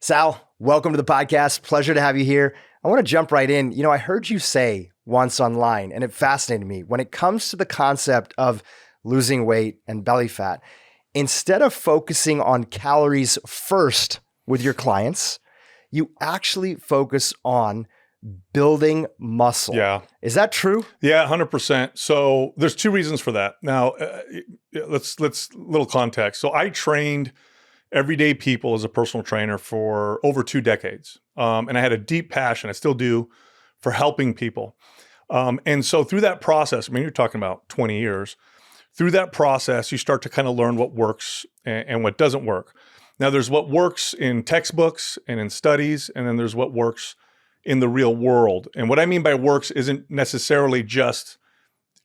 Sal, welcome to the podcast. Pleasure to have you here. I want to jump right in. I heard you say once online, and it fascinated me, when it comes to the concept of losing weight and belly fat, instead of focusing on calories first with your clients, you actually focus on building muscle. Yeah. Is that true? Yeah, 100%. So there's two reasons for that. Now, let's little context. So I trained everyday people as a personal trainer for over 2 decades. And I had a deep passion, I still do, for helping people. And so through that process, you're talking about 20 years, through that process, you start to kind of learn what works and what doesn't work. Now, there's what works in textbooks and in studies, and then there's what works in the real world. And what I mean by works isn't necessarily just,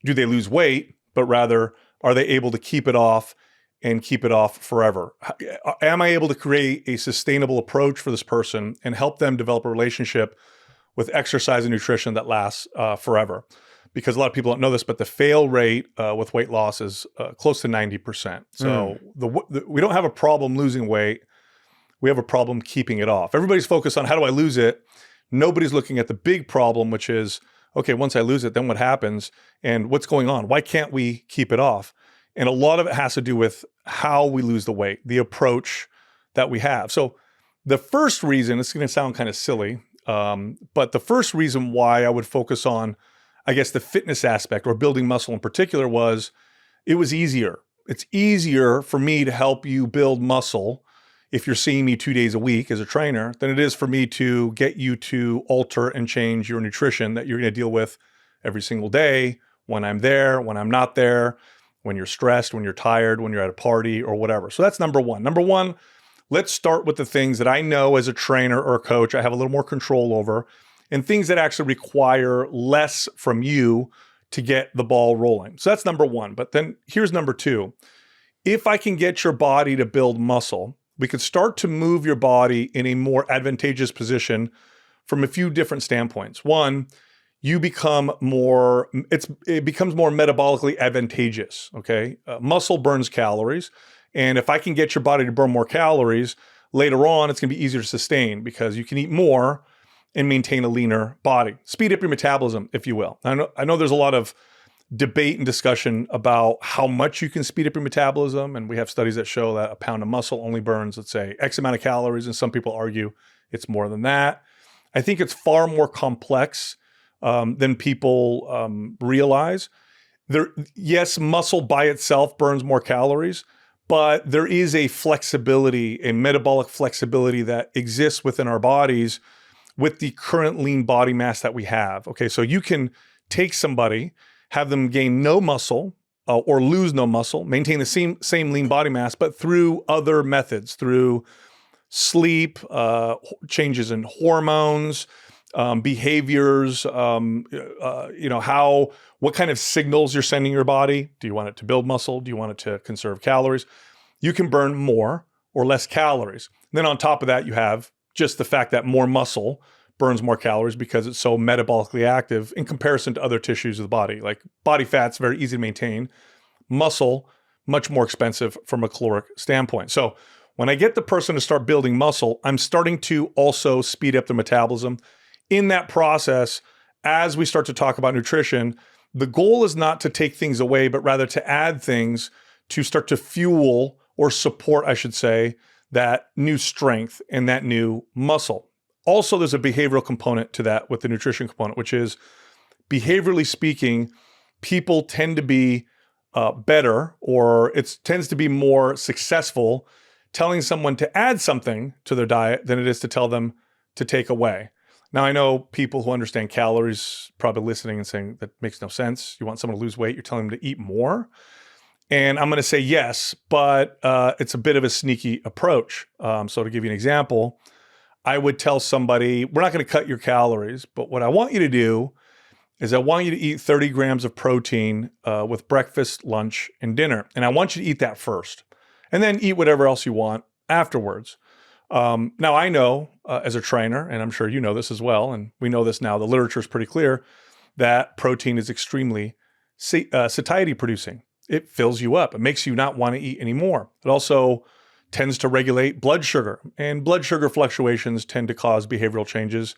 do they lose weight, but rather, are they able to keep it off and keep it off forever? Am I able to create a sustainable approach for this person and help them develop a relationship with exercise and nutrition that lasts forever? Because a lot of people don't know this, but the fail rate with weight loss is close to 90%. So we don't have a problem losing weight. We have a problem keeping it off. Everybody's focused on how do I lose it? Nobody's looking at the big problem, which is, okay, once I lose it, then what happens? And what's going on? Why can't we keep it off? And a lot of it has to do with how we lose the weight, the approach that we have. So the first reason, it's going to sound kind of silly, but the first reason why I would focus on, I guess, the fitness aspect or building muscle in particular was it was easier. It's easier for me to help you build muscle if you're seeing me 2 days a week as a trainer than it is for me to get you to alter and change your nutrition that you're going to deal with every single day, when I'm there, when I'm not there, when you're stressed, when you're tired, when you're at a party or whatever. So that's number one. Number one, let's start with the things that I know as a trainer or a coach I have a little more control over, and things that actually require less from you to get the ball rolling. So that's number one. But then here's number two. If I can get your body to build muscle, we could start to move your body in a more advantageous position from a few different standpoints. One, it becomes more metabolically advantageous, okay? Muscle burns calories, and if I can get your body to burn more calories, later on, it's gonna be easier to sustain because you can eat more and maintain a leaner body. Speed up your metabolism, if you will. I know there's a lot of debate and discussion about how much you can speed up your metabolism, and we have studies that show that a pound of muscle only burns, let's say, X amount of calories, and some people argue it's more than that. I think it's far more complex than people realize. Yes, muscle by itself burns more calories, but there is a flexibility, a metabolic flexibility that exists within our bodies with the current lean body mass that we have. Okay, so you can take somebody, have them gain no muscle or lose no muscle, maintain the same lean body mass, but through other methods, through sleep, changes in hormones, behaviors, what kind of signals you're sending your body. Do you want it to build muscle? Do you want it to conserve calories? You can burn more or less calories. And then on top of that, you have just the fact that more muscle burns more calories because it's so metabolically active in comparison to other tissues of the body. Like body fat's very easy to maintain. Muscle, much more expensive from a caloric standpoint. So when I get the person to start building muscle, I'm starting to also speed up their metabolism. In that process, as we start to talk about nutrition, the goal is not to take things away, but rather to add things to start to fuel or support, I should say, that new strength and that new muscle. Also, there's a behavioral component to that with the nutrition component, which is, behaviorally speaking, people tend to be better, or it tends to be more successful telling someone to add something to their diet than it is to tell them to take away. Now, I know people who understand calories probably listening and saying that makes no sense. You want someone to lose weight, you're telling them to eat more. And I'm going to say yes, but it's a bit of a sneaky approach. So to give you an example, I would tell somebody, we're not going to cut your calories, but what I want you to do is I want you to eat 30 grams of protein with breakfast, lunch, and dinner. And I want you to eat that first, and then eat whatever else you want afterwards. Now, I know as a trainer, and I'm sure you know this as well, and we know this now, the literature is pretty clear, that protein is extremely satiety producing. It fills you up. It makes you not want to eat anymore. It also tends to regulate blood sugar, and blood sugar fluctuations tend to cause behavioral changes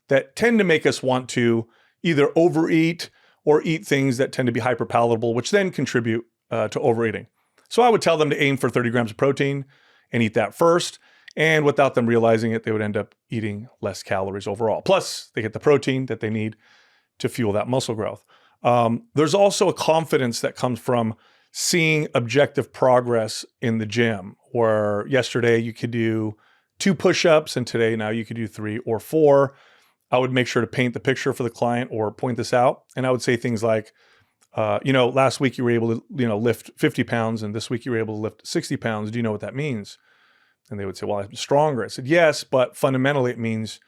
that tend to make us want to either overeat or eat things that tend to be hyperpalatable, which then contribute to overeating. So I would tell them to aim for 30 grams of protein and eat that first. And without them realizing it, they would end up eating less calories overall. Plus, they get the protein that they need to fuel that muscle growth. There's also a confidence that comes from seeing objective progress in the gym, where yesterday you could do 2 push-ups and today now you could do 3 or 4. I would make sure to paint the picture for the client or point this out. And I would say things like, last week you were able to, lift 50 pounds and this week you were able to lift 60 pounds. Do you know what that means? And they would say, well, I'm stronger. I said, yes, but fundamentally it means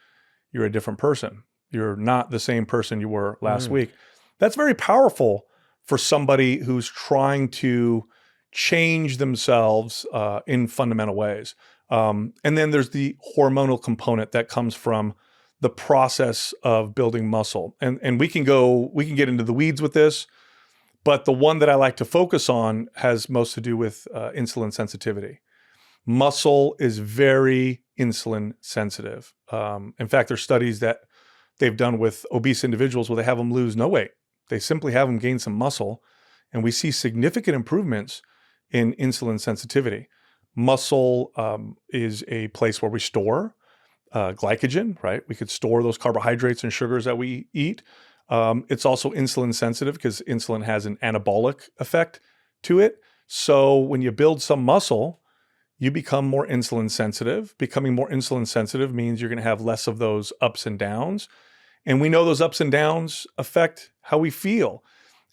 you're a different person. You're not the same person you were last week. That's very powerful for somebody who's trying to change themselves in fundamental ways. And then there's the hormonal component that comes from the process of building muscle. And we can get into the weeds with this, but the one that I like to focus on has most to do with insulin sensitivity. Muscle is very insulin sensitive. In fact, there's studies that they've done with obese individuals where they have them lose no weight. They simply have them gain some muscle, and we see significant improvements in insulin sensitivity. Muscle is a place where we store glycogen, right? We could store those carbohydrates and sugars that we eat. It's also insulin sensitive because insulin has an anabolic effect to it. So when you build some muscle, you become more insulin sensitive. Becoming more insulin sensitive means you're going to have less of those ups and downs. And we know those ups and downs affect how we feel.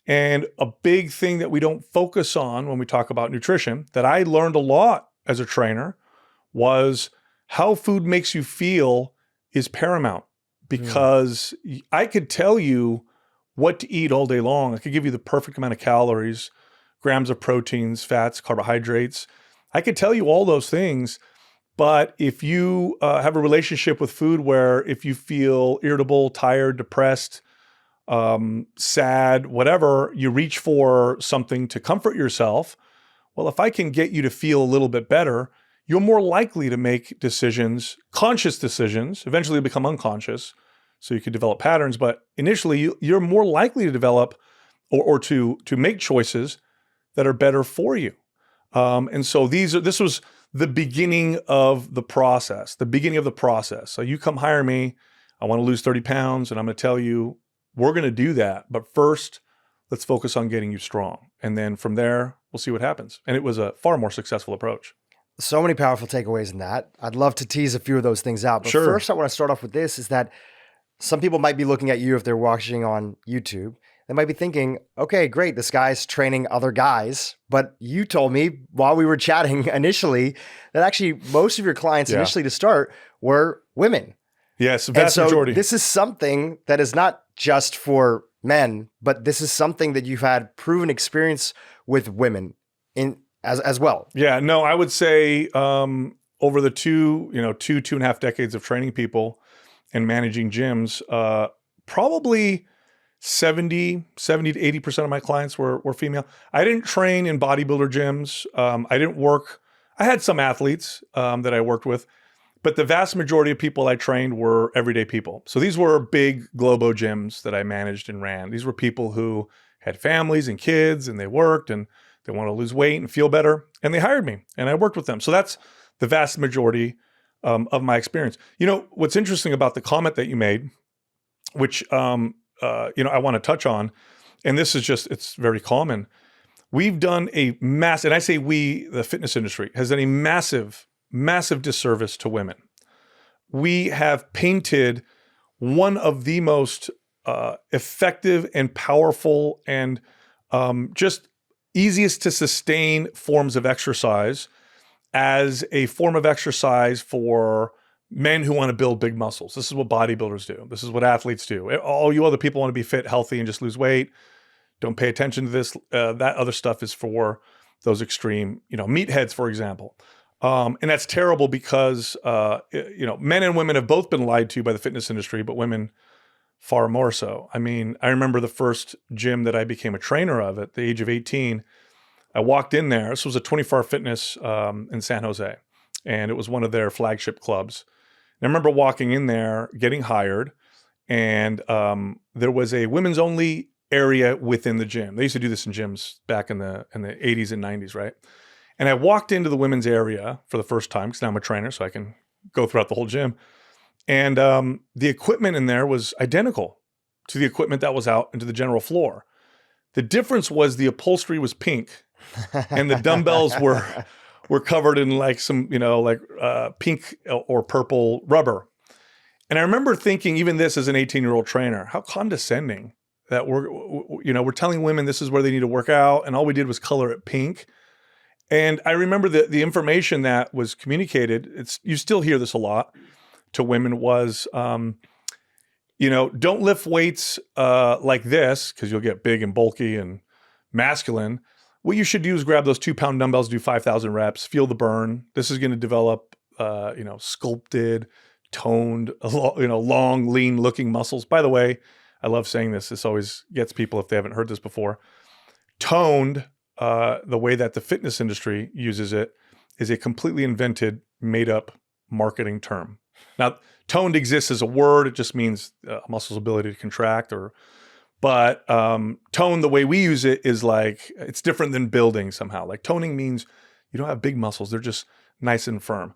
And a big thing that we don't focus on when we talk about nutrition that I learned a lot as a trainer was how food makes you feel is paramount, because I could tell you what to eat all day long. I could give you the perfect amount of calories, grams of proteins, fats, carbohydrates. I could tell you all those things. But if you have a relationship with food where if you feel irritable, tired, depressed, sad, whatever, you reach for something to comfort yourself. Well, if I can get you to feel a little bit better, you're more likely to make decisions, conscious decisions, eventually become unconscious, so you could develop patterns. But initially, you're more likely to develop or to make choices that are better for you. And so this was the beginning of the process, So you come hire me, I want to lose 30 pounds, and I'm going to tell you, we're going to do that. But first, let's focus on getting you strong. And then from there, we'll see what happens. And it was a far more successful approach. So many powerful takeaways in that. I'd love to tease a few of those things out. But first, I want to start off with this, is that some people might be looking at you if they're watching on YouTube. They might be thinking, okay, great, this guy's training other guys. But you told me while we were chatting initially that actually most of your clients initially to start were women. Yes, vast majority. This is something that is not just for men, but this is something that you've had proven experience with women in as well. Yeah, no, I would say over the two and a half decades of training people and managing gyms, probably 70 to 80% of my clients were female. I didn't train in bodybuilder gyms. I had some athletes that I worked with, but the vast majority of people I trained were everyday people. So these were big Globo gyms that I managed and ran. These were people who had families and kids, and they worked and they want to lose weight and feel better, and they hired me and I worked with them. So that's the vast majority of my experience. You know, what's interesting about the comment that you made, which I want to touch on, and this is it's very common. We've done a massive, and I say we, the fitness industry, has done a massive disservice to women. We have painted one of the most effective and powerful and just easiest to sustain forms of exercise as a form of exercise for men who want to build big muscles. This is what bodybuilders do. This is what athletes do. All you other people want to be fit, healthy, and just lose weight. Don't pay attention to this. That other stuff is for those extreme, meatheads, for example. And that's terrible because, men and women have both been lied to by the fitness industry, but women far more so. I mean, I remember the first gym that I became a trainer of at the age of 18. I walked in there. This was a 24-hour fitness in San Jose. and it was one of their flagship clubs. And I remember walking in there, getting hired, and there was a women's only area within the gym. They used to do this in gyms back in the 80s and 90s, right? And I walked into the women's area for the first time because now I'm a trainer, so I can go throughout the whole gym. And the equipment in there was identical to the equipment that was out into the general floor. The difference was the upholstery was pink, and the dumbbells were covered in like some, pink or purple rubber. And I remember thinking, even this as an 18-year-old trainer, how condescending that we're telling women this is where they need to work out, and all we did was color it pink. And I remember the information that was communicated, you still hear this a lot to women, was, don't lift weights like this because you'll get big and bulky and masculine. What you should do is grab those 2-pound dumbbells, do 5,000 reps, feel the burn. This is going to develop, sculpted, toned, long, lean looking muscles. By the way, I love saying this. This always gets people if they haven't heard this before. Toned, the way that the fitness industry uses it, is a completely invented, made up marketing term. Now, toned exists as a word. It just means a muscle's ability to contract, but tone, the way we use it, is like, it's different than building somehow. Like toning means you don't have big muscles. They're just nice and firm.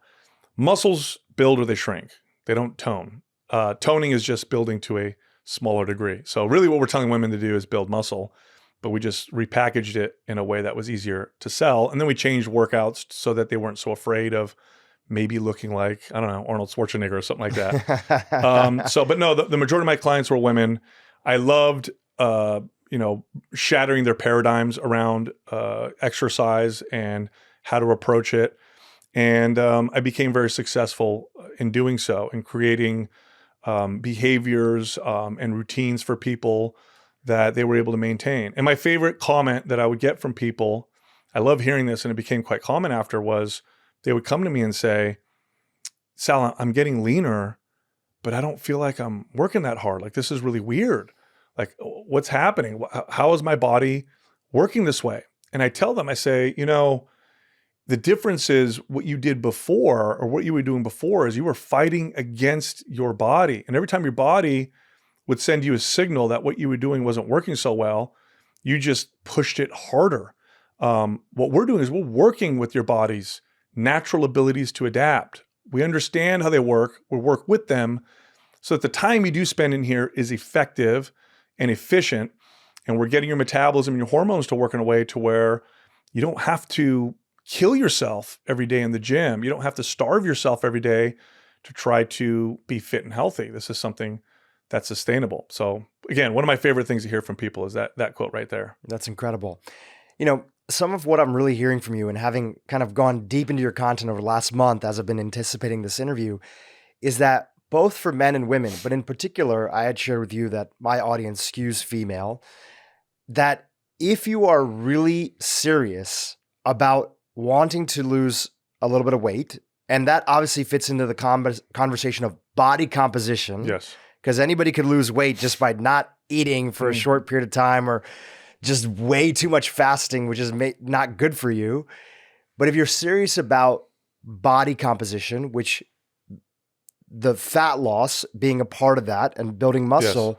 Muscles build or they shrink. They don't tone. Toning is just building to a smaller degree. So really what we're telling women to do is build muscle, but we just repackaged it in a way that was easier to sell. And then we changed workouts so that they weren't so afraid of maybe looking like, I don't know, Arnold Schwarzenegger or something like that. But no, the majority of my clients were women. I loved, shattering their paradigms around exercise and how to approach it. And I became very successful in doing so, in creating behaviors and routines for people that they were able to maintain. And my favorite comment that I would get from people, I love hearing this, and it became quite common after, was they would come to me and say, Sal, I'm getting leaner, but I don't feel like I'm working that hard. Like, this is really weird. Like, what's happening? How is my body working this way? And I tell them, I say, the difference is what you did before, or what you were doing before, is you were fighting against your body. And every time your body would send you a signal that what you were doing wasn't working so well, you just pushed it harder. What we're doing is we're working with your body's natural abilities to adapt. We understand how they work. We work with them so that the time you do spend in here is effective and efficient. And we're getting your metabolism and your hormones to work in a way to where you don't have to kill yourself every day in the gym. You don't have to starve yourself every day to try to be fit and healthy. This is something that's sustainable. So again, one of my favorite things to hear from people is that quote right there. That's incredible. Some of what I'm really hearing from you, and having kind of gone deep into your content over the last month as I've been anticipating this interview, is that both for men and women, but in particular, I had shared with you that my audience skews female, that if you are really serious about wanting to lose a little bit of weight, and that obviously fits into the conversation of body composition. Yes. Because anybody could lose weight just by not eating for a short period of time, or just way too much fasting, which is not good for you. But if you're serious about body composition, which the fat loss being a part of that and building muscle,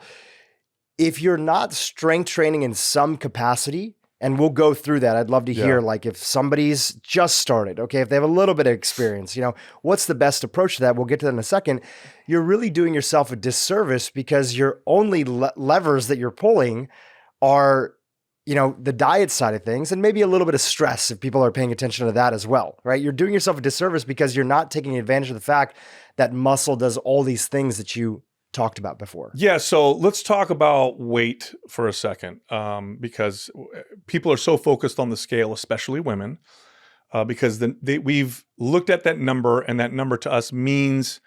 if you're not strength training in some capacity, and we'll go through that. I'd love to hear, like, if somebody's just started, okay, if they have a little bit of experience, what's the best approach to that? We'll get to that in a second. You're really doing yourself a disservice, because your only levers that you're pulling are, the diet side of things, and maybe a little bit of stress if people are paying attention to that as well, right? You're doing yourself a disservice because you're not taking advantage of the fact that muscle does all these things that you talked about before. Yeah. So let's talk about weight for a second, because people are so focused on the scale, especially women, because we've looked at that number, and that number to us means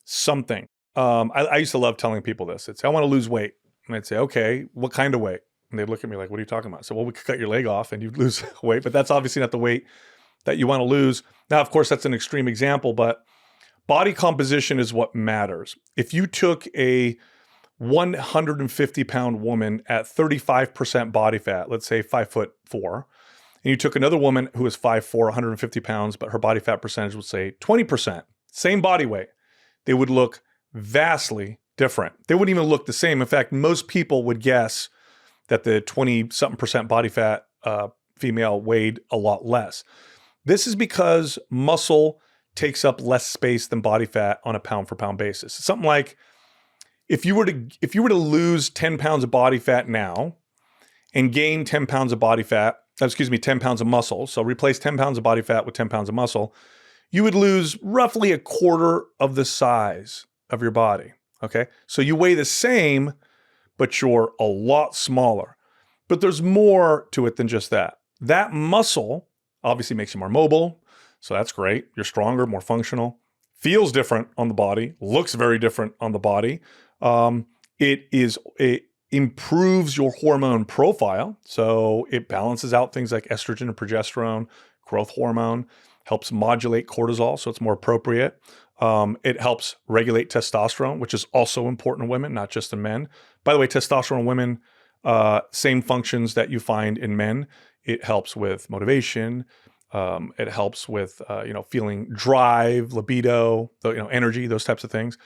something. I used to love telling people this. It's, I want to lose weight. And I'd say, okay, what kind of weight? And they'd look at me like, what are you talking about? So, well, we could cut your leg off and you'd lose weight, but that's obviously not the weight that you want to lose. Now, of course, that's an extreme example, but body composition is what matters. If you took a 150-pound woman at 35% body fat, let's say 5'4", and you took another woman who was 5'4", 150 pounds, but her body fat percentage would say 20%, same body weight, they would look vastly different. They wouldn't even look the same. In fact, most people would guess that the 20-something% body fat female weighed a lot less. This is because muscle takes up less space than body fat on a pound for pound basis. It's something like if you were to lose 10 pounds of body fat now and gain 10 pounds of 10 pounds of muscle. So replace 10 pounds of body fat with 10 pounds of muscle, you would lose roughly a quarter of the size of your body. Okay. So you weigh the same, but you're a lot smaller. But there's more to it than just that. That muscle obviously makes you more mobile. So that's great. You're stronger, more functional, feels different on the body, looks very different on the body. It improves your hormone profile. So it balances out things like estrogen and progesterone, growth hormone, helps modulate cortisol. So it's more appropriate. It helps regulate testosterone, which is also important in women, not just in men. By the way, testosterone in women, same functions that you find in men. It helps with motivation. It helps with, feeling drive, libido, energy, those types of things.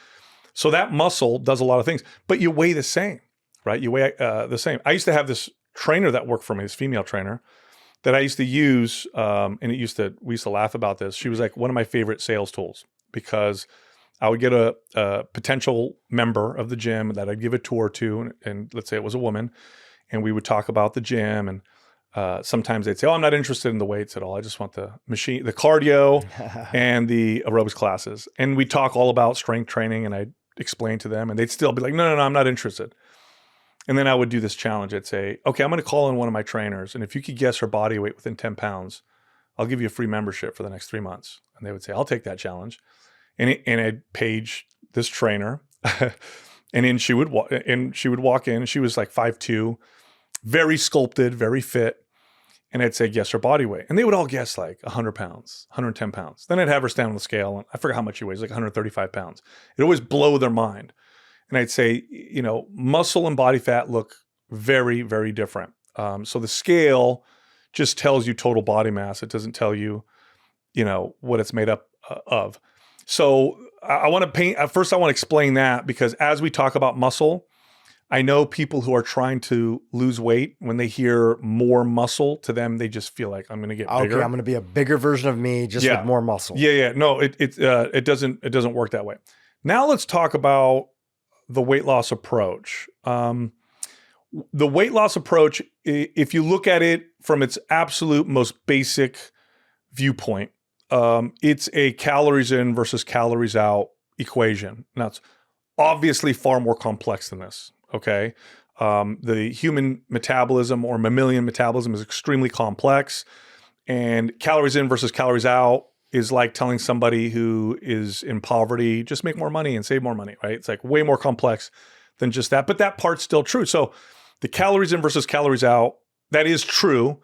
So that muscle does a lot of things, but you weigh the same, right? You weigh the same. I used to have this trainer that worked for me, this female trainer that I used to use. And we used to laugh about this. She was like one of my favorite sales tools because I would get a potential member of the gym that I'd give a tour to. And let's say it was a woman, and we would talk about the gym, and sometimes they'd say, "Oh, I'm not interested in the weights at all. I just want the machine, the cardio and the aerobics classes." And we talk all about strength training, and I'd explain to them, and they'd still be like, no, I'm not interested. And then I would do this challenge. I'd say, okay, I'm going to call in one of my trainers, and if you could guess her body weight within 10 pounds, I'll give you a free membership for the next 3 months. And they would say, I'll take that challenge. And I'd page this trainer, and then she would walk in, and she was like 5'2", very sculpted, very fit. And I'd say, guess her body weight. And they would all guess like 100 pounds, 110 pounds. Then I'd have her stand on the scale, and I forget how much she weighs, like 135 pounds. It always blow their mind. And I'd say, muscle and body fat look very, very different. So the scale just tells you total body mass. It doesn't tell you, what it's made up of. So I want to explain that, because as we talk about muscle, I know people who are trying to lose weight, when they hear more muscle, to them, they just feel like, I'm going to get bigger. Okay, I'm going to be a bigger version of me, just with more muscle. Yeah. No, it doesn't work that way. Now let's talk about the weight loss approach. The weight loss approach, if you look at it from its absolute most basic viewpoint, it's a calories in versus calories out equation. Now, it's obviously far more complex than this. Okay. The human metabolism, or mammalian metabolism, is extremely complex, and calories in versus calories out is like telling somebody who is in poverty, just make more money and save more money, right? It's like way more complex than just that, but that part's still true. So the calories in versus calories out, that is true.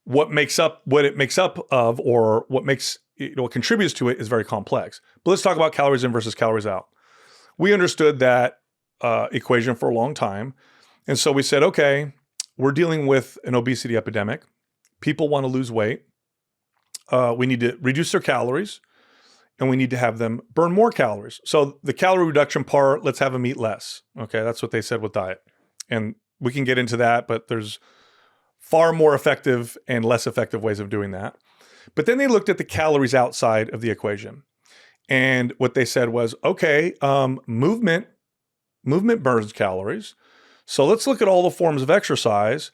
What it makes up of, or what contributes to it, is very complex. But let's talk about calories in versus calories out. We understood that equation for a long time. And so we said, okay, we're dealing with an obesity epidemic. People want to lose weight. We need to reduce their calories, and we need to have them burn more calories. So the calorie reduction part, let's have them eat less. Okay, that's what they said with diet. And we can get into that, but there's far more effective and less effective ways of doing that. But then they looked at the calories outside of the equation. And what they said was, okay, movement burns calories. So let's look at all the forms of exercise,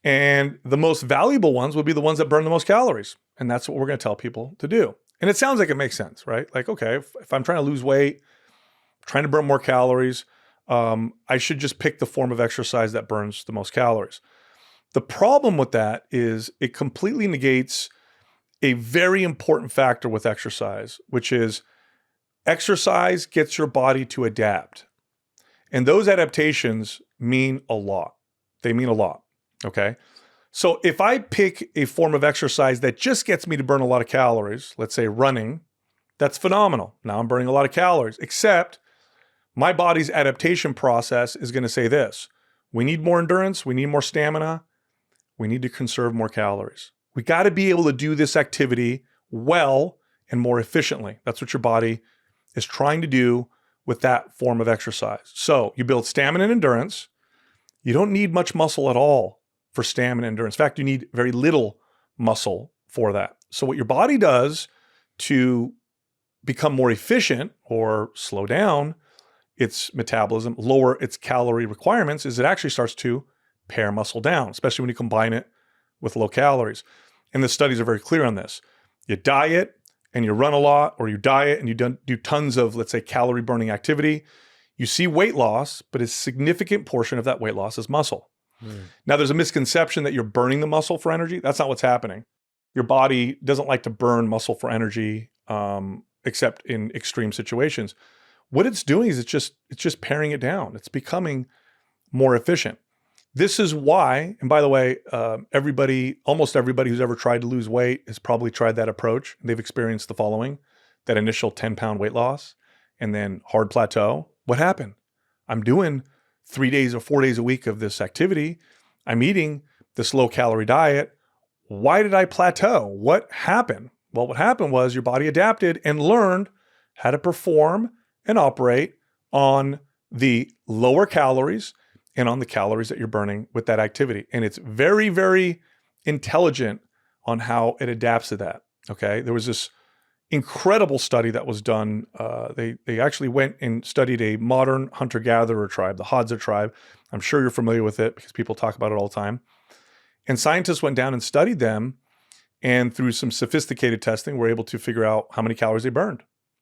and the most valuable ones would be the ones that burn the most calories. And that's what we're going to tell people to do. And it sounds like it makes sense, right? Like, okay, if I'm trying to lose weight, trying to burn more calories, I should just pick the form of exercise that burns the most calories. The problem with that is it completely negates a very important factor with exercise, which is exercise gets your body to adapt. And those adaptations mean a lot. They mean a lot, okay? So if I pick a form of exercise that just gets me to burn a lot of calories, let's say running, that's phenomenal. Now I'm burning a lot of calories, except my body's adaptation process is going to say this: we need more endurance, we need more stamina, we need to conserve more calories. We got to be able to do this activity well and more efficiently. That's what your body is trying to do with that form of exercise. So you build stamina and endurance. You don't need much muscle at all for stamina and endurance. In fact, you need very little muscle for that. So what your body does to become more efficient or slow down its metabolism, lower its calorie requirements, is it actually starts to pare muscle down, especially when you combine it with low calories. And the studies are very clear on this. You diet and you run a lot, or you diet and you do tons of, let's say, calorie burning activity, you see weight loss, but a significant portion of that weight loss is muscle. Now, there's a misconception that you're burning the muscle for energy. That's not what's happening. Your body doesn't like to burn muscle for energy, except in extreme situations. What it's doing is it's just paring it down. It's becoming more efficient. This is why, and by the way, almost everybody who's ever tried to lose weight has probably tried that approach. They've experienced the following: that initial 10-pound weight loss and then hard plateau. What happened? I'm doing 3 days or 4 days a week of this activity. I'm eating this low calorie diet. Why did I plateau? What happened? Well, what happened was your body adapted and learned how to perform and operate on the lower calories and on the calories that you're burning with that activity. And it's very, very intelligent on how it adapts to that. Okay. There was this incredible study that was done. They actually went and studied a modern hunter-gatherer tribe, the Hadza tribe. I'm sure you're familiar with it because people talk about it all the time. And scientists went down and studied them, and through some sophisticated testing, were able to figure out how many calories they burned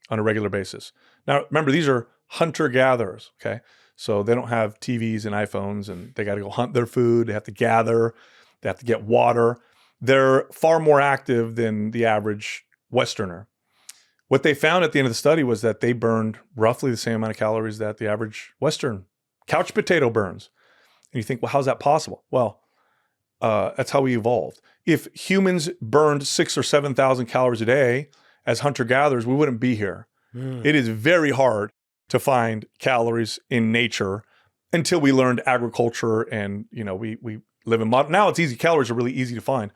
on a regular basis. Now, remember, these are hunter-gatherers, okay? So they don't have TVs and iPhones, and they got to go hunt their food. They have to gather. They have to get water. They're far more active than the average Westerner. What they found at the end of the study was that they burned roughly the same amount of calories that the average Western couch potato burns. And you think, well, how's that possible? Well, that's how we evolved. If humans burned 6,000 or 7,000 calories a day as hunter-gatherers, we wouldn't be here. It is very hard to find calories in nature until we learned agriculture, and we live in modern. Now it's easy. Calories are really easy to find.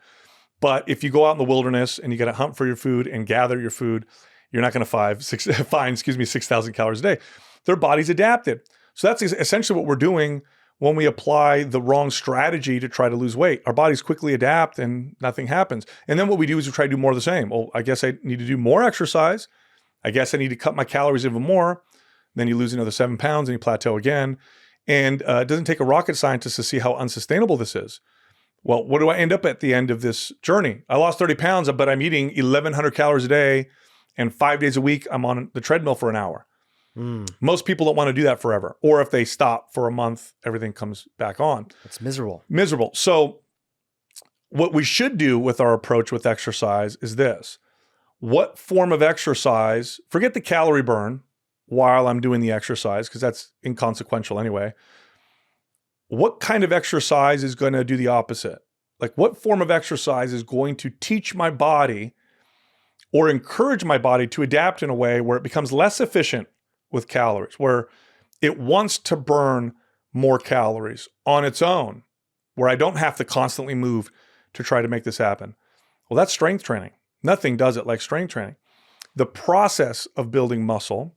But if you go out in the wilderness and you got to hunt for your food and gather your food, you're not going to find 6,000 calories a day. Their body's adapted. So that's essentially what we're doing when we apply the wrong strategy to try to lose weight. Our bodies quickly adapt and nothing happens. And then what we do is we try to do more of the same. Well, I guess I need to do more exercise. I guess I need to cut my calories even more. Then you lose another 7 pounds and you plateau again. And it doesn't take a rocket scientist to see how unsustainable this is. Well, what do I end up at the end of this journey? I lost 30 pounds, but I'm eating 1,100 calories a day, and 5 days a week, I'm on the treadmill for an hour. Most people don't want to do that forever. Or if they stop for a month, everything comes back on. It's miserable. Miserable. So what we should do with our approach with exercise is this. What form of exercise, forget the calorie burn while I'm doing the exercise, because that's inconsequential anyway. What kind of exercise is going to do the opposite? Like, what form of exercise is going to teach my body or encourage my body to adapt in a way where it becomes less efficient with calories, where it wants to burn more calories on its own, where I don't have to constantly move to try to make this happen? Well, that's strength training. Nothing does it like strength training. The process of building muscle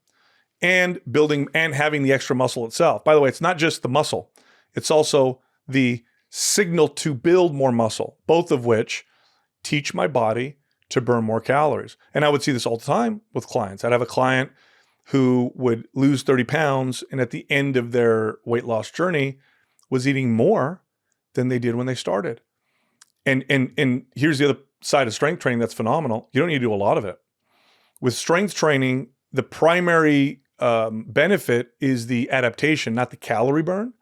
and having the extra muscle itself. By the way, it's not just the muscle. It's also the signal to build more muscle, both of which teach my body to burn more calories. And I would see this all the time with clients. I'd have a client who would lose 30 pounds and at the end of their weight loss journey was eating more than they did when they started. And here's the other side of strength training that's phenomenal. You don't need to do a lot of it. With strength training, the primary benefit is the adaptation, not the calorie burn.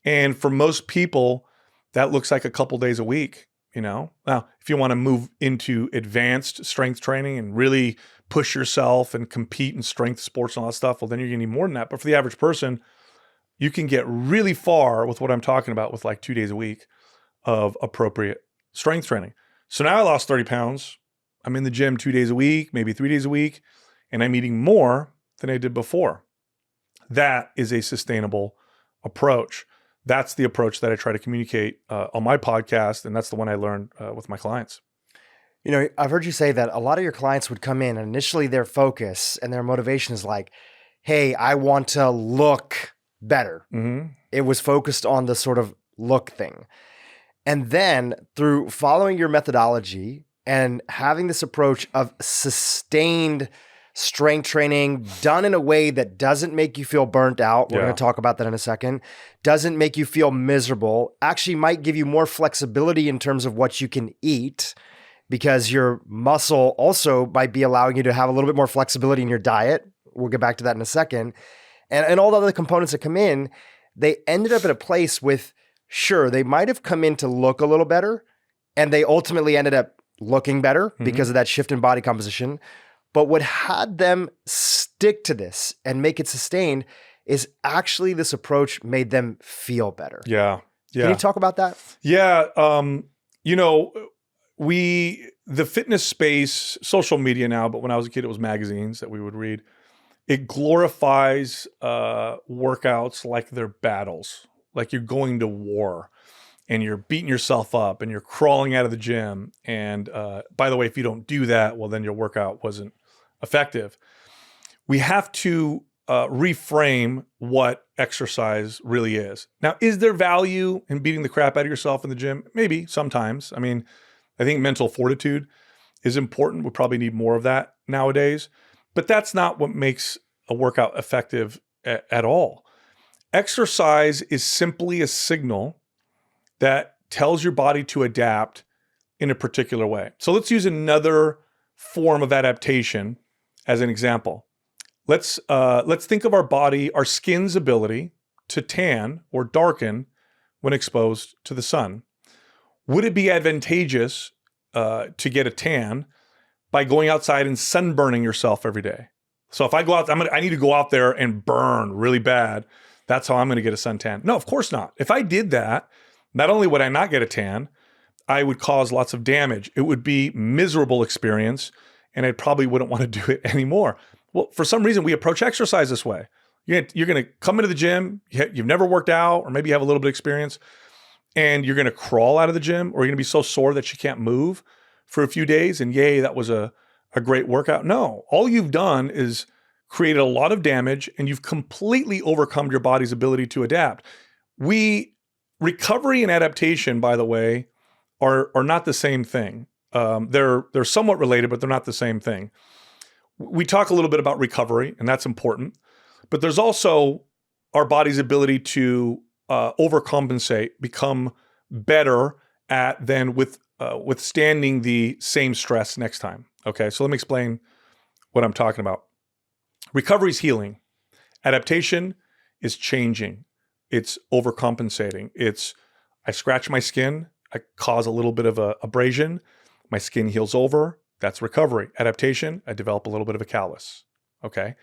And for most people, that looks like a couple days a week, Now, if you want to move into advanced strength training and really push yourself and compete in strength sports and all that stuff, well, then you're going to need more than that. But for the average person, you can get really far with what I'm talking about with like 2 days a week of appropriate strength training. So now I lost 30 pounds. I'm in the gym 2 days a week, maybe 3 days a week, and I'm eating more than I did before. That is a sustainable approach. that's the approach that I try to communicate on my podcast. And that's the one I learned with my clients. You know, I've heard you say that a lot of your clients would come in and initially their focus and their motivation is like, hey, I want to look better. Mm-hmm. It was focused on the sort of look thing. And then through following your methodology and having this approach of sustained strength training done in a way that doesn't make you feel burnt out, we're going to talk about that in a second, doesn't make you feel miserable, actually might give you more flexibility in terms of what you can eat, because your muscle also might be allowing you to have a little bit more flexibility in your diet. We'll get back to that in a second. And all the other components that come in, they ended up at a place with, sure, they might have come in to look a little better, and they ultimately ended up looking better because of that shift in body composition. But what had them stick to this and make it sustained is actually this approach made them feel better. Yeah. Can you talk about that? Yeah. You know, the fitness space, social media now, but when I was a kid, it was magazines that we would read. It glorifies workouts like they're battles, like you're going to war and you're beating yourself up and you're crawling out of the gym. And by the way, if you don't do that, well, then your workout wasn't effective. We have to reframe what exercise really is. Now, is there value in beating the crap out of yourself in the gym? Maybe sometimes. I mean, I think mental fortitude is important. We probably need more of that nowadays, but that's not what makes a workout effective at all. Exercise is simply a signal that tells your body to adapt in a particular way. So let's use another form of adaptation as an example. Let's think of our body, our skin's ability to tan or darken when exposed to the sun. Would it be advantageous to get a tan by going outside and sunburning yourself every day? So if I go out, I need to go out there and burn really bad. That's how I'm going to get a suntan. No, of course not. If I did that, not only would I not get a tan, I would cause lots of damage. It would be a miserable experience, and I probably wouldn't want to do it anymore. Well, for some reason, we approach exercise this way. You're going to come into the gym, you've never worked out, or maybe you have a little bit of experience, and you're going to crawl out of the gym, or you're going to be so sore that you can't move for a few days, and yay, that was a great workout. No, all you've done is created a lot of damage, and you've completely overcome your body's ability to adapt. Recovery and adaptation, by the way, are not the same thing. They're somewhat related, but they're not the same thing. We talk a little bit about recovery, and that's important, but there's also our body's ability to overcompensate, become better at then withstanding the same stress next time. Okay, so let me explain what I'm talking about. Recovery is healing. Adaptation is changing. It's overcompensating. I scratch my skin, I cause a little bit of a abrasion, my skin heals over. That's recovery. Adaptation, I develop a little bit of a callus. Okay.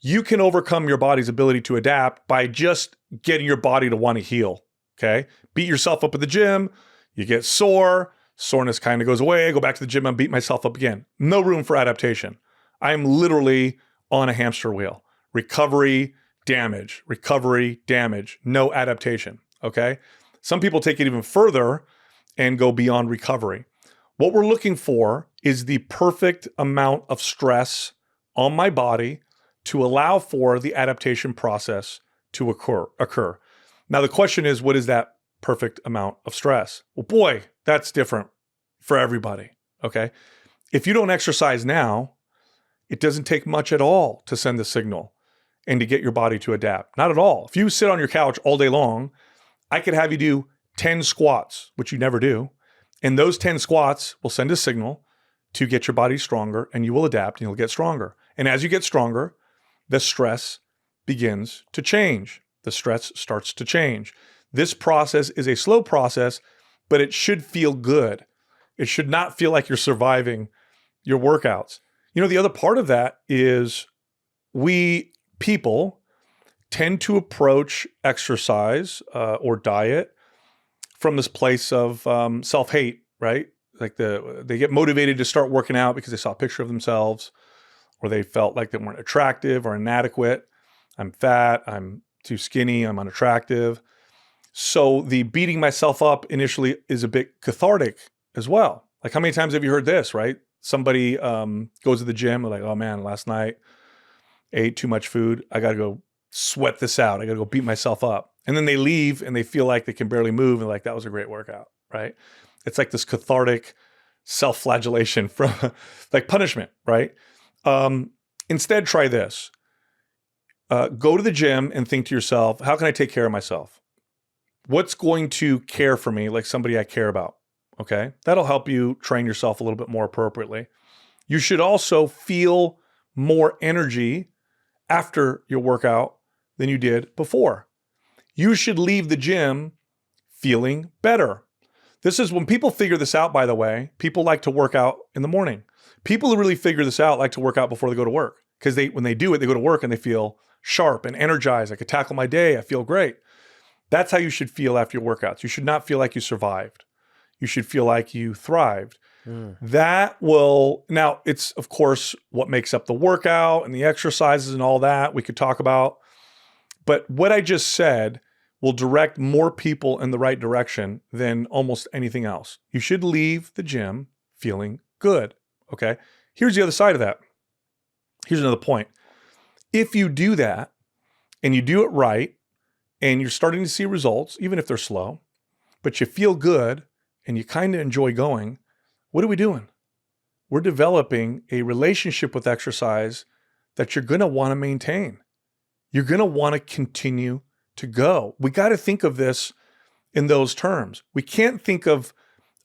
You can overcome your body's ability to adapt by just getting your body to want to heal. Okay. Beat yourself up at the gym. You get sore. Soreness kind of goes away. I go back to the gym and beat myself up again. No room for adaptation. I'm literally on a hamster wheel. Recovery, damage, no adaptation. Okay. Some people take it even further and go beyond recovery. What we're looking for is the perfect amount of stress on my body to allow for the adaptation process to occur. Now, the question is, what is that perfect amount of stress? Well, boy, that's different for everybody, okay? If you don't exercise now, it doesn't take much at all to send the signal and to get your body to adapt. Not at all. If you sit on your couch all day long, I could have you do 10 squats, which you never do, and those 10 squats will send a signal to get your body stronger, and you will adapt and you'll get stronger. And as you get stronger, the stress begins to change. The stress starts to change. This process is a slow process, but it should feel good. It should not feel like you're surviving your workouts. You know, the other part of that is we people tend to approach exercise or diet from this place of self-hate, right? Like they get motivated to start working out because they saw a picture of themselves, or they felt like they weren't attractive or inadequate. I'm fat, I'm too skinny, I'm unattractive. So the beating myself up initially is a bit cathartic as well. Like how many times have you heard this, right? Somebody goes to the gym, like, oh man, last night ate too much food. I got to go sweat this out. I got to go beat myself up. And then they leave and they feel like they can barely move. And like, that was a great workout, right? It's like this cathartic self-flagellation from like punishment, right? Instead, try this. Go to the gym and think to yourself, how can I take care of myself? What's going to care for me like somebody I care about? Okay. That'll help you train yourself a little bit more appropriately. You should also feel more energy after your workout than you did before. You should leave the gym feeling better. This is when people figure this out, by the way, people like to work out in the morning. People who really figure this out like to work out before they go to work because when they do it, they go to work and they feel sharp and energized. I could tackle my day. I feel great. That's how you should feel after your workouts. You should not feel like you survived. You should feel like you thrived. That will, now it's of course what makes up the workout and the exercises and all that we could talk about. But what I just said will direct more people in the right direction than almost anything else. You should leave the gym feeling good. Okay. Here's the other side of that. Here's another point. If you do that and you do it right and you're starting to see results, even if they're slow, but you feel good and you kind of enjoy going, what are we doing? We're developing a relationship with exercise that you're going to want to maintain. You're going to want to continue to go. We got to think of this in those terms. We can't think of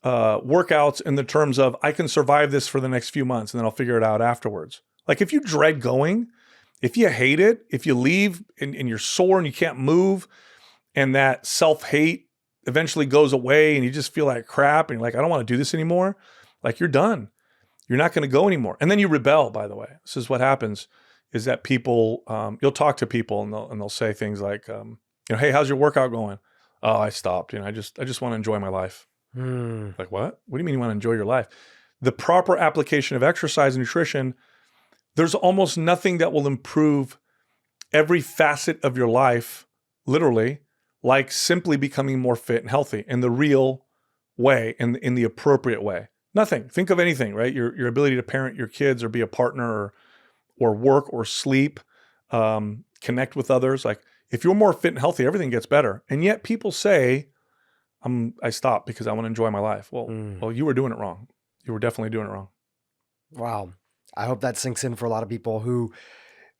workouts in the terms of, I can survive this for the next few months and then I'll figure it out afterwards. Like if you dread going, if you hate it, if you leave and you're sore and you can't move and that self-hate eventually goes away and you just feel like crap and you're like, I don't want to do this anymore. Like you're done. You're not going to go anymore. And then you rebel, by the way. This is what happens is that people, you'll talk to people and they'll say things like, hey, how's your workout going? Oh, I stopped. I just want to enjoy my life. Like what? What do you mean you want to enjoy your life? The proper application of exercise and nutrition, there's almost nothing that will improve every facet of your life, literally, like simply becoming more fit and healthy in the real way, in the appropriate way. Nothing. Think of anything, right? Your ability to parent your kids or be a partner or work or sleep, connect with others. Like if you're more fit and healthy, everything gets better. And yet people say, I stopped because I want to enjoy my life. Well, you were doing it wrong. You were definitely doing it wrong. Wow. I hope that sinks in for a lot of people who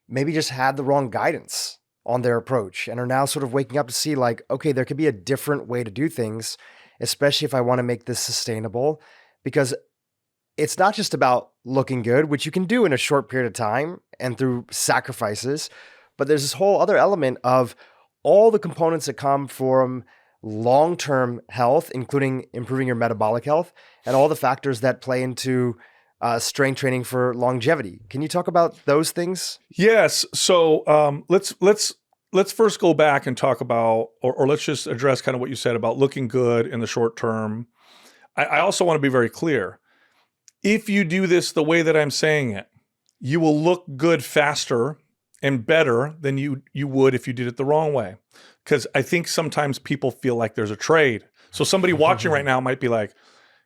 maybe just had the wrong guidance on their approach and are now sort of waking up to see like, okay, there could be a different way to do things, especially if I want to make this sustainable, because it's not just about looking good, which you can do in a short period of time and through sacrifices, but there's this whole other element of all the components that come from long-term health, including improving your metabolic health and all the factors that play into strength training for longevity. Can you talk about those things? Yes. So let's first go back and talk about, or let's just address kind of what you said about looking good in the short term. I also want to be very clear. If you do this the way that I'm saying it, you will look good faster and better than you would if you did it the wrong way. Because I think sometimes people feel like there's a trade. So somebody watching right now might be like,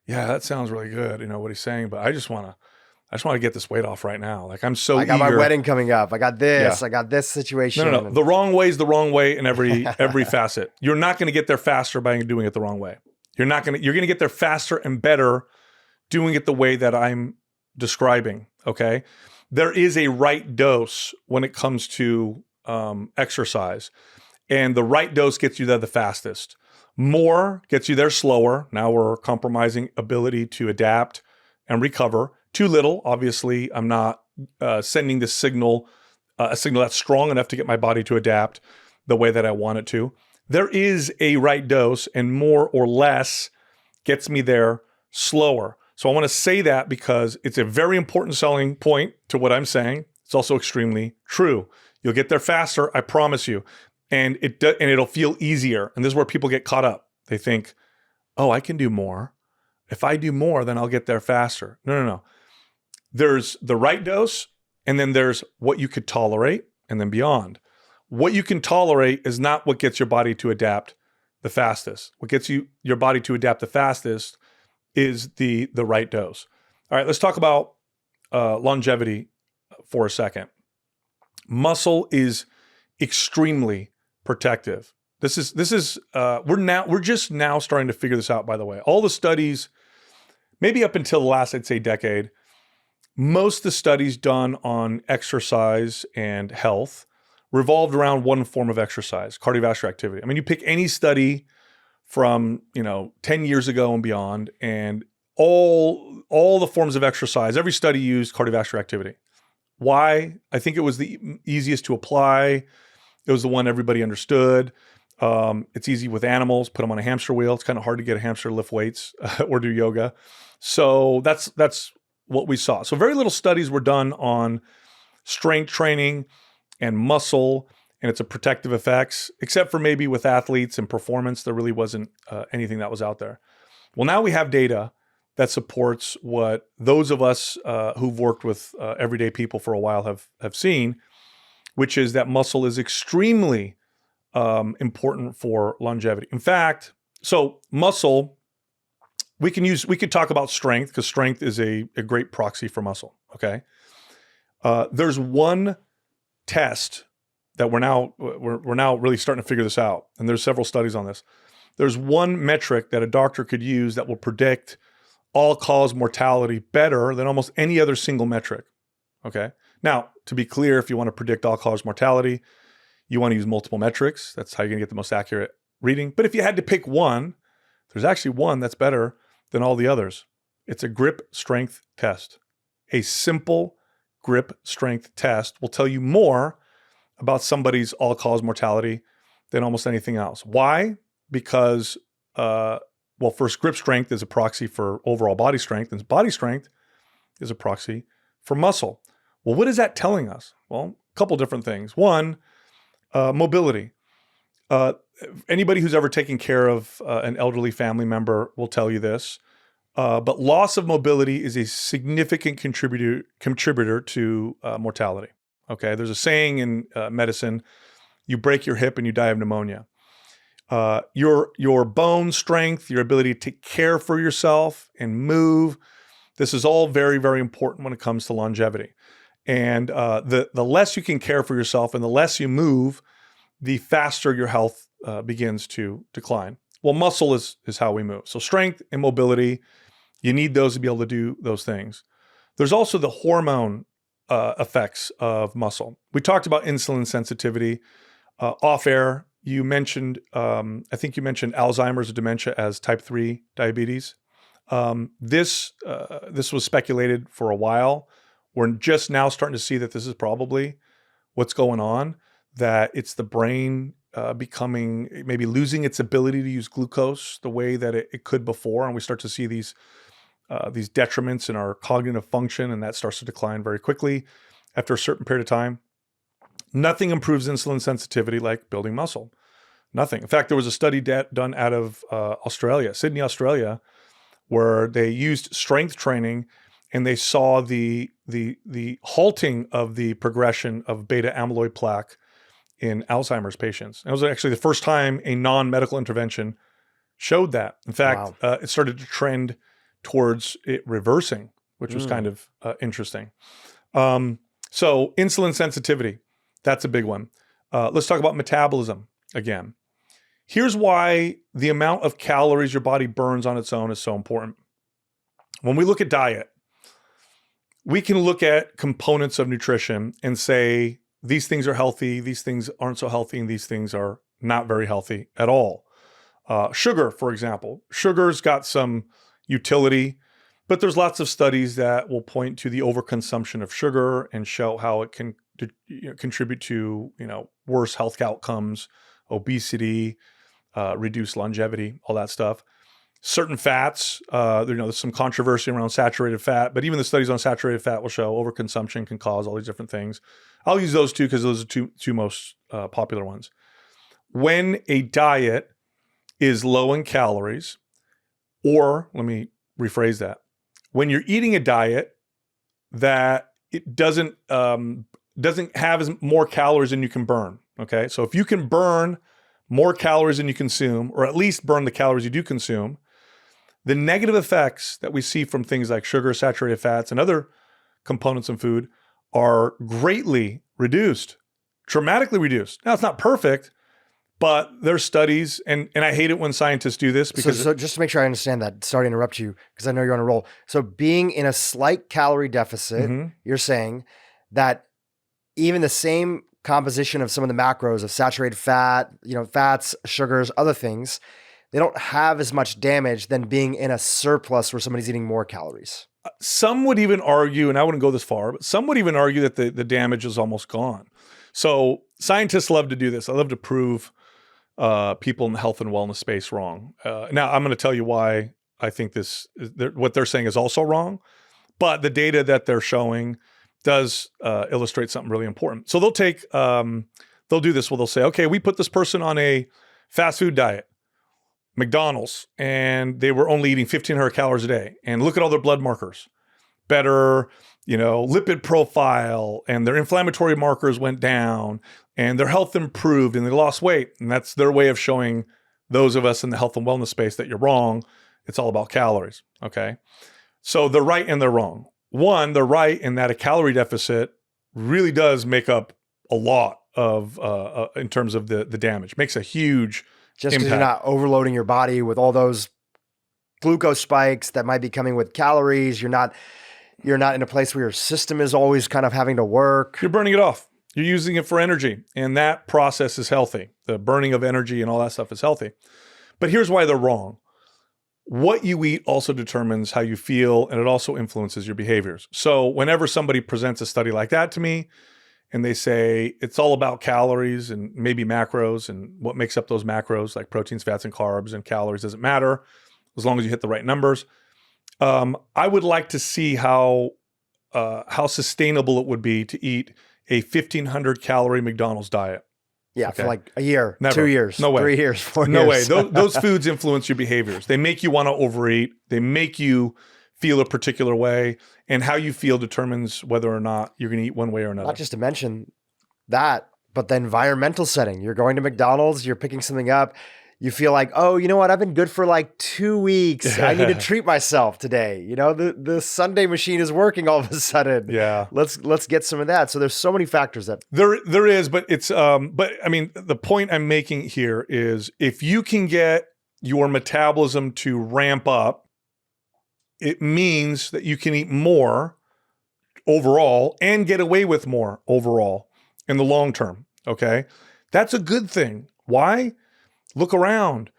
yeah, that sounds really good, what he's saying, but I just want to get this weight off right now. Like I'm so I got eager. my wedding coming up. I got this. Yeah. I got this situation. No. The wrong way is the wrong way in every facet. You're not going to get there faster by doing it the wrong way. You're going to get there faster and better doing it the way that I'm describing. Okay. There is a right dose when it comes to exercise, and the right dose gets you there the fastest. More gets you there slower. Now we're compromising ability to adapt and recover. Too little, obviously, I'm not sending the signal, a signal that's strong enough to get my body to adapt the way that I want it to. There is a right dose, and more or less gets me there slower. So I want to say that because it's a very important selling point to what I'm saying. It's also extremely true. You'll get there faster, I promise you. And it'll feel easier. And this is where people get caught up. They think, oh, I can do more. If I do more, then I'll get there faster. No. There's the right dose, and then there's what you could tolerate, and then beyond. What you can tolerate is not what gets your body to adapt the fastest. What gets your body to adapt the fastest is the right dose. All right, let's talk about longevity for a second. Muscle is extremely protective. We're just now starting to figure this out, by the way. All the studies, maybe up until the last, I'd say, decade, most of the studies done on exercise and health revolved around one form of exercise, cardiovascular activity. I mean, you pick any study from 10 years ago and beyond, and all the forms of exercise, every study used cardiovascular activity. Why? I think it was the easiest to apply. It was the one everybody understood. It's easy with animals. Put them on a hamster wheel. It's kind of hard to get a hamster to lift weights or do yoga. So that's what we saw. So very little studies were done on strength training and muscle and its protective effects, except for maybe with athletes and performance. There really wasn't anything that was out there. Well, now we have data that supports what those of us who've worked with everyday people for a while have seen, which is that muscle is extremely important for longevity. In fact, so muscle, we could talk about strength, because strength is a great proxy for muscle, okay? There's one test that we're now really starting to figure this out, and there's several studies on this. There's one metric that a doctor could use that will predict all-cause mortality better than almost any other single metric, okay? Now, to be clear, if you want to predict all-cause mortality, you want to use multiple metrics. That's how you're going to get the most accurate reading. But if you had to pick one, there's actually one that's better than all the others. It's a grip strength test. A simple grip strength test will tell you more about somebody's all-cause mortality than almost anything else. Why? Because, first, grip strength is a proxy for overall body strength, and body strength is a proxy for muscle. Well, what is that telling us? Well, a couple different things. One, mobility. Anybody who's ever taken care of an elderly family member will tell you this. But loss of mobility is a significant contributor to mortality. Okay, there's a saying in medicine: you break your hip and you die of pneumonia. Your bone strength, your ability to take care for yourself and move, this is all very, very important when it comes to longevity. And the less you can care for yourself and the less you move, the faster your health begins to decline. Well, muscle is how we move. So strength and mobility, you need those to be able to do those things. There's also the hormone effects of muscle. We talked about insulin sensitivity off air. You mentioned, I think you mentioned Alzheimer's or dementia as type 3 diabetes. This was speculated for a while. We're just now starting to see that this is probably what's going on, that it's the brain becoming, maybe losing its ability to use glucose the way that it could before. And we start to see these detriments in our cognitive function, and that starts to decline very quickly after a certain period of time. Nothing improves insulin sensitivity like building muscle. Nothing. In fact, there was a study done out of Australia, Sydney, Australia, where they used strength training, and they saw the halting of the progression of beta amyloid plaque in Alzheimer's patients. And it was actually the first time a non-medical intervention showed that. In fact, it started to trend towards it reversing, which was kind of interesting. So insulin sensitivity, that's a big one. Let's talk about metabolism again. Here's why the amount of calories your body burns on its own is so important. When we look at diet, we can look at components of nutrition and say, these things are healthy, these things aren't so healthy, and these things are not very healthy at all. Sugar, for example. Sugar's got some utility, but there's lots of studies that will point to the overconsumption of sugar and show how it can contribute to worse health outcomes, obesity, reduced longevity, all that stuff. Certain fats, there's some controversy around saturated fat, but even the studies on saturated fat will show overconsumption can cause all these different things. I'll use those two because those are two most popular ones. When a diet is low in calories, or let me rephrase that, when you're eating a diet that it doesn't have as more calories than you can burn. Okay, so if you can burn more calories than you consume, or at least burn the calories you do consume, the negative effects that we see from things like sugar, saturated fats, and other components in food are greatly reduced, dramatically reduced. Now, it's not perfect, but there's studies, and I hate it when scientists do this because— So just to make sure I understand that, sorry to interrupt you, because I know you're on a roll. So being in a slight calorie deficit, you're saying that even the same composition of some of the macros of saturated fat, fats, sugars, other things, they don't have as much damage than being in a surplus where somebody's eating more calories. Some would even argue, and I wouldn't go this far, but some would even argue that the damage is almost gone. So scientists love to do this. I love to prove people in the health and wellness space wrong. Now, I'm going to tell you why I think what they're saying is also wrong, but the data that they're showing does illustrate something really important. So they'll do this where they'll say, okay, we put this person on a fast food diet, McDonald's, and they were only eating 1,500 calories a day. And look at all their blood markers, better, lipid profile, and their inflammatory markers went down, and their health improved, and they lost weight. And that's their way of showing those of us in the health and wellness space that you're wrong. It's all about calories, okay? So they're right and they're wrong. One, they're right in that a calorie deficit really does make up a lot of, in terms of the damage. Makes a huge just because you're not overloading your body with all those glucose spikes that might be coming with calories. You're not in a place where your system is always kind of having to work. You're burning it off. You're using it for energy. And that process is healthy. The burning of energy and all that stuff is healthy. But here's why they're wrong. What you eat also determines how you feel, and it also influences your behaviors. So whenever somebody presents a study like that to me, and they say it's all about calories and maybe macros and what makes up those macros, like proteins, fats, and carbs, and calories doesn't matter as long as you hit the right numbers. I would like to see how sustainable it would be to eat a 1,500 calorie McDonald's diet. Yeah, okay. For like a year, Never. 2 years, no way. 3 years, 4 no years. No way. Those foods influence your behaviors. They make you want to overeat. They make you feel a particular way, and how you feel determines whether or not you're going to eat one way or another. Not just to mention that, but the environmental setting. You're going to McDonald's, you're picking something up. You feel like, oh, you know what? I've been good for like 2 weeks. I need to treat myself today. The Sunday machine is working all of a sudden. Yeah. Let's get some of that. So there's so many factors that there is, but it's but I mean, the point I'm making here is if you can get your metabolism to ramp up, it means that you can eat more overall and get away with more overall in the long term. Okay. That's a good thing. Why? Look around.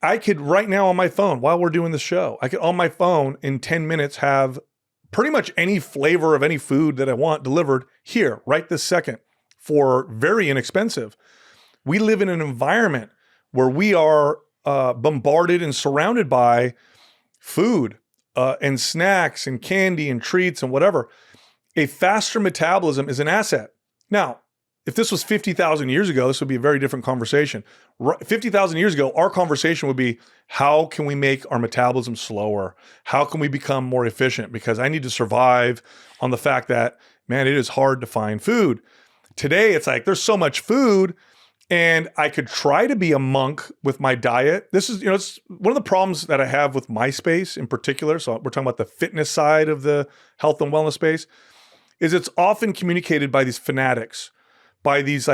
I could right now on my phone, while we're doing the show, I could on my phone in 10 minutes have pretty much any flavor of any food that I want delivered here, right this second, for very inexpensive. We live in an environment where we are bombarded and surrounded by food and snacks and candy and treats and whatever. A faster metabolism is an asset. Now, if this was 50,000 years ago, this would be a very different conversation. 50,000 years ago, our conversation would be, how can we make our metabolism slower? How can we become more efficient? Because I need to survive on the fact that, man, it is hard to find food. Today, it's like, there's so much food, and I could try to be a monk with my diet. This is, it's one of the problems that I have with my space in particular. So we're talking about the fitness side of the health and wellness space, is it's often communicated by these fanatics, by these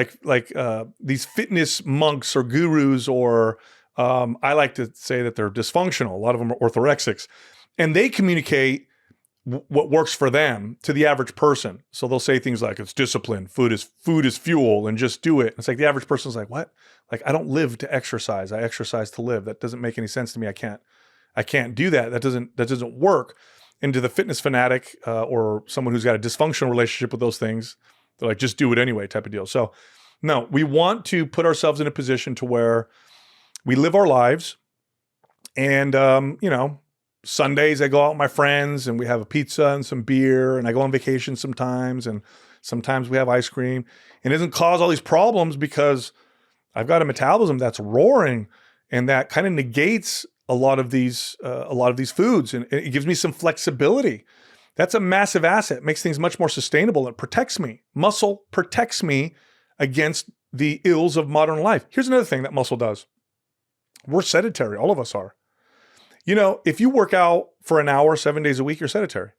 these fitness monks or gurus, or I like to say that they're dysfunctional. A lot of them are orthorexics, and they communicate what works for them to the average person. So they'll say things like, it's discipline, food is fuel, and just do it. It's like the average person's like, what? Like, I don't live to exercise. I exercise to live. That doesn't make any sense to me. I can't do that. That doesn't work. And to the fitness fanatic or someone who's got a dysfunctional relationship with those things, they're like, just do it anyway type of deal. So no, we want to put ourselves in a position to where we live our lives, and Sundays I go out with my friends and we have a pizza and some beer, and I go on vacation sometimes, and sometimes we have ice cream, and it doesn't cause all these problems because I've got a metabolism that's roaring, and that kind of negates a lot of these foods, and it gives me some flexibility. That's a massive asset. It makes things much more sustainable. It protects me. Muscle protects me against the ills of modern life. Here's another thing that muscle does. We're sedentary. All of us are. You know, if you work out for an hour, 7 days a week, you're sedentary.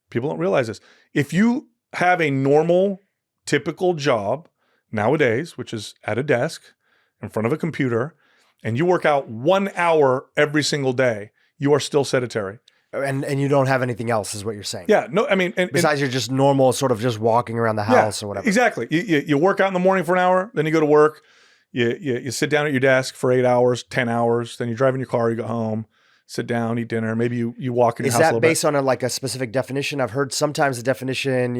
People don't realize this. If you have a normal, typical job nowadays, which is at a desk in front of a computer, and you work out 1 hour every single day, you are still sedentary. And you don't have anything else, is what you're saying. Yeah, no, I mean, besides you're just normal, sort of just walking around the house or whatever. Exactly. You work out in the morning for an hour, then you go to work. You sit down at your desk for 8 hours, 10 hours, then you drive in your car, you go home, sit down, eat dinner. Maybe you walk in your house a little bit. Is that based on a specific definition? I've heard sometimes the definition,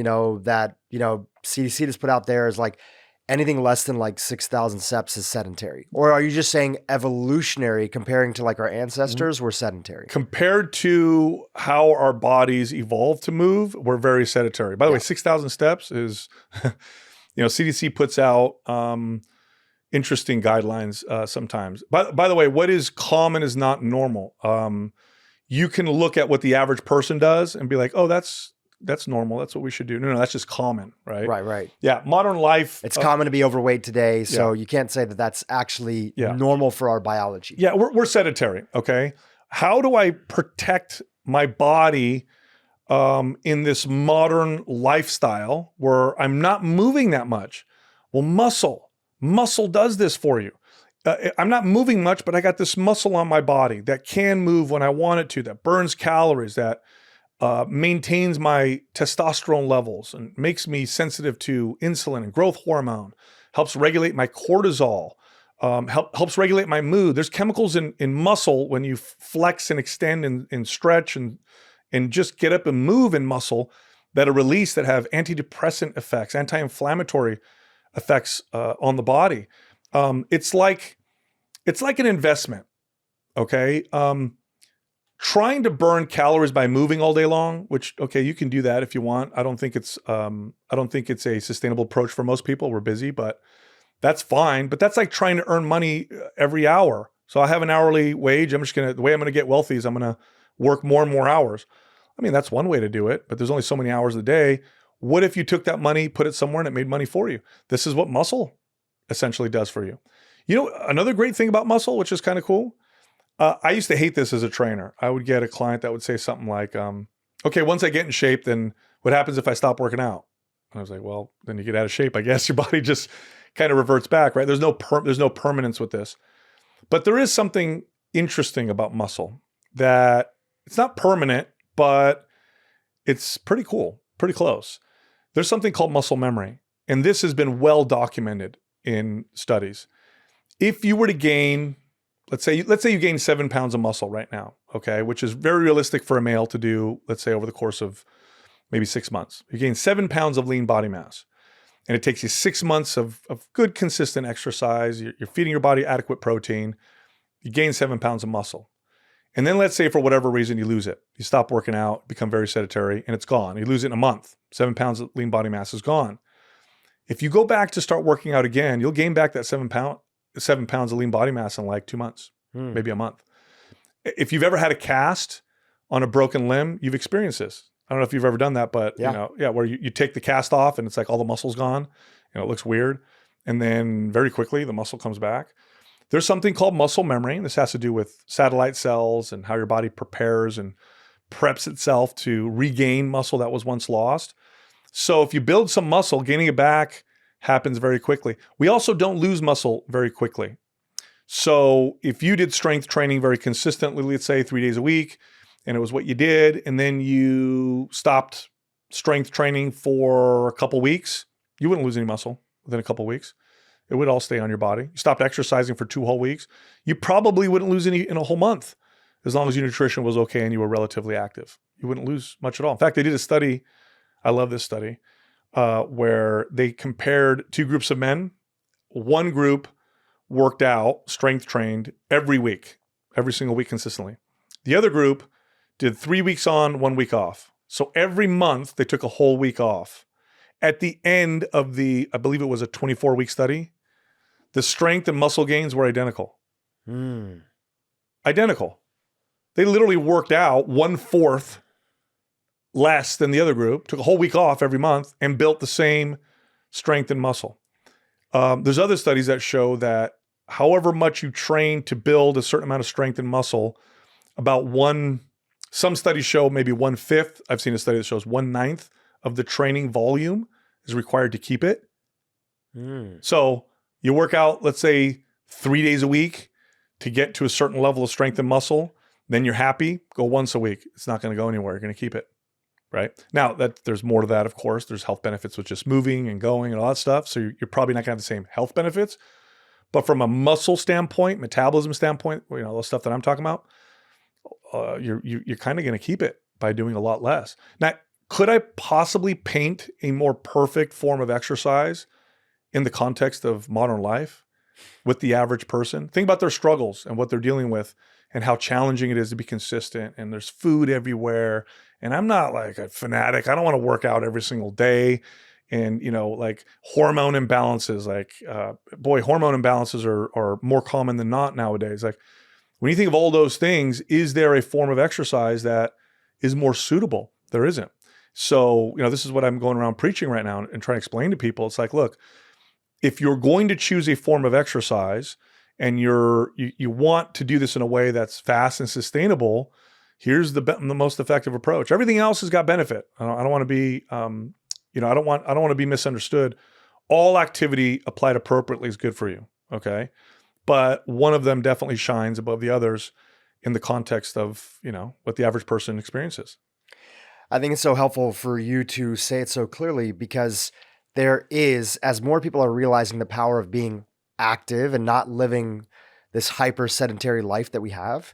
that, CDC has put out there is like anything less than 6,000 steps is sedentary. Or are you just saying evolutionary, comparing to our ancestors, we're sedentary? Compared to how our bodies evolved to move, we're very sedentary. By the way, 6,000 steps is, CDC puts out interesting guidelines sometimes. By the way, what is common is not normal. You can look at what the average person does and be like, oh, that's normal. That's what we should do. No, that's just common, right? Right. Yeah, modern life. It's common to be overweight today, so you can't say that that's actually normal for our biology. Yeah, we're sedentary, okay? How do I protect my body in this modern lifestyle where I'm not moving that much? Well, muscle does this for you. I'm not moving much, but I got this muscle on my body that can move when I want it to, that burns calories, that maintains my testosterone levels and makes me sensitive to insulin and growth hormone, helps regulate my cortisol, helps regulate my mood. There's chemicals in muscle when you flex and extend and stretch and just get up and move in muscle that are released that have antidepressant effects, anti-inflammatory effects on the body. It's like an investment, okay? Trying to burn calories by moving all day long, which, okay, you can do that if you want. I don't think it's a sustainable approach for most people. We're busy, but that's fine. But that's like trying to earn money every hour. So I have an hourly wage. The way I'm going to get wealthy is I'm going to work more and more hours. I mean, that's one way to do it, but there's only so many hours a day. What if you took that money, put it somewhere and it made money for you? This is what muscle essentially does for you. Another great thing about muscle, which is kind of cool. I used to hate this as a trainer. I would get a client that would say something like, okay, once I get in shape, then what happens if I stop working out? And I was like, well, then you get out of shape. I guess your body just kind of reverts back, right? There's no permanence with this. But there is something interesting about muscle that it's not permanent, but it's pretty cool, pretty close. There's something called muscle memory. And this has been well documented in studies. If you were to gain, let's say you gain 7 pounds of muscle right now, okay, which is very realistic for a male to do, let's say over the course of maybe 6 months. You gain 7 pounds of lean body mass, and it takes you 6 months of good, consistent exercise. You're feeding your body adequate protein. You gain 7 pounds of muscle. And then let's say for whatever reason you lose it. You stop working out, become very sedentary, and it's gone. You lose it in a month. 7 pounds of lean body mass is gone. If you go back to start working out again, you'll gain back that 7 pounds of lean body mass in like 2 months, maybe a month. If you've ever had a cast on a broken limb, you've experienced this. I don't know if you've ever done that, but where you take the cast off and it's like all the muscle's gone, it looks weird. And then very quickly the muscle comes back. There's something called muscle memory. And this has to do with satellite cells and how your body prepares and preps itself to regain muscle that was once lost. So if you build some muscle, gaining it back happens very quickly. We also don't lose muscle very quickly. So if you did strength training very consistently, let's say 3 days a week, and it was what you did, and then you stopped strength training for a couple weeks, you wouldn't lose any muscle within a couple weeks. It would all stay on your body. You stopped exercising for 2 whole weeks, you probably wouldn't lose any in a whole month, as long as your nutrition was okay and you were relatively active. You wouldn't lose much at all. In fact, they did a study, I love this study, where they compared 2 groups of men. One group worked out, strength trained every week, every single week consistently. The other group did 3 weeks on, 1 week off. So every month they took a whole week off. At the end of I believe it was a 24-week study, the strength and muscle gains were identical. Identical. They literally worked out 1/4 less than the other group, took a whole week off every month, and built the same strength and muscle. There's other studies that show that however much you train to build a certain amount of strength and muscle, some studies show maybe 1/5. I've seen a study that shows 1/9 of the training volume is required to keep it. So you work out, let's say 3 days a week to get to a certain level of strength and muscle, then you're happy, go once a week. It's not going to go anywhere. You're going to keep it, right? Now that there's more to that, of course. There's health benefits with just moving and going and all that stuff. So you're probably not going to have the same health benefits. But from a muscle standpoint, metabolism standpoint, those stuff that I'm talking about, you're kind of going to keep it by doing a lot less. Now, could I possibly paint a more perfect form of exercise in the context of modern life with the average person? Think about their struggles and what they're dealing with and how challenging it is to be consistent. And there's food everywhere. And I'm not like a fanatic. I don't want to work out every single day. And, like hormone imbalances, hormone imbalances are more common than not nowadays. Like when you think of all those things, is there a form of exercise that is more suitable? There isn't. So, this is what I'm going around preaching right now and trying to explain to people. It's like, look, if you're going to choose a form of exercise and you want to do this in a way that's fast and sustainable, here's the most effective approach. Everything else has got benefit. I don't want to be, I don't want to be misunderstood. All activity applied appropriately is good for you. Okay. But one of them definitely shines above the others in the context of, what the average person experiences. I think it's so helpful for you to say it so clearly because there is, as more people are realizing the power of being active and not living this hyper sedentary life that we have,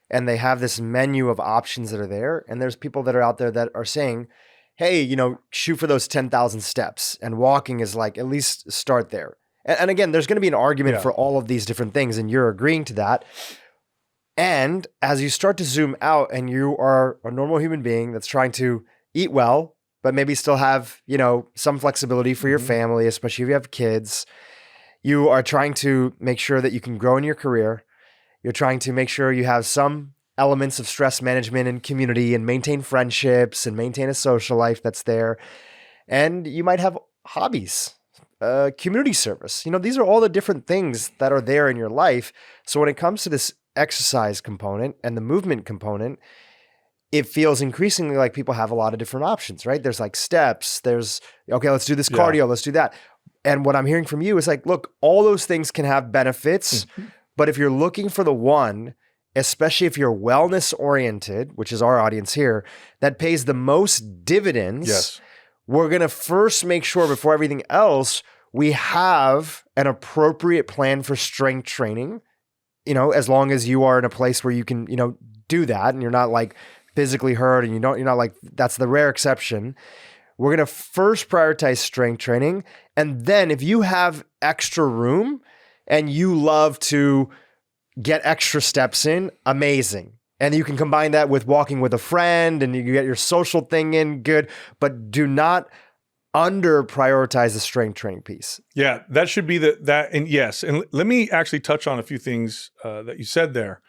and they have this menu of options that are there, and there's people that are out there that are saying, hey, shoot for those 10,000 steps, and walking is like, at least start there. And again, there's going to be an argument for all of these different things, and you're agreeing to that. And as you start to zoom out and you are a normal human being that's trying to eat well, but maybe still have, some flexibility for your family, especially if you have kids, you are trying to make sure that you can grow in your career. You're trying to make sure you have some elements of stress management and community and maintain friendships and maintain a social life that's there. And you might have hobbies, community service. These are all the different things that are there in your life. So when it comes to this exercise component and the movement component, it feels increasingly like people have a lot of different options, right? There's like steps, there's, okay, let's do this cardio, let's do that. And what I'm hearing from you is like, look, all those things can have benefits, but if you're looking for the one, especially if you're wellness oriented, which is our audience here, that pays the most dividends, we're going to first make sure before everything else, we have an appropriate plan for strength training, as long as you are in a place where you can, do that and you're not like physically hurt and you're not like, that's the rare exception. We're going to first prioritize strength training. And then if you have extra room and you love to get extra steps in, amazing. And you can combine that with walking with a friend and you get your social thing in, good, but do not under prioritize the strength training piece. Yeah, that should be that. And yes, and let me actually touch on a few things that you said there.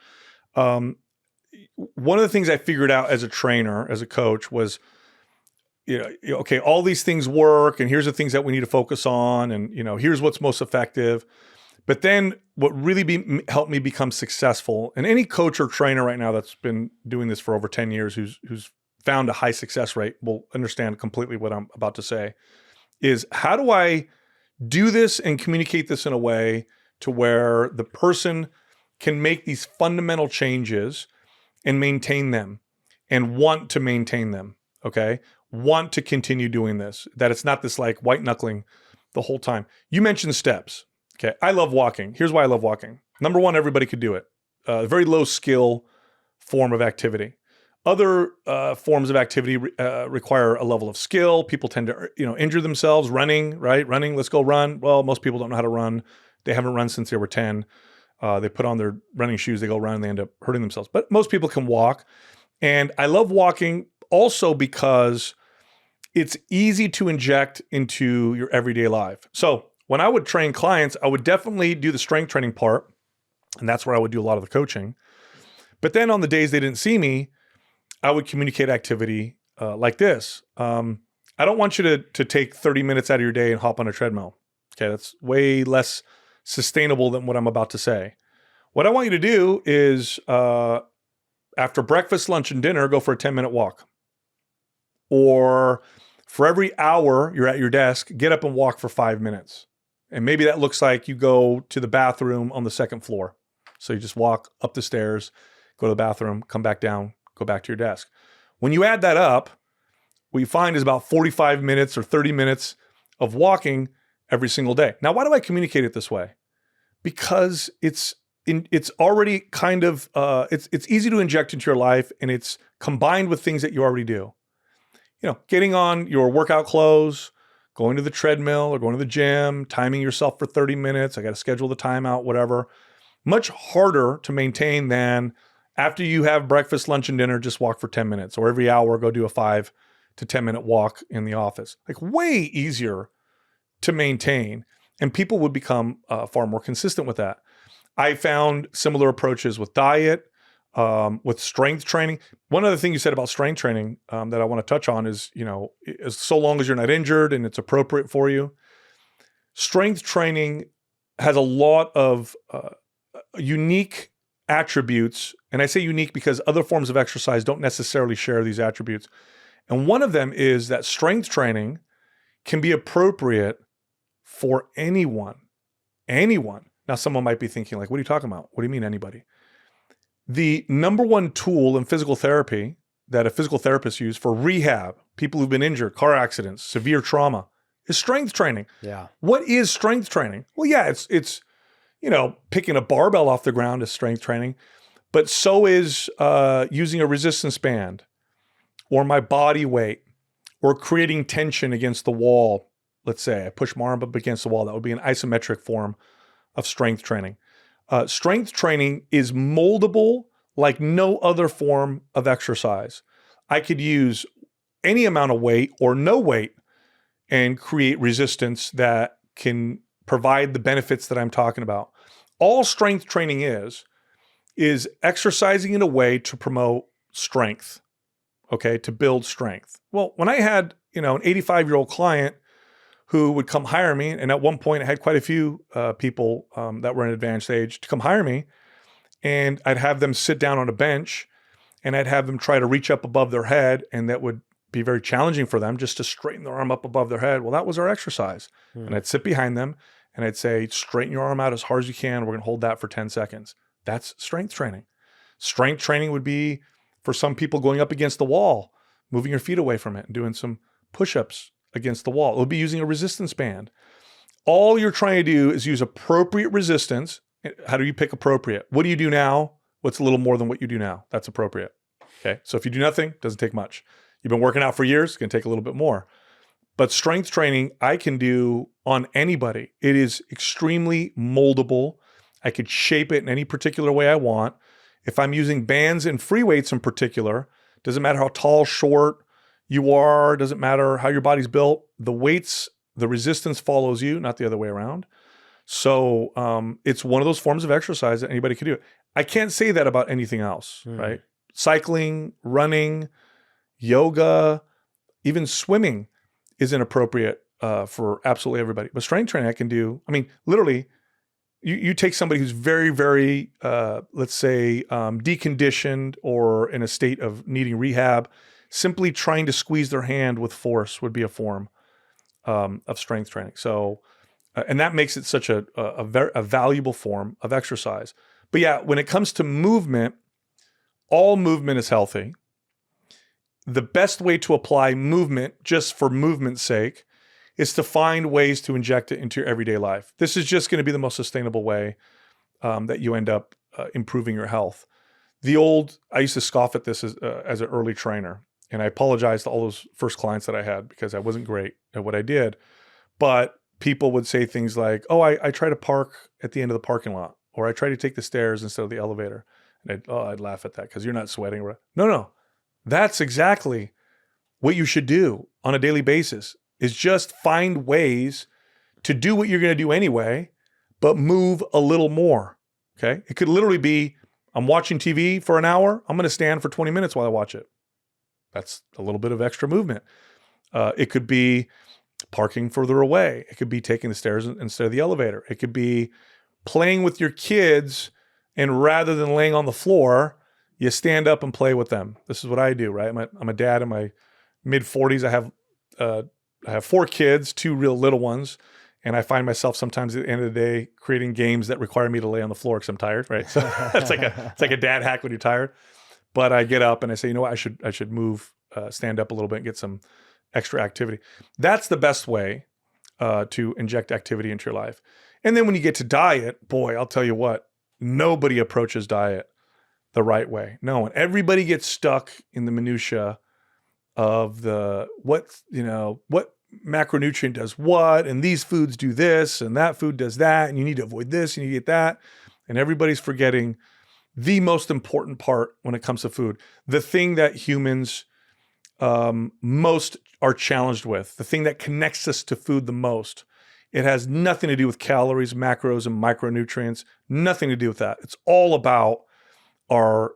One of the things I figured out as a trainer, as a coach was, okay, all these things work and here's the things that we need to focus on. And, here's what's most effective. But then what really helped me become successful, and any coach or trainer right now that's been doing this for over 10 years, who's found a high success rate will understand completely what I'm about to say, is how do I do this and communicate this in a way to where the person can make these fundamental changes and maintain them and want to maintain them, okay? Want to continue doing this, that it's not this like white knuckling the whole time. You mentioned steps. Okay, I love walking. Here's why I love walking. Number one, everybody could do it. Very low skill form of activity. Other forms of activity require a level of skill. People tend to, injure themselves running, right? Running, let's go run. Well, most people don't know how to run. They haven't run since they were 10. They put on their running shoes, they go run, and they end up hurting themselves. But most people can walk. And I love walking also because it's easy to inject into your everyday life. So when I would train clients, I would definitely do the strength training part, and that's where I would do a lot of the coaching. But then on the days they didn't see me, I would communicate activity like this. I don't want you to take 30 minutes out of your day and hop on a treadmill. Okay, that's way less sustainable than what I'm about to say. What I want you to do is after breakfast, lunch, and dinner, go for a 10-minute walk. Or for every hour you're at your desk, get up and walk for 5 minutes. And maybe that looks like you go to the bathroom on the second floor. So you just walk up the stairs, go to the bathroom, come back down, go back to your desk. When you add that up, what you find is about 45 minutes or 30 minutes of walking every single day. Now, why do I communicate it this way? Because it's already kind of, it's easy to inject into your life, and it's combined with things that you already do. You know, getting on your workout clothes, going to the treadmill or going to the gym, timing yourself for 30 minutes. I got to schedule the timeout, whatever. Much harder to maintain than after you have breakfast, lunch, and dinner, just walk for 10 minutes, or every hour, go do a 5 to 10 minute walk in the office. Like, way easier to maintain, and people would become far more consistent with that. I found similar approaches with diet, with strength training. One other thing you said about strength training that I want to touch on is, you know, so long as you're not injured and it's appropriate for you, strength training has a lot of unique attributes. And I say unique because other forms of exercise don't necessarily share these attributes. And one of them is that strength training can be appropriate for anyone. Anyone. Now, someone might be thinking, like, what are you talking about? What do you mean anybody? The number one tool in physical therapy that a physical therapist uses for rehab, people who've been injured, car accidents, severe trauma, is strength training. Yeah. What is strength training? Well, yeah, it's you know, picking a barbell off the ground is strength training, but so is using a resistance band, or my body weight, or creating tension against the wall. Let's say I push my arm up against the wall. That would be an isometric form of strength training. Strength training is moldable like no other form of exercise. I could use any amount of weight or no weight and create resistance that can provide the benefits that I'm talking about. All strength training is exercising in a way to promote strength, okay, to build strength. Well, when I had, you know, an 85-year-old client who would come hire me, and at one point I had quite a few people that were in advanced age to come hire me, and I'd have them sit down on a bench, and I'd have them try to reach up above their head, and that would be very challenging for them just to straighten their arm up above their head. Well, that was our exercise. And I'd sit behind them, and I'd say, straighten your arm out as hard as you can. We're going to hold that for 10 seconds. That's strength training. Strength training would be for some people going up against the wall, moving your feet away from it and doing some push-ups against the wall. It would be using a resistance band. All you're trying to do is use appropriate resistance. How do you pick appropriate? What do you do now? What's a little more than what you do now? That's appropriate. Okay. So if you do nothing, doesn't take much. You've been working out for years, it's going to take a little bit more. But strength training, I can do on anybody. It is extremely moldable. I could shape it in any particular way I want. If I'm using bands and free weights in particular, doesn't matter how tall, short you are, doesn't matter how your body's built, the weights, the resistance follows you, not the other way around. So it's one of those forms of exercise that anybody can do. I can't say that about anything else, right? Cycling, running, yoga, even swimming isn't appropriate for absolutely everybody. But strength training I can do. I mean, literally, you take somebody who's very, very, let's say, deconditioned or in a state of needing rehab, simply trying to squeeze their hand with force would be a form of strength training. So, and that makes it such a very valuable form of exercise. But yeah, when it comes to movement, all movement is healthy. The best way to apply movement just for movement's sake is to find ways to inject it into your everyday life. This is just going to be the most sustainable way that you end up improving your health. I used to scoff at this as an early trainer, and I apologize to all those first clients that I had because I wasn't great at what I did. But people would say things like, oh, I try to park at the end of the parking lot, or I try to take the stairs instead of the elevator. And I'd laugh at that because you're not sweating. No. That's exactly what you should do on a daily basis, is just find ways to do what you're going to do anyway, but move a little more, okay? It could literally be, I'm watching TV for an hour, I'm going to stand for 20 minutes while I watch it. That's a little bit of extra movement. It could be, parking further away. It could be taking the stairs instead of the elevator. It could be playing with your kids, and rather than laying on the floor, you stand up and play with them. This is what I do, right? I'm a dad in my mid 40s. I have 4 kids, 2 real little ones. And I find myself sometimes at the end of the day creating games that require me to lay on the floor because I'm tired, right? So it's like a dad hack when you're tired. But I get up and I say, you know what, I should move, stand up a little bit and get some extra activity. That's the best way to inject activity into your life. And then when you get to diet, boy, I'll tell you what, nobody approaches diet the right way. No one. Everybody gets stuck in the minutia of what macronutrient does what, and these foods do this, and that food does that, and you need to avoid this, and you get that. And everybody's forgetting the most important part when it comes to food, the thing that humans most are challenged with, the thing that connects us to food the most. It has nothing to do with calories, macros, and micronutrients, nothing to do with that. It's all about our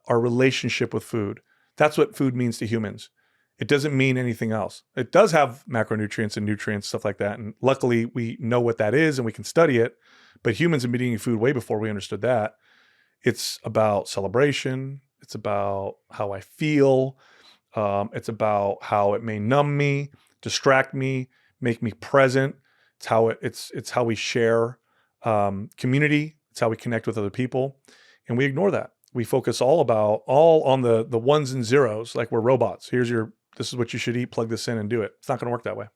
relationship with food. That's what food means to humans. It doesn't mean anything else. It does have macronutrients and nutrients, stuff like that. And luckily we know what that is and we can study it, but humans have been eating food way before we understood that. It's about celebration. It's about how I feel. It's about how it may numb me, distract me, make me present. It's how we share community. It's how we connect with other people. And we ignore that. We focus all on the ones and zeros, like we're robots. This is what you should eat, plug this in and do it. It's not going to work that way.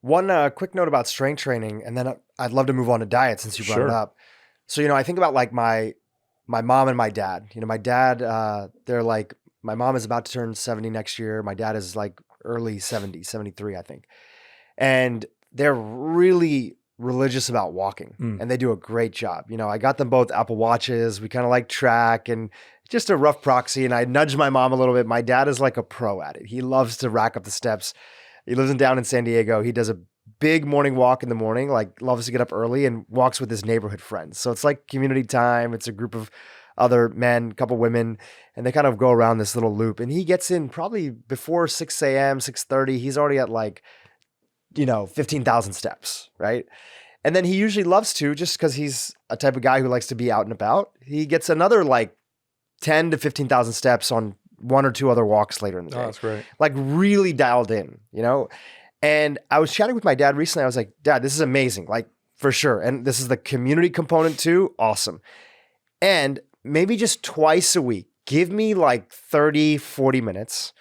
One quick note about strength training, and then I'd love to move on to diet since you brought it up. So, I think about like my mom and my dad. My dad, they're like, my mom is about to turn 70 next year. My dad is like early 70s, 73, I think. And they're really religious about walking and they do a great job. I got them both Apple Watches. We kind of like track and just a rough proxy. And I nudged my mom a little bit. My dad is like a pro at it. He loves to rack up the steps. He lives down in San Diego. He does a big morning walk in the morning, like loves to get up early and walks with his neighborhood friends. So it's like community time. It's a group of other men, a couple women, and they kind of go around this little loop. And he gets in probably before 6 a.m., 6:30. He's already at like 15,000 steps, right? And then he usually loves to, just because he's a type of guy who likes to be out and about, he gets another like 10 to 15,000 steps on 1 or 2 other walks later in the day. Oh, that's great. Like really dialed in, And I was chatting with my dad recently. I was like, Dad, this is amazing, like for sure. And this is the community component too. Awesome. And maybe just twice a week, give me like 30, 40 minutes.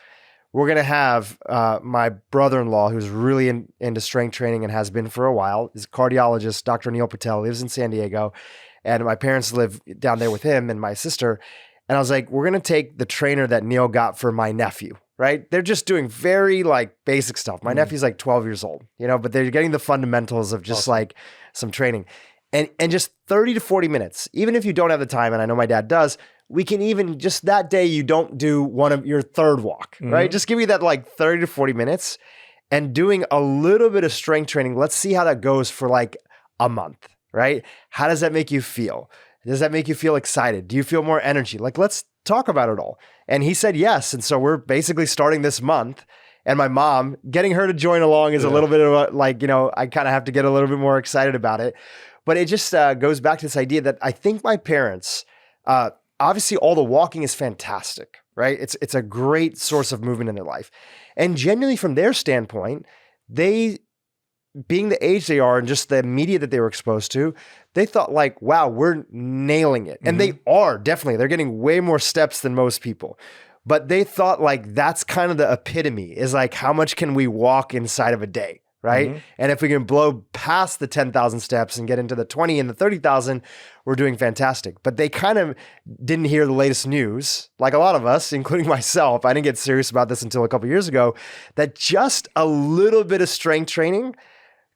We're going to have my brother-in-law, who's really into strength training and has been for a while. He's a cardiologist, Dr. Neil Patel, lives in San Diego. And my parents live down there with him and my sister. And I was like, we're going to take the trainer that Neil got for my nephew, right? They're just doing very like basic stuff. My nephew's like 12 years old, but they're getting the fundamentals of just like some training. And just 30 to 40 minutes, even if you don't have the time, and I know my dad does, we can even just that day you don't do one of your third walk, right? Just give me that like 30 to 40 minutes and doing a little bit of strength training. Let's see how that goes for like a month, right? How does that make you feel? Does that make you feel excited? Do you feel more energy? Like, let's talk about it all. And he said yes. And so we're basically starting this month. And my mom, getting her to join along is a little bit of a, like, I kind of have to get a little bit more excited about it. But it just goes back to this idea that I think my parents, obviously all the walking is fantastic, right? It's a great source of movement in their life. And genuinely from their standpoint, they, being the age they are and just the media that they were exposed to, they thought like, wow, we're nailing it. And they are definitely, they're getting way more steps than most people. But they thought like, that's kind of the epitome is like, how much can we walk inside of a day? Right. And if we can blow past the 10,000 steps and get into the 20 and the 30,000, we're doing fantastic. But they kind of didn't hear the latest news, like a lot of us, including myself. I didn't get serious about this until a couple of years ago, that just a little bit of strength training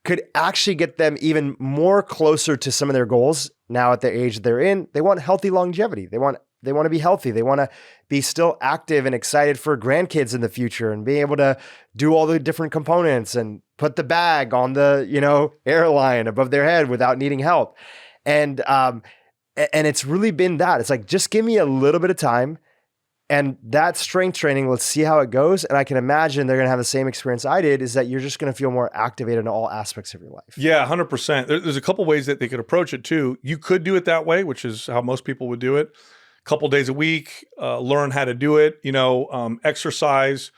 could actually get them even more closer to some of their goals now at the age that they're in. They want healthy longevity. They want to be healthy. They want to be still active and excited for grandkids in the future and be able to do all the different components and put the bag on the, airline above their head without needing help. And it's really been that. It's like, just give me a little bit of time And that strength training, let's see how it goes. And I can imagine they're going to have the same experience I did, is that you're just going to feel more activated in all aspects of your life. Yeah, 100%. There's a couple ways that they could approach it too. You could do it that way, which is how most people would do it. A couple days a week, learn how to do it. Exercise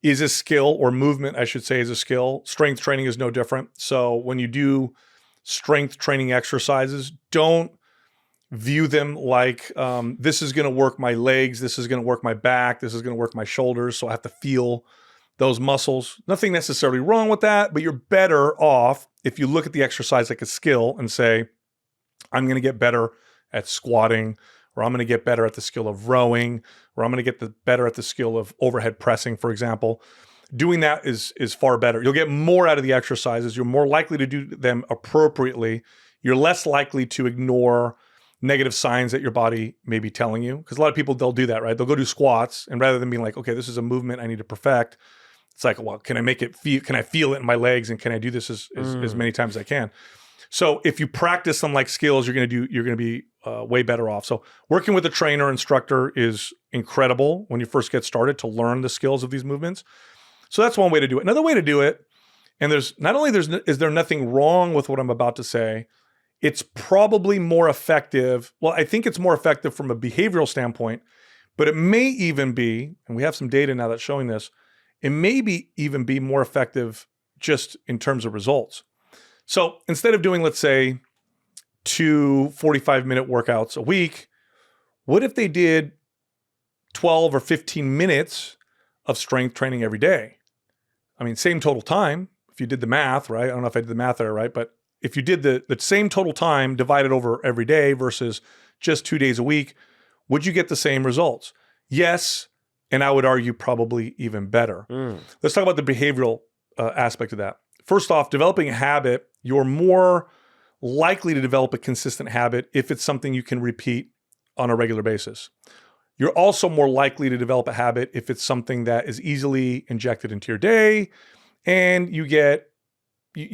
is a skill, or movement, I should say, is a skill. Strength training is no different. So when you do strength training exercises, don't view them like this is going to work my legs, this is going to work my back, this is going to work my shoulders, so I have to feel those muscles. Nothing necessarily wrong with that, but you're better off if you look at the exercise like a skill and say, I'm going to get better at squatting, or I'm going to get better at the skill of rowing, or I'm going to get better at the skill of overhead pressing, for example. Doing that is far better. You'll get more out of the exercises. You're more likely to do them appropriately. You're less likely to ignore negative signs that your body may be telling you. Because a lot of people, they'll do that, right? They'll go do squats, and rather than being like, okay, this is a movement I need to perfect, it's like, well, can I feel it in my legs, and can I do this as many times as I can? So if you practice them like skills, you're going to be way better off. So working with a trainer, instructor is incredible when you first get started to learn the skills of these movements. So that's one way to do it. Another way to do it, and is there nothing wrong with what I'm about to say, it's probably more effective. Well, I think it's more effective from a behavioral standpoint, but it may even be, and we have some data now that's showing this, it may even be more effective just in terms of results. So instead of doing, let's say, 2 45-minute workouts a week, what if they did 12 or 15 minutes of strength training every day? I mean, same total time, if you did the math, right? I don't know if I did the math there, right? But if you did the same total time divided over every day versus just 2 days a week, would you get the same results? Yes, and I would argue probably even better. Let's talk about the behavioral aspect of that. First off, developing a habit, you're more likely to develop a consistent habit if it's something you can repeat on a regular basis. You're also more likely to develop a habit if it's something that is easily injected into your day and you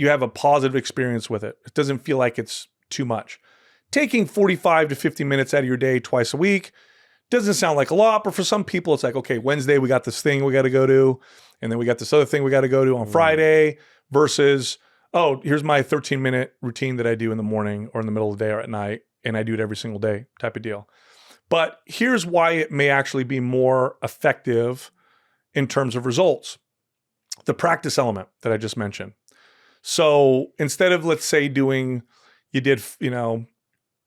have a positive experience with it. It doesn't feel like it's too much. Taking 45 to 50 minutes out of your day twice a week doesn't sound like a lot, but for some people it's like, okay, Wednesday we got this thing we got to go to, and then we got this other thing we got to go to on Friday, versus, oh, here's my 13-minute routine that I do in the morning or in the middle of the day or at night, and I do it every single day type of deal. But here's why it may actually be more effective in terms of results. The practice element that I just mentioned. So instead of, let's say, you did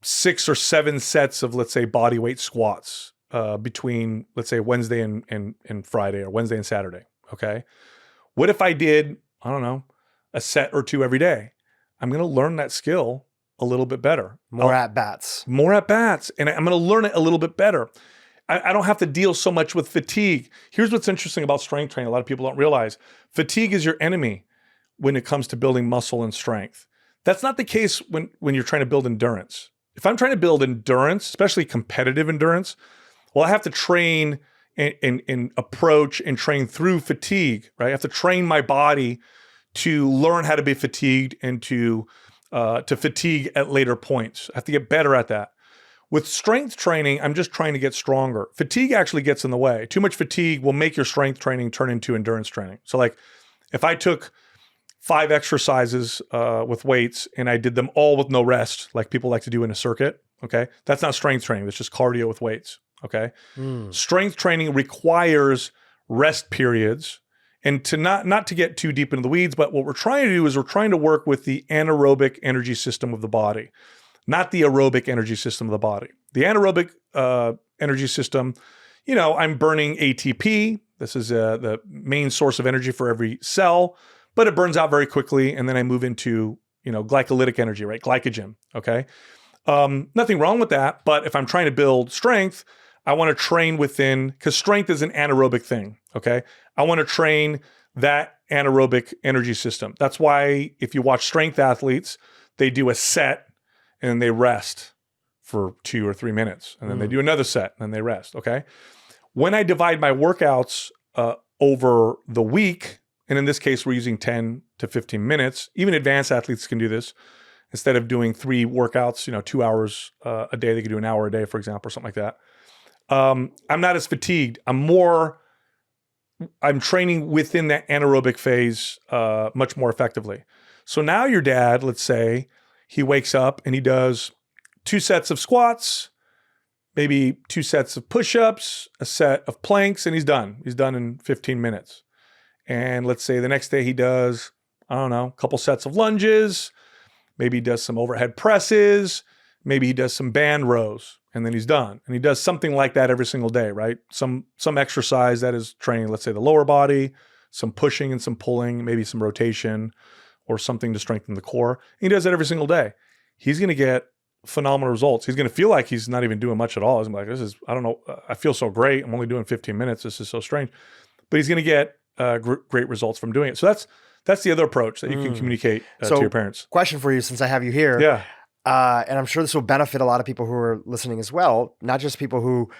6 or 7 sets of, let's say, body weight squats between, let's say, Wednesday and Friday, or Wednesday and Saturday, okay? What if I did, I don't know, a set or 2 every day? I'm going to learn that skill a little bit better. More at bats. And I'm going to learn it a little bit better. I don't have to deal so much with fatigue. Here's what's interesting about strength training. A lot of people don't realize fatigue is your enemy when it comes to building muscle and strength. That's not the case when you're trying to build endurance. If I'm trying to build endurance, especially competitive endurance, well, I have to train and approach and train through fatigue, right? I have to train my body to learn how to be fatigued and to fatigue at later points. I have to get better at that. With strength training, I'm just trying to get stronger. Fatigue actually gets in the way. Too much fatigue will make your strength training turn into endurance training. So like if I took 5 exercises with weights and I did them all with no rest, like people like to do in a circuit, okay? That's not strength training. That's just cardio with weights, okay? Strength training requires rest periods, and to not to get too deep into the weeds, but what we're trying to do is we're trying to work with the anaerobic energy system of the body, not the aerobic energy system of the body. The anaerobic energy system, I'm burning ATP. This is the main source of energy for every cell, but it burns out very quickly. And then I move into, glycolytic energy, right? Glycogen, okay? Nothing wrong with that. But if I'm trying to build strength, I want to train within, because strength is an anaerobic thing, okay? I want to train that anaerobic energy system. That's why if you watch strength athletes, they do a set and then they rest for 2 or 3 minutes. And then they do another set and then they rest, okay? When I divide my workouts over the week, and in this case, we're using 10 to 15 minutes. Even advanced athletes can do this. Instead of doing 3 workouts, 2 hours a day, they could do an hour a day, for example, or something like that. I'm not as fatigued. I'm training within that anaerobic phase much more effectively. So now your dad, let's say, he wakes up and he does 2 sets of squats, maybe 2 sets of push-ups, a set of planks, and he's done. He's done in 15 minutes. And let's say the next day he does, I don't know, a couple sets of lunges, maybe he does some overhead presses, maybe he does some band rows, and then he's done. And he does something like that every single day, right? Some exercise that is training, let's say the lower body, some pushing and some pulling, maybe some rotation or something to strengthen the core. He does that every single day. He's going to get phenomenal results. He's going to feel like he's not even doing much at all. He's like, I don't know, I feel so great. I'm only doing 15 minutes. This is so strange. But he's going to get great results from doing it. So that's the other approach that you can communicate to your parents. Question for you, since I have you here. Yeah. And I'm sure this will benefit a lot of people who are listening as well, not just people who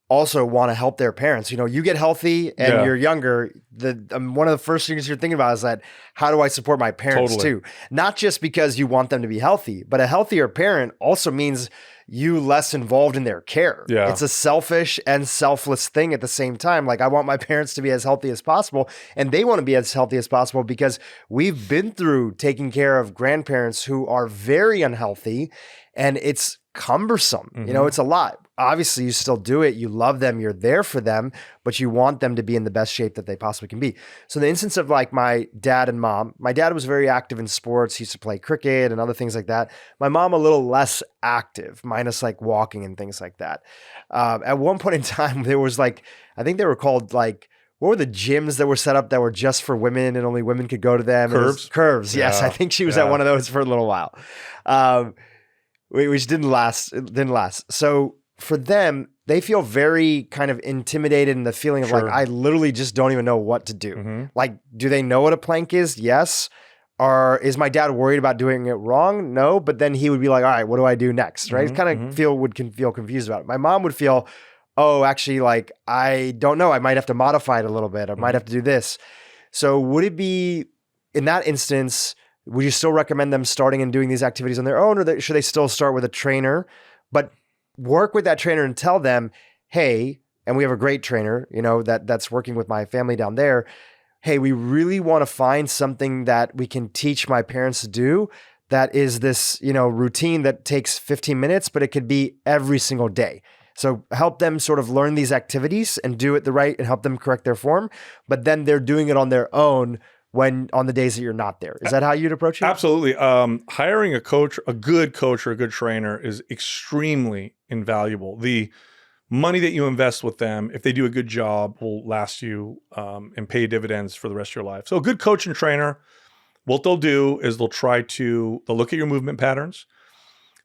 also want to help their parents. You know, you get healthy and you're younger. One of the first things you're thinking about is that, how do I support my parents too? Not just because you want them to be healthy, but a healthier parent also means you less involved in their care. Yeah. It's a selfish and selfless thing at the same time. Like, I want my parents to be as healthy as possible, and they want to be as healthy as possible because we've been through taking care of grandparents who are very unhealthy, and it's cumbersome. You know, it's a lot. Obviously, you still do it. You love them. You're there for them, but you want them to be in the best shape that they possibly can be. So the instance of like my dad and mom, my dad was very active in sports. He used to play cricket and other things like that. My mom, a little less active, minus like walking and things like that. At one point in time, there was like, I think they were called like, what were the gyms that were set up that were just for women and only women could go to them? Curves. Yes. I think she was at one of those for a little while. Which didn't last. It didn't last. So for them, they feel very kind of intimidated in the feeling of like, I literally just don't even know what to do. Like, do they know what a plank is? Yes. Or is my dad worried about doing it wrong? No. But then he would be like, all right, what do I do next? Right. Kind of feel confused about it. My mom would feel, oh, actually, like, I don't know. I might have to modify it a little bit. I might have to do this. So would it be, in that instance, would you still recommend them starting and doing these activities on their own, or should they still start with a trainer, but work with that trainer and tell them, hey, and we have a great trainer, you know, that's working with my family down there. Hey, we really want to find something that we can teach my parents to do that is this, you know, routine that takes 15 minutes, but it could be every single day. So help them sort of learn these activities and do it the right and help them correct their form, but then they're doing it on their own when on the days that you're not there. Is that how you'd approach it? Absolutely. Hiring a coach, a good coach or a good trainer is extremely invaluable. The money that you invest with them, if they do a good job, will last you and pay dividends for the rest of your life. So a good coach and trainer, what they'll do is they'll look at your movement patterns.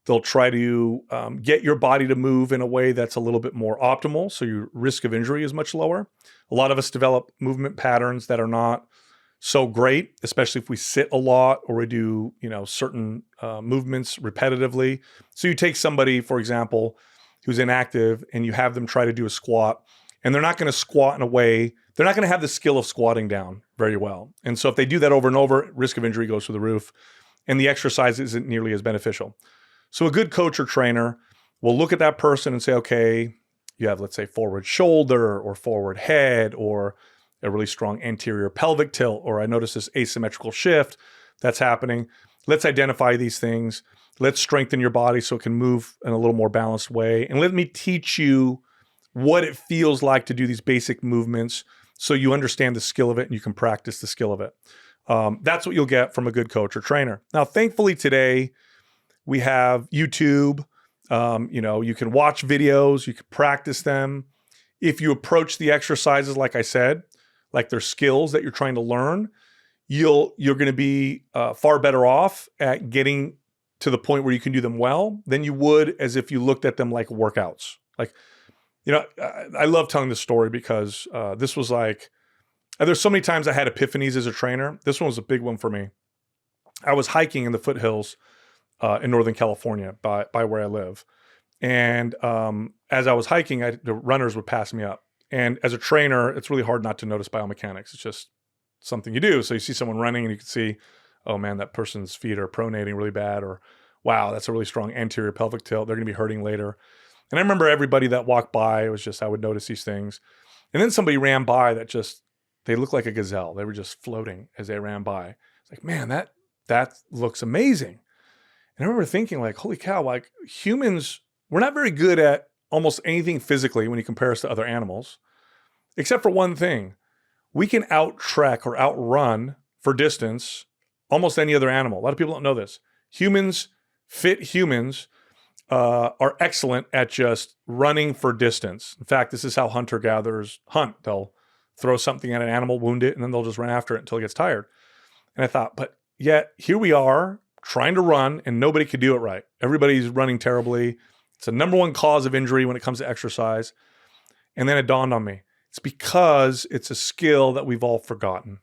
They'll try to get your body to move in a way that's a little bit more optimal, so your risk of injury is much lower. A lot of us develop movement patterns that are not so great, especially if we sit a lot or we do, you know, certain movements repetitively. So you take somebody, for example, who's inactive and you have them try to do a squat, and they're not going to squat in a way, they're not going to have the skill of squatting down very well. And so if they do that over and over, risk of injury goes through the roof and the exercise isn't nearly as beneficial. So a good coach or trainer will look at that person and say, okay, you have, let's say, forward shoulder or forward head or a really strong anterior pelvic tilt, or I notice this asymmetrical shift that's happening. Let's identify these things. Let's strengthen your body so it can move in a little more balanced way. And let me teach you what it feels like to do these basic movements so you understand the skill of it and you can practice the skill of it. That's what you'll get from a good coach or trainer. Now, thankfully today, we have YouTube. You know, you can watch videos, you can practice them. If you approach the exercises, like I said, like they're skills that you're trying to learn, you're going to be far better off at getting to the point where you can do them well than you would as if you looked at them like workouts. Like, you know, I love telling this story because this was like, there's so many times I had epiphanies as a trainer. This one was a big one for me. I was hiking in the foothills in Northern California by where I live. And as I was hiking, the runners would pass me up. And as a trainer, it's really hard not to notice biomechanics. It's just something you do. So you see someone running and you can see, oh man, that person's feet are pronating really bad, or wow, that's a really strong anterior pelvic tilt. They're going to be hurting later. And I remember everybody that walked by, it was just, I would notice these things. And then somebody ran by that just, they looked like a gazelle. They were just floating as they ran by. It's like, man, that looks amazing. And I remember thinking like, holy cow, like humans, we're not very good at almost anything physically when you compare us to other animals, except for one thing. We can out-trek or outrun for distance almost any other animal. A lot of people don't know this. Fit humans are excellent at just running for distance. In fact, this is how hunter-gatherers hunt. They'll throw something at an animal, wound it, and then they'll just run after it until it gets tired. And I thought, but yet here we are trying to run and nobody could do it right. Everybody's running terribly. It's the number one cause of injury when it comes to exercise. And then it dawned on me. It's because it's a skill that we've all forgotten.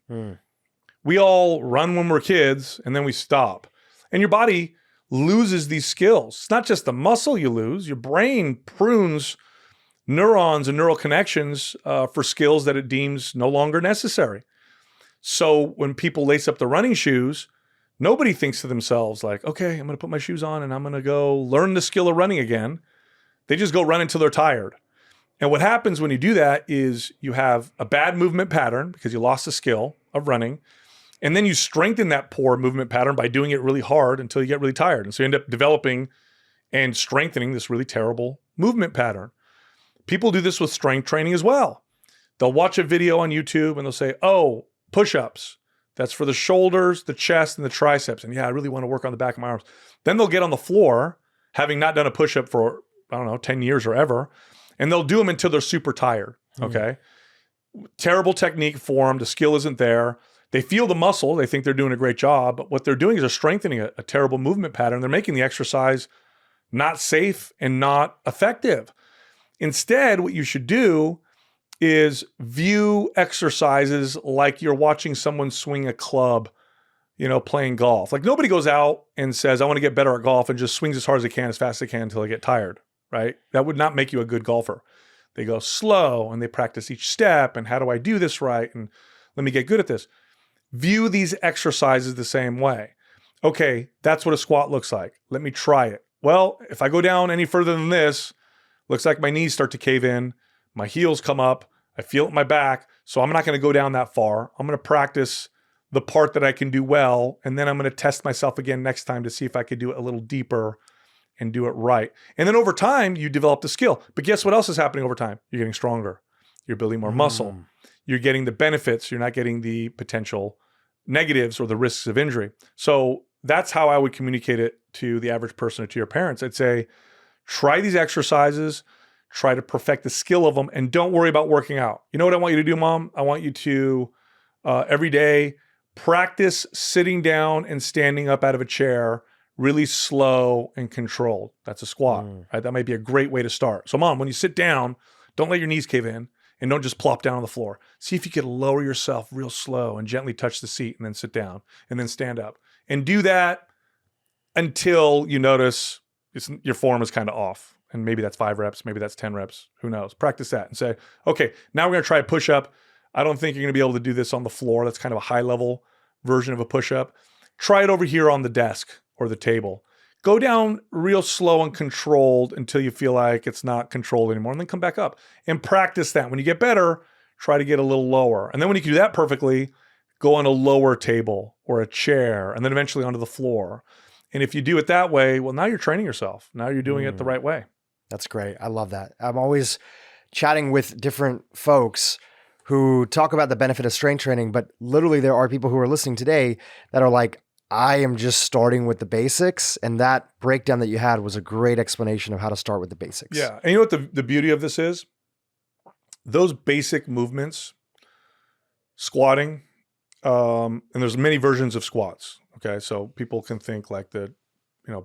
We all run when we're kids and then we stop. And your body loses these skills. It's not just the muscle you lose. Your brain prunes neurons and neural connections for skills that it deems no longer necessary. So when people lace up the running shoes, nobody thinks to themselves like, okay, I'm going to put my shoes on and I'm going to go learn the skill of running again. They just go run until they're tired. And what happens when you do that is you have a bad movement pattern because you lost the skill of running. And then you strengthen that poor movement pattern by doing it really hard until you get really tired. And so you end up developing and strengthening this really terrible movement pattern. People do this with strength training as well. They'll watch a video on YouTube and they'll say, oh, push-ups. That's for the shoulders, the chest, and the triceps. And yeah, I really want to work on the back of my arms. Then they'll get on the floor, having not done a push-up for, 10 years or ever, and they'll do them until they're super tired, okay? Terrible technique for them. The skill isn't there. They feel the muscle. They think they're doing a great job, but what they're doing is they're strengthening a terrible movement pattern. They're making the exercise not safe and not effective. Instead, what you should do is view exercises like you're watching someone swing a club, playing golf. Like nobody goes out and says, I want to get better at golf and just swings as hard as they can, as fast as they can until they get tired, right? That would not make you a good golfer. They go slow and they practice each step and how do I do this right? And let me get good at this. View these exercises the same way. Okay, that's what a squat looks like. Let me try it. Well, if I go down any further than this, looks like my knees start to cave in. My heels come up. I feel it in my back. So I'm not going to go down that far. I'm going to practice the part that I can do well. And then I'm going to test myself again next time to see if I could do it a little deeper and do it right. And then over time, you develop the skill. But guess what else is happening over time? You're getting stronger. You're building more muscle. You're getting the benefits. You're not getting the potential negatives or the risks of injury. So that's how I would communicate it to the average person or to your parents. I'd say, try these exercises, try to perfect the skill of them, and don't worry about working out. You know what I want you to do, Mom? I want you to, every day, practice sitting down and standing up out of a chair really slow and controlled. That's a squat, right? That might be a great way to start. So Mom, when you sit down, don't let your knees cave in and don't just plop down on the floor. See if you can lower yourself real slow and gently touch the seat and then sit down and then stand up. And do that until you notice your form is kind of off. And maybe that's 5 reps, maybe that's 10 reps, who knows? Practice that and say, okay, now we're going to try a push-up. I don't think you're going to be able to do this on the floor. That's kind of a high-level version of a push-up. Try it over here on the desk or the table. Go down real slow and controlled until you feel like it's not controlled anymore, and then come back up and practice that. When you get better, try to get a little lower. And then when you can do that perfectly, go on a lower table or a chair, and then eventually onto the floor. And if you do it that way, well, now you're training yourself. Now you're doing it the right way. That's great. I love that. I'm always chatting with different folks who talk about the benefit of strength training, but literally there are people who are listening today that are like, I am just starting with the basics. And that breakdown that you had was a great explanation of how to start with the basics. Yeah. And you know what the beauty of this is? Those basic movements, squatting, and there's many versions of squats. Okay. So people can think like the,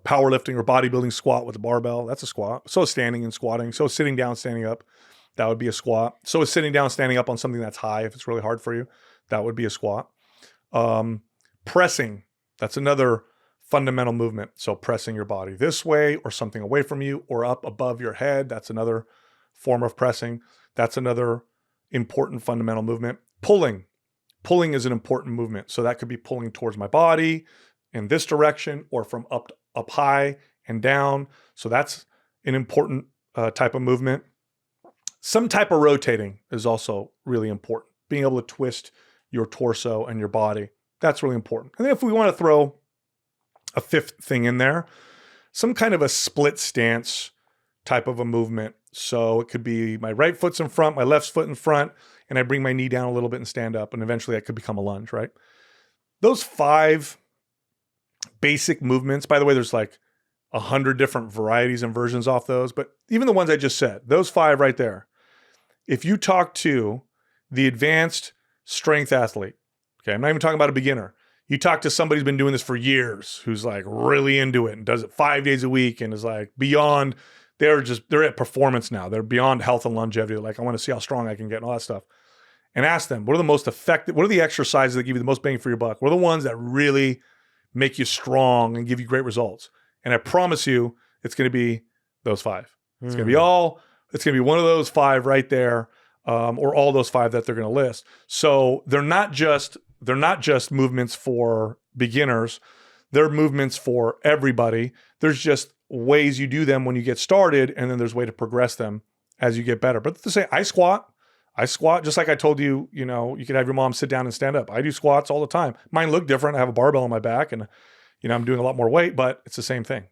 powerlifting or bodybuilding squat with a barbell. That's a squat. So is standing and squatting. So is sitting down, standing up. That would be a squat. So is sitting down, standing up on something that's high. If it's really hard for you, that would be a squat. Pressing. That's another fundamental movement. So pressing your body this way or something away from you or up above your head. That's another form of pressing. That's another important fundamental movement. Pulling. Pulling is an important movement. So that could be pulling towards my body in this direction or from up high and down. So that's an important type of movement. Some type of rotating is also really important. Being able to twist your torso and your body. That's really important. And then if we want to throw a fifth thing in there, some kind of a split stance type of a movement. So it could be my right foot's in front, my left foot in front, and I bring my knee down a little bit and stand up. And eventually that could become a lunge, right? Those 5 basic movements, by the way, there's like 100 different varieties and versions off those, but even the ones I just said, those 5 right there, if you talk to the advanced strength athlete, okay, I'm not even talking about a beginner. You talk to somebody who's been doing this for years, who's like really into it and does it 5 days a week and is like beyond, they're at performance now. They're beyond health and longevity. They're like, I want to see how strong I can get and all that stuff. And ask them, what are the most effective, what are the exercises that give you the most bang for your buck? What are the ones that really make you strong and give you great results? And I promise you, it's going to be those 5. It's going to be one of those 5 right there, or all those 5 that they're going to list. So they're not just movements for beginners. They're movements for everybody. There's just ways you do them when you get started, and then there's a way to progress them as you get better. But to say, I squat just like I told you, you could have your mom sit down and stand up. I do squats all the time. Mine look different. I have a barbell on my back and, I'm doing a lot more weight, but it's the same thing.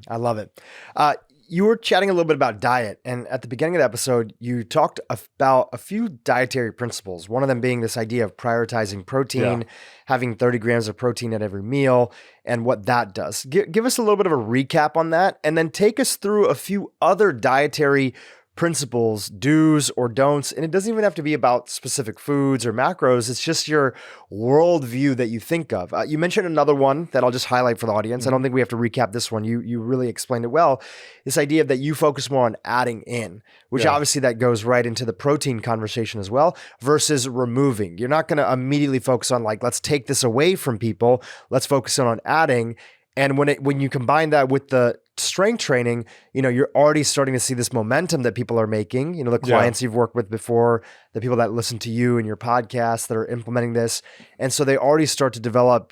I love it. You were chatting a little bit about diet, and at the beginning of the episode, you talked about a few dietary principles, one of them being this idea of prioritizing protein, having 30 grams of protein at every meal, and what that does. Give us a little bit of a recap on that, and then take us through a few other dietary principles, do's or don'ts. And it doesn't even have to be about specific foods or macros. It's just your worldview that you think of. You mentioned another one that I'll just highlight for the audience. I don't think we have to recap this one. You really explained it well. This idea that you focus more on adding in, which obviously that goes right into the protein conversation as well, versus removing. You're not going to immediately focus on like, let's take this away from people. Let's focus on adding. And when you combine that with the strength training, you're already starting to see this momentum that people are making, the clients you've worked with before, the people that listen to you and your podcast that are implementing this. And so they already start to develop,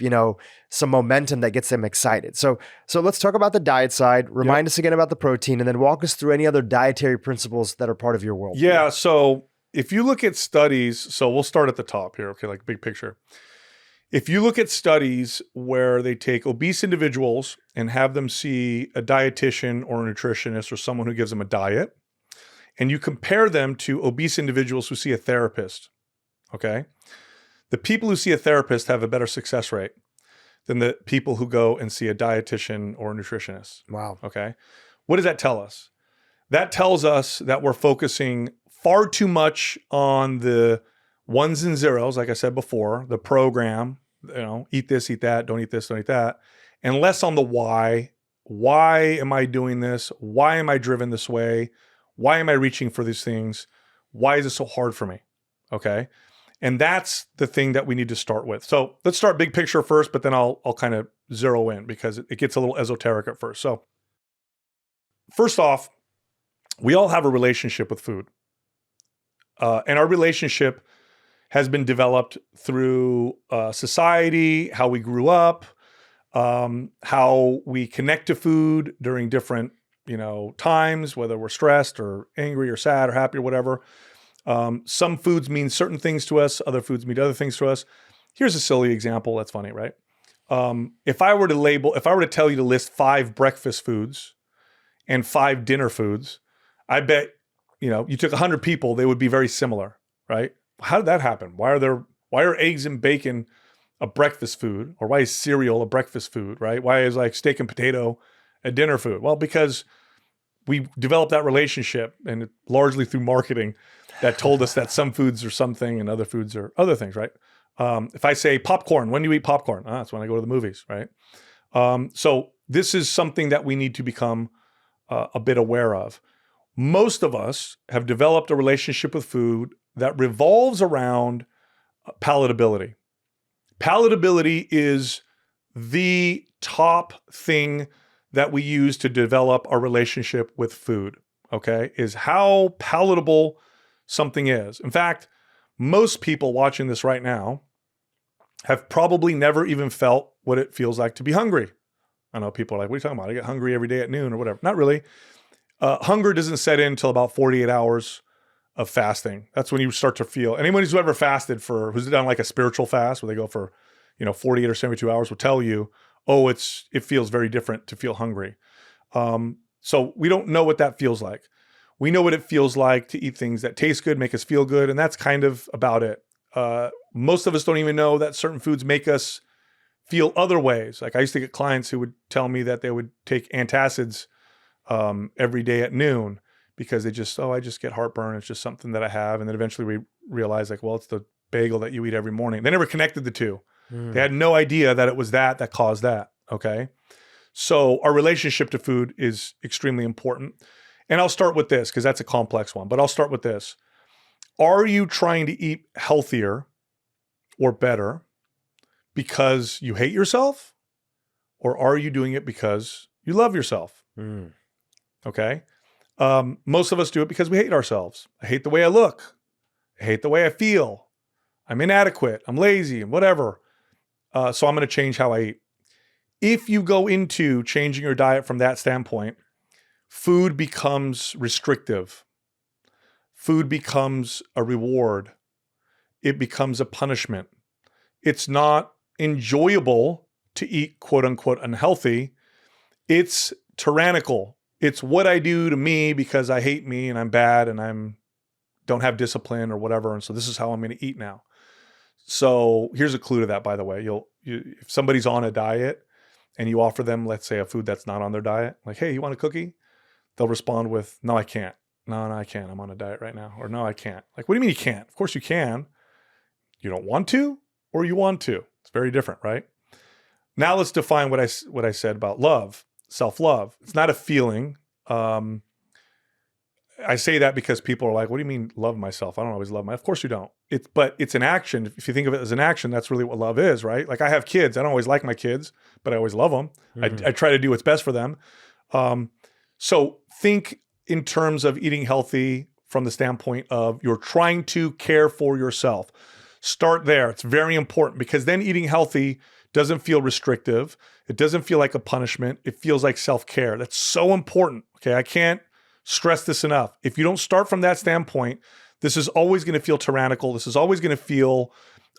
some momentum that gets them excited. So let's talk about the diet side, remind us again about the protein, and then walk us through any other dietary principles that are part of your world. Yeah. So if you look at studies, so we'll start at the top here. Okay. Like big picture. If you look at studies where they take obese individuals and have them see a dietitian or a nutritionist or someone who gives them a diet, and you compare them to obese individuals who see a therapist, okay? The people who see a therapist have a better success rate than the people who go and see a dietitian or a nutritionist. Wow. Okay. What does that tell us? That tells us that we're focusing far too much on the ones and zeros, like I said before, the program, eat this, eat that, don't eat this, don't eat that, and less on the why. Why am I doing this? Why am I driven this way? Why am I reaching for these things? Why is it so hard for me? Okay. And that's the thing that we need to start with. So let's start big picture first, but then I'll kind of zero in because it gets a little esoteric at first. So first off, we all have a relationship with food. And our relationship has been developed through society, how we grew up, how we connect to food during different, times, whether we're stressed or angry or sad or happy or whatever. Some foods mean certain things to us. Other foods mean other things to us. Here's a silly example. That's funny, right? If I were to tell you to list 5 breakfast foods and 5 dinner foods, I bet, you took 100 people, they would be very similar, right? How did that happen? Why are eggs and bacon a breakfast food? Or why is cereal a breakfast food, right? Why is like steak and potato a dinner food? Well, because we developed that relationship and largely through marketing that told us that some foods are something and other foods are other things, right? If I say popcorn, when do you eat popcorn? That's when I go to the movies, right? So this is something that we need to become a bit aware of. Most of us have developed a relationship with food that revolves around palatability. Palatability is the top thing that we use to develop our relationship with food, okay? Is how palatable something is. In fact, most people watching this right now have probably never even felt what it feels like to be hungry. I know people are like, what are you talking about? I get hungry every day at noon or whatever. Not really. Hunger doesn't set in until about 48 hours of fasting. That's when you start to feel. Anyone who's ever fasted who's done like a spiritual fast where they go for, 48 or 72 hours will tell you, oh, it feels very different to feel hungry. So we don't know what that feels like. We know what it feels like to eat things that taste good, make us feel good, and that's kind of about it. Most of us don't even know that certain foods make us feel other ways. Like I used to get clients who would tell me that they would take antacids every day at noon because I just get heartburn. It's just something that I have. And then eventually we realized like, well, it's the bagel that you eat every morning. They never connected the two. They had no idea that it was that caused that. Okay. So our relationship to food is extremely important. And I'll start with this because that's a complex one, but I'll start with this. Are you trying to eat healthier or better because you hate yourself? Or are you doing it because you love yourself? Okay. Most of us do it because we hate ourselves. I hate the way I look. I hate the way I feel. I'm inadequate. I'm lazy and whatever. So I'm going to change how I eat. If you go into changing your diet from that standpoint, food becomes restrictive. Food becomes a reward. It becomes a punishment. It's not enjoyable to eat quote unquote unhealthy. It's tyrannical. It's what I do to me because I hate me and I'm bad and don't have discipline or whatever. And so this is how I'm going to eat now. So here's a clue to that, by the way. If somebody's on a diet and you offer them, let's say, a food that's not on their diet, like, hey, you want a cookie? They'll respond with, no, I can't. No, I can't. I'm on a diet right now. Or no, I can't. Like, what do you mean you can't? Of course you can. You don't want to or you want to. It's very different, right? Now let's define what I said about love, self-love. It's not a feeling. I say that because people are like, what do you mean love myself? I don't always love myself. Of course you don't. But it's an action. If you think of it as an action, that's really what love is, right? Like I have kids. I don't always like my kids, but I always love them. I try to do what's best for them. So think in terms of eating healthy from the standpoint of you're trying to care for yourself. Start there. It's very important because then eating healthy doesn't feel restrictive. It doesn't feel like a punishment. It feels like self-care. That's so important. Okay. I can't stress this enough. If you don't start from that standpoint, this is always going to feel tyrannical. This is always going to feel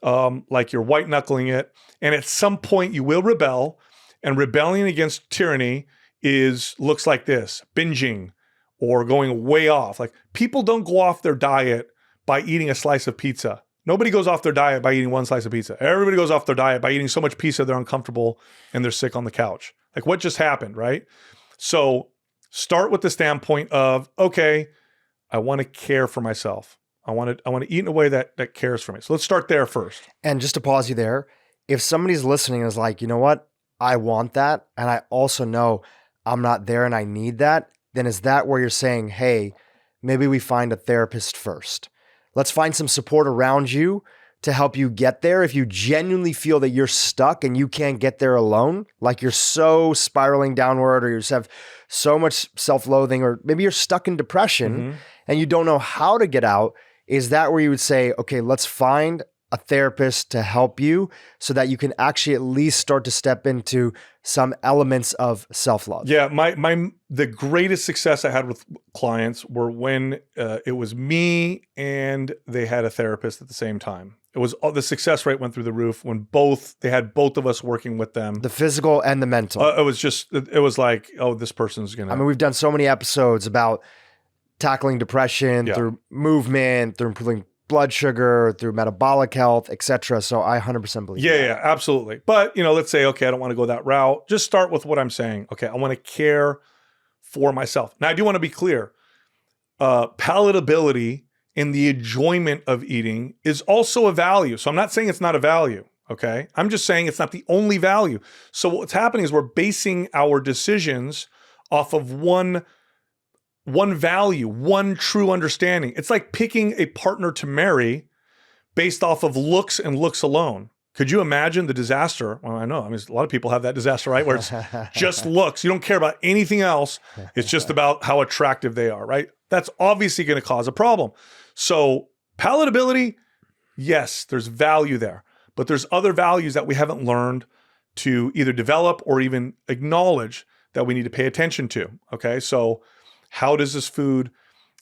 like you're white knuckling it. And at some point you will rebel, and rebellion against tyranny looks like this: binging or going way off. Like people don't go off their diet by eating a slice of pizza. Nobody goes off their diet by eating one slice of pizza. Everybody goes off their diet by eating so much pizza they're uncomfortable and they're sick on the couch. Like what just happened, right? So start with the standpoint of, okay, I want to care for myself. I want to eat in a way that cares for me. So let's start there first. And just to pause you there, if somebody's listening and is like, you know what, I want that, and I also know I'm not there and I need that, then is that where you're saying, hey, maybe we find a therapist first? Let's find some support around you to help you get there. If you genuinely feel that you're stuck and you can't get there alone, like you're so spiraling downward, or you just have so much self-loathing, or maybe you're stuck in depression and you don't know how to get out, is that where you would say, okay, let's find a therapist to help you so that you can actually at least start to step into some elements of self-love? Yeah, the greatest success I had with clients were when it was me and they had a therapist at the same time. It was the success rate went through the roof when they had both of us working with them. The physical and the mental. It was like, oh, this person's gonna. I mean, we've done so many episodes about tackling depression through movement, through improving blood sugar, through metabolic health, etc. So I 100% believe that. Yeah, absolutely. But, let's say, okay, I don't want to go that route. Just start with what I'm saying. Okay, I want to care for myself. Now, I do want to be clear. Palatability and the enjoyment of eating is also a value. So I'm not saying it's not a value, okay? I'm just saying it's not the only value. So what's happening is we're basing our decisions off of one value, one true understanding. It's like picking a partner to marry based off of looks and looks alone. Could you imagine the disaster? Well, I know. I mean, a lot of people have that disaster, right? Where it's just looks. You don't care about anything else. It's just about how attractive they are, right? That's obviously going to cause a problem. So palatability, yes, there's value there. But there's other values that we haven't learned to either develop or even acknowledge that we need to pay attention to, okay? So How does this food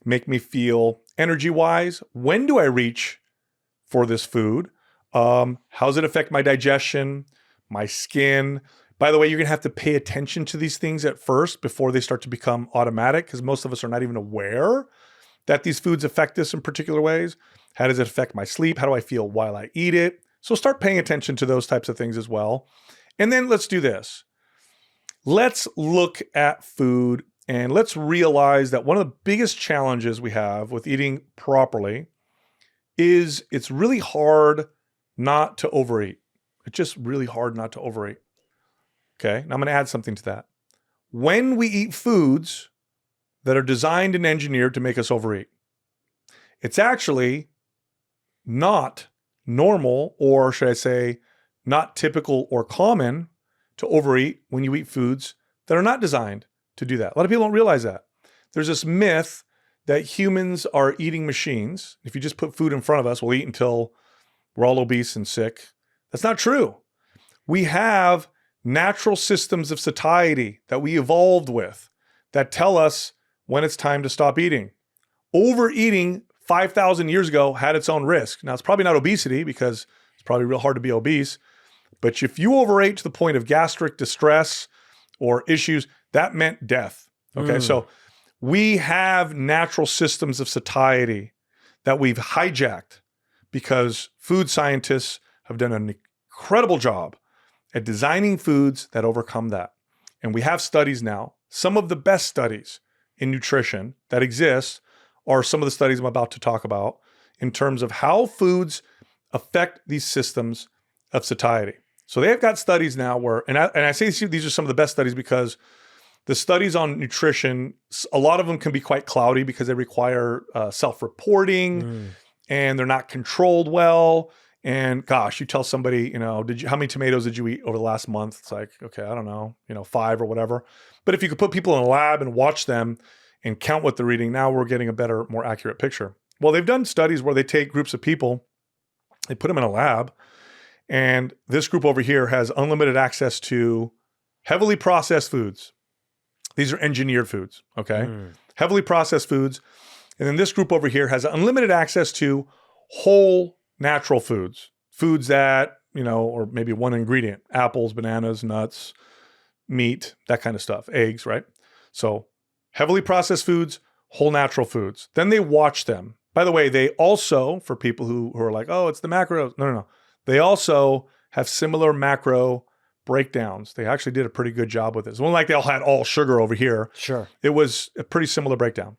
make me feel energy-wise? When do I reach for this food? How does it affect my digestion, my skin? By the way, you're going to have to pay attention to these things at first before they start to become automatic, because most of us are not even aware that these foods affect us in particular ways. How does it affect my sleep? How do I feel while I eat it? So start paying attention to those types of things as well. And then let's do this. Let's look at food and let's realize that one of the biggest challenges we have with eating properly is it's really hard not to overeat. It's just really hard not to overeat. Okay, now I'm going to add something to that. When we eat foods that are designed and engineered to make us overeat, it's actually not normal, or should I say, not typical or common to overeat when you eat foods that are not designed to do that. A lot of people don't realize that. There's this myth that humans are eating machines. If you just put food in front of us, we'll eat until we're all obese and sick. That's not true. We have natural systems of satiety that we evolved with that tell us when it's time to stop eating. Overeating 5,000 years ago had its own risk. Now, it's probably not obesity because it's probably real hard to be obese. But if you overate to the point of gastric distress or issues, that meant death. Okay, so we have natural systems of satiety that we've hijacked because food scientists have done an incredible job at designing foods that overcome that. And we have studies now. Some of the best studies in nutrition that exist are some of the studies I'm about to talk about in terms of how foods affect these systems of satiety. So they've got studies now where, and I say these are some of the best studies because the studies on nutrition, a lot of them can be quite cloudy because they require self-reporting and they're not controlled well. And gosh, you tell somebody, how many tomatoes did you eat over the last month? It's like, okay, I don't know, 5 or whatever. But if you could put people in a lab and watch them and count what they're eating, now we're getting a better, more accurate picture. Well, they've done studies where they take groups of people, they put them in a lab, and this group over here has unlimited access to heavily processed foods. These are engineered foods, okay? Heavily processed foods. And then this group over here has unlimited access to whole natural foods that, or maybe one ingredient, apples, bananas, nuts, meat, that kind of stuff, eggs, right? So heavily processed foods, whole natural foods. Then they watch them. By the way, they also, for people who are like, oh, it's the macros. No. They also have similar macro breakdowns. They actually did a pretty good job with this. It wasn't like they all had all sugar over here. Sure. It was a pretty similar breakdown.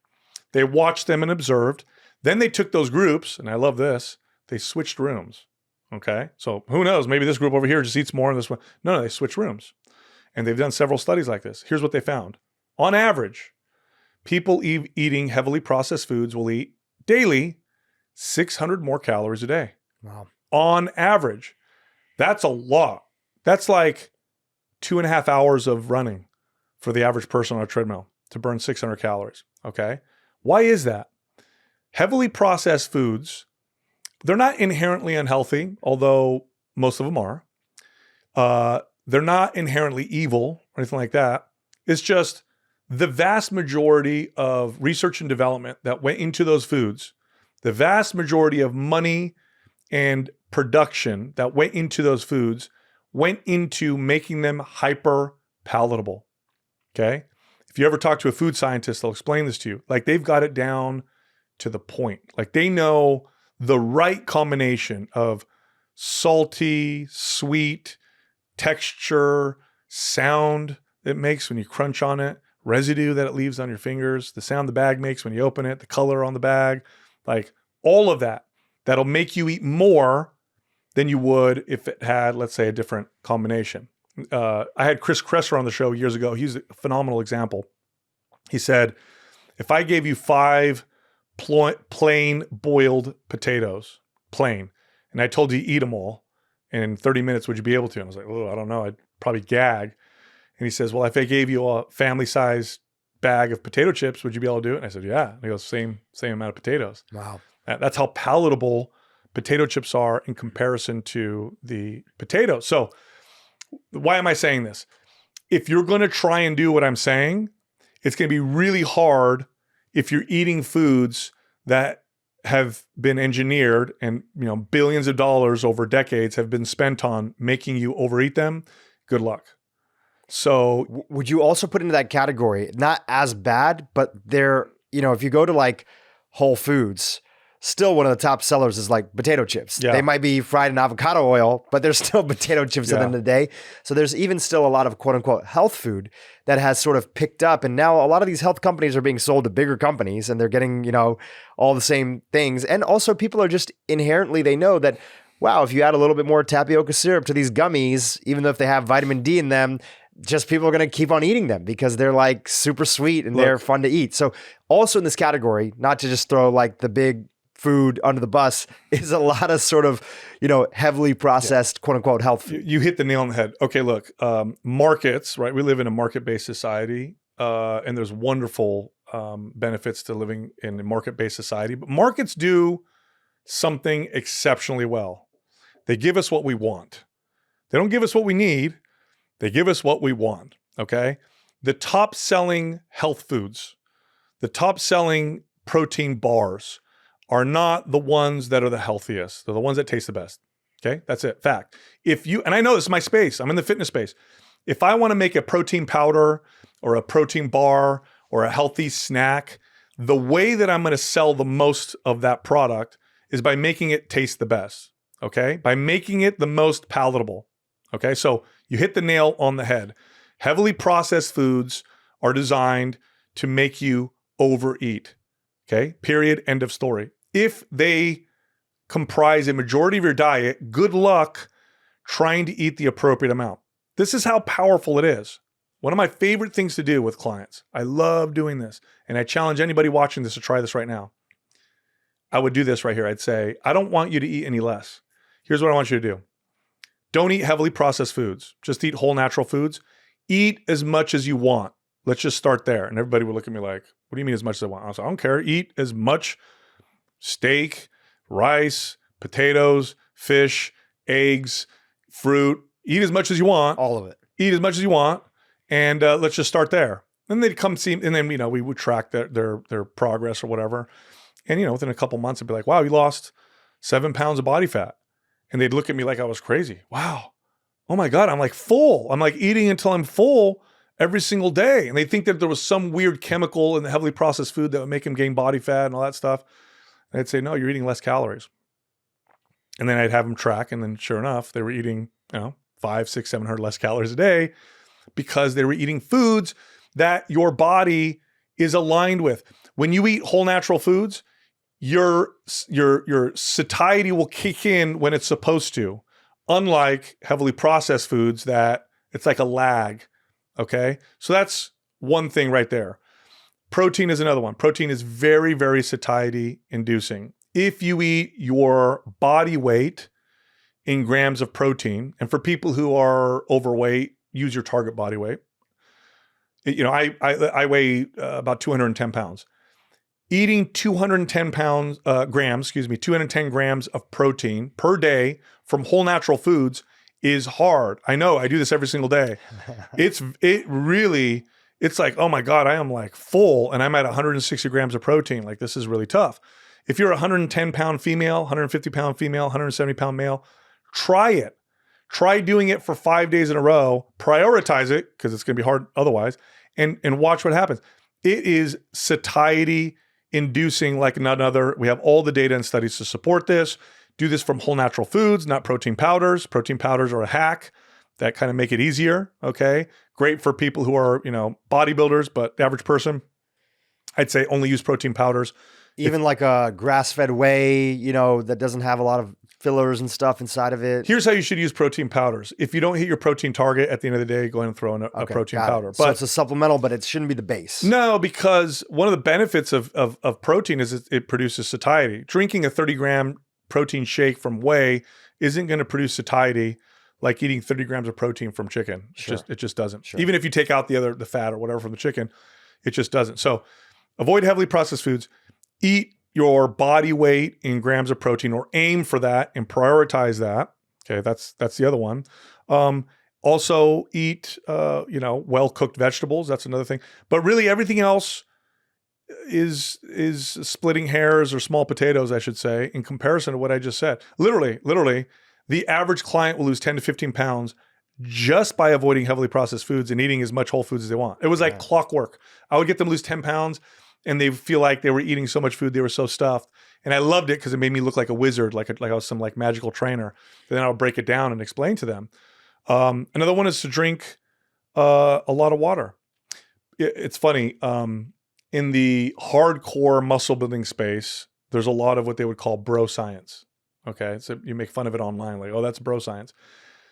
They watched them and observed. Then they took those groups, and I love this, they switched rooms. Okay. So who knows? Maybe this group over here just eats more and this one. No, they switched rooms. And they've done several studies like this. Here's what they found. On average, people eating heavily processed foods will eat daily 600 more calories a day. Wow. On average. That's a lot. That's like 2.5 hours of running for the average person on a treadmill to burn 600 calories. Okay. Why is that? Heavily processed foods, they're not inherently unhealthy, although most of them are. They're not inherently evil or anything like that. It's just the vast majority of research and development that went into those foods, the vast majority of money and production that went into those foods went into making them hyper palatable. Okay. If you ever talk to a food scientist, they'll explain this to you. Like they've got it down to the point. Like they know the right combination of salty, sweet, texture, sound it makes when you crunch on it, residue that it leaves on your fingers, the sound the bag makes when you open it, the color on the bag, like all of that, that'll make you eat more than you would if it had, let's say, a different combination. I had Chris Kresser on the show years ago. He's a phenomenal example. He said, if I gave you 5 plain boiled potatoes, plain, and I told you to eat them all in 30 minutes, would you be able to? And I was like, oh, I don't know. I'd probably gag. And he says, well, if I gave you a family-sized bag of potato chips, would you be able to do it? And I said, yeah. And he goes, same amount of potatoes. Wow. That's how palatable potato chips are in comparison to the potatoes. So why am I saying this? If you're going to try and do what I'm saying, It's going to be really hard if you're eating foods that have been engineered and, billions of dollars over decades have been spent on making you overeat them. Good luck. So would you also put into that category, not as bad, but they're, if you go to like Whole Foods, still one of the top sellers is like potato chips. Yeah. They might be fried in avocado oil, but they're still potato chips at the end of the day. So there's even still a lot of quote unquote health food that has sort of picked up. And now a lot of these health companies are being sold to bigger companies and they're getting, all the same things. And also people are just inherently, they know that, wow, if you add a little bit more tapioca syrup to these gummies, even though if they have vitamin D in them, just people are going to keep on eating them because they're like super sweet and they're fun to eat. So also in this category, not to just throw like the big food under the bus, is a lot of sort of, heavily processed, quote unquote, health food. You hit the nail on the head. Okay, look, markets, right? We live in a market-based society, and there's wonderful benefits to living in a market-based society. But markets do something exceptionally well. They give us what we want. They don't give us what we need. They give us what we want, okay? The top-selling health foods, the top-selling protein bars are not the ones that are the healthiest. They're the ones that taste the best, okay? That's it, fact. And I know this is my space. I'm in the fitness space. If I want to make a protein powder or a protein bar or a healthy snack, the way that I'm going to sell the most of that product is by making it taste the best, okay? By making it the most palatable, okay? So you hit the nail on the head. Heavily processed foods are designed to make you overeat, okay? Period, end of story. If they comprise a majority of your diet, good luck trying to eat the appropriate amount. This is how powerful it is. One of my favorite things to do with clients, I love doing this, and I challenge anybody watching this to try this right now. I would do this right here. I'd say, I don't want you to eat any less. Here's what I want you to do. Don't eat heavily processed foods. Just eat whole natural foods. Eat as much as you want. Let's just start there. And everybody would look at me like, what do you mean as much as I want? I was like, I don't care. Eat as much steak, rice, potatoes, fish, eggs, fruit. Eat as much as you want. All of it. Eat as much as you want. And let's just start there. And they'd come see, and then, we would track their progress or whatever. And, within a couple months, it'd be like, wow, you lost 7 pounds of body fat. And they'd look at me like I was crazy. Wow. Oh my God. I'm like full. I'm like eating until I'm full every single day. And they think that there was some weird chemical in the heavily processed food that would make them gain body fat and all that stuff. And I'd say, no, you're eating less calories. And then I'd have them track. And then sure enough, they were eating, 500, 600, 700 less calories a day because they were eating foods that your body is aligned with. When you eat whole natural foods, your satiety will kick in when it's supposed to, unlike heavily processed foods that it's like a lag, okay? So that's one thing right there. Protein is another one. Protein is very, very satiety inducing. If you eat your body weight in grams of protein, and for people who are overweight, use your target body weight. I weigh about 210 pounds. Eating 210 grams of protein per day from whole natural foods is hard. I know, I do this every single day. It's like, oh my God, I am like full and I'm at 160 grams of protein. Like this is really tough. If you're a 110 pound female, 150 pound female, 170 pound male, try it. Try doing it for 5 days in a row, prioritize it because it's going to be hard otherwise, and watch what happens. It is satiety inducing like none other. We have all the data and studies to support this. Do this from whole natural foods, not protein powders. Protein powders are a hack that kind of make it easier, okay? Great for people who are, bodybuilders, but the average person, I'd say only use protein powders. Even like a grass-fed whey, that doesn't have a lot of fillers and stuff inside of it. Here's how you should use protein powders. If you don't hit your protein target at the end of the day, go ahead and throw in a protein powder. So it's a supplemental, but it shouldn't be the base. No, because one of the benefits of protein is it produces satiety. Drinking a 30-gram protein shake from whey isn't going to produce satiety like eating 30 grams of protein from chicken. Sure. It just doesn't. Sure. Even if you take out the fat or whatever from the chicken, it just doesn't. So avoid heavily processed foods. Eat your body weight in grams of protein, or aim for that and prioritize that. Okay, that's the other one. Also eat, well-cooked vegetables. That's another thing. But really everything else is splitting hairs or small potatoes, I should say, in comparison to what I just said. Literally, the average client will lose 10 to 15 pounds just by avoiding heavily processed foods and eating as much whole foods as they want. It was like clockwork. I would get them lose 10 pounds and they feel like they were eating so much food, they were so stuffed. And I loved it because it made me look like a wizard, like I was some like magical trainer. And then I would break it down and explain to them. Another one is to drink a lot of water. It's funny. In the hardcore muscle building space, there's a lot of what they would call bro science. Okay. So you make fun of it online, like, oh, that's bro science.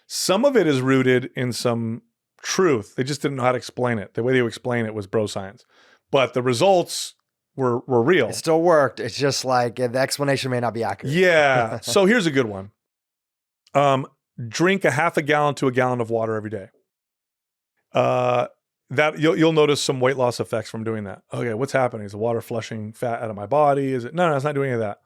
Some of it is rooted in some truth. They just didn't know how to explain it. The way they would explain it was bro science. But the results were real. It still worked. It's just like the explanation may not be accurate. Yeah. So here's a good one. Drink a half a gallon to a gallon of water every day. That you'll notice some weight loss effects from doing that. Okay, what's happening? Is the water flushing fat out of my body? Is it? No, it's not doing any of that.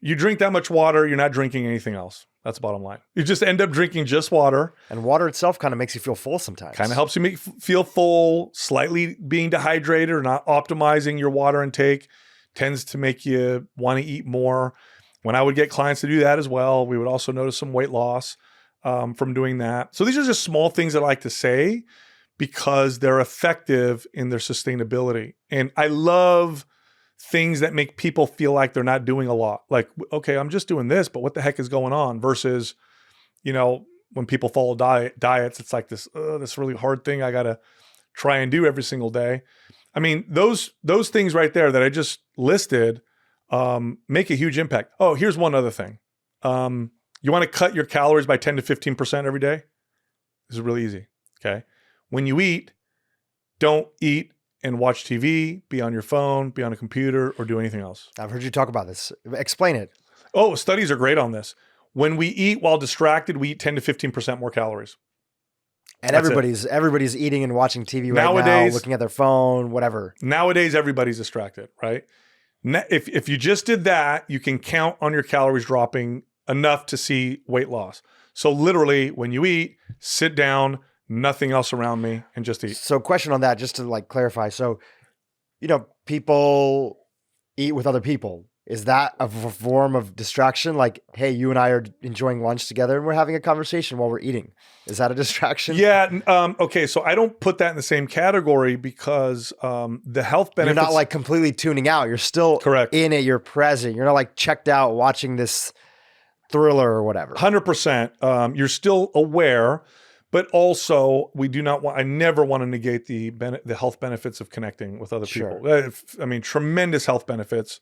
You drink that much water, you're not drinking anything else. That's the bottom line. You just end up drinking just water. And water itself kind of makes you feel full sometimes. Kind of helps you feel full, slightly being dehydrated or not optimizing your water intake tends to make you want to eat more. When I would get clients to do that as well, we would also notice some weight loss from doing that. So these are just small things that I like to say because they're effective in their sustainability. And I love things that make people feel like they're not doing a lot. Like, okay, I'm just doing this, but what the heck is going on? Versus, when people follow diets, it's like this really hard thing I got to try and do every single day. I mean, those things right there that I just listed make a huge impact. Oh, here's one other thing. You want to cut your calories by 10 to 15% every day? This is really easy, okay? When you eat, don't eat and watch TV, be on your phone, be on a computer, or do anything else. I've heard you talk about this. Explain it. Oh, studies are great on this. When we eat while distracted, we eat 10 to 15% more calories. And everybody's eating and watching TV now, looking at their phone, whatever. Nowadays, everybody's distracted, right? If you just did that, you can count on your calories dropping enough to see weight loss. So literally, when you eat, sit down, nothing else around me, and just eat. So question on that, just to like clarify. So, people eat with other people. Is that a form of distraction? Like, hey, you and I are enjoying lunch together and we're having a conversation while we're eating. Is that a distraction? Yeah. Okay. So I don't put that in the same category because the health benefits. You're not like completely tuning out. You're still correct in it. You're present. You're not like checked out watching this thriller or whatever. 100%. You're still aware, but also I never want to negate the health benefits of connecting with other people. I mean, tremendous health benefits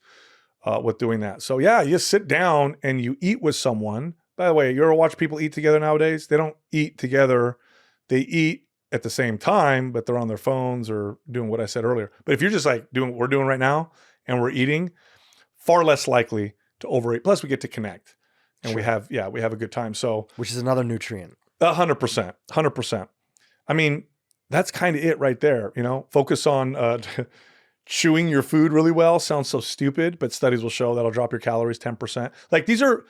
with doing that. So yeah, you sit down and you eat with someone. By the way, you ever watch people eat together nowadays? They don't eat together. They eat at the same time, but they're on their phones or doing what I said earlier. But if you're just like doing what we're doing right now and we're eating, far less likely to overeat. Plus we get to connect and we have a good time. So, which is another nutrient. 100%. I mean, that's kind of it right there. Focus on, chewing your food really well. Sounds so stupid, but studies will show that'll drop your calories 10%. Like these are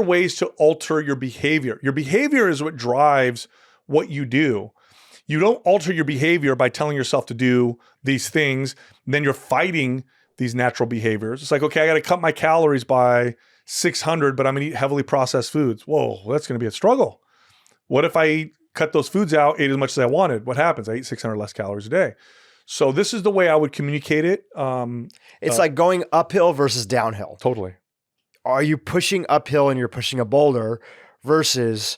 ways to alter your behavior. Your behavior is what drives what you do. You don't alter your behavior by telling yourself to do these things. Then you're fighting these natural behaviors. It's like, okay, I got to cut my calories by 600, but I'm going to eat heavily processed foods. Whoa, that's going to be a struggle. What if I cut those foods out, ate as much as I wanted? What happens? I eat 600 less calories a day. So this is the way I would communicate it. It's like going uphill versus downhill. Totally. Are you pushing uphill and you're pushing a boulder versus,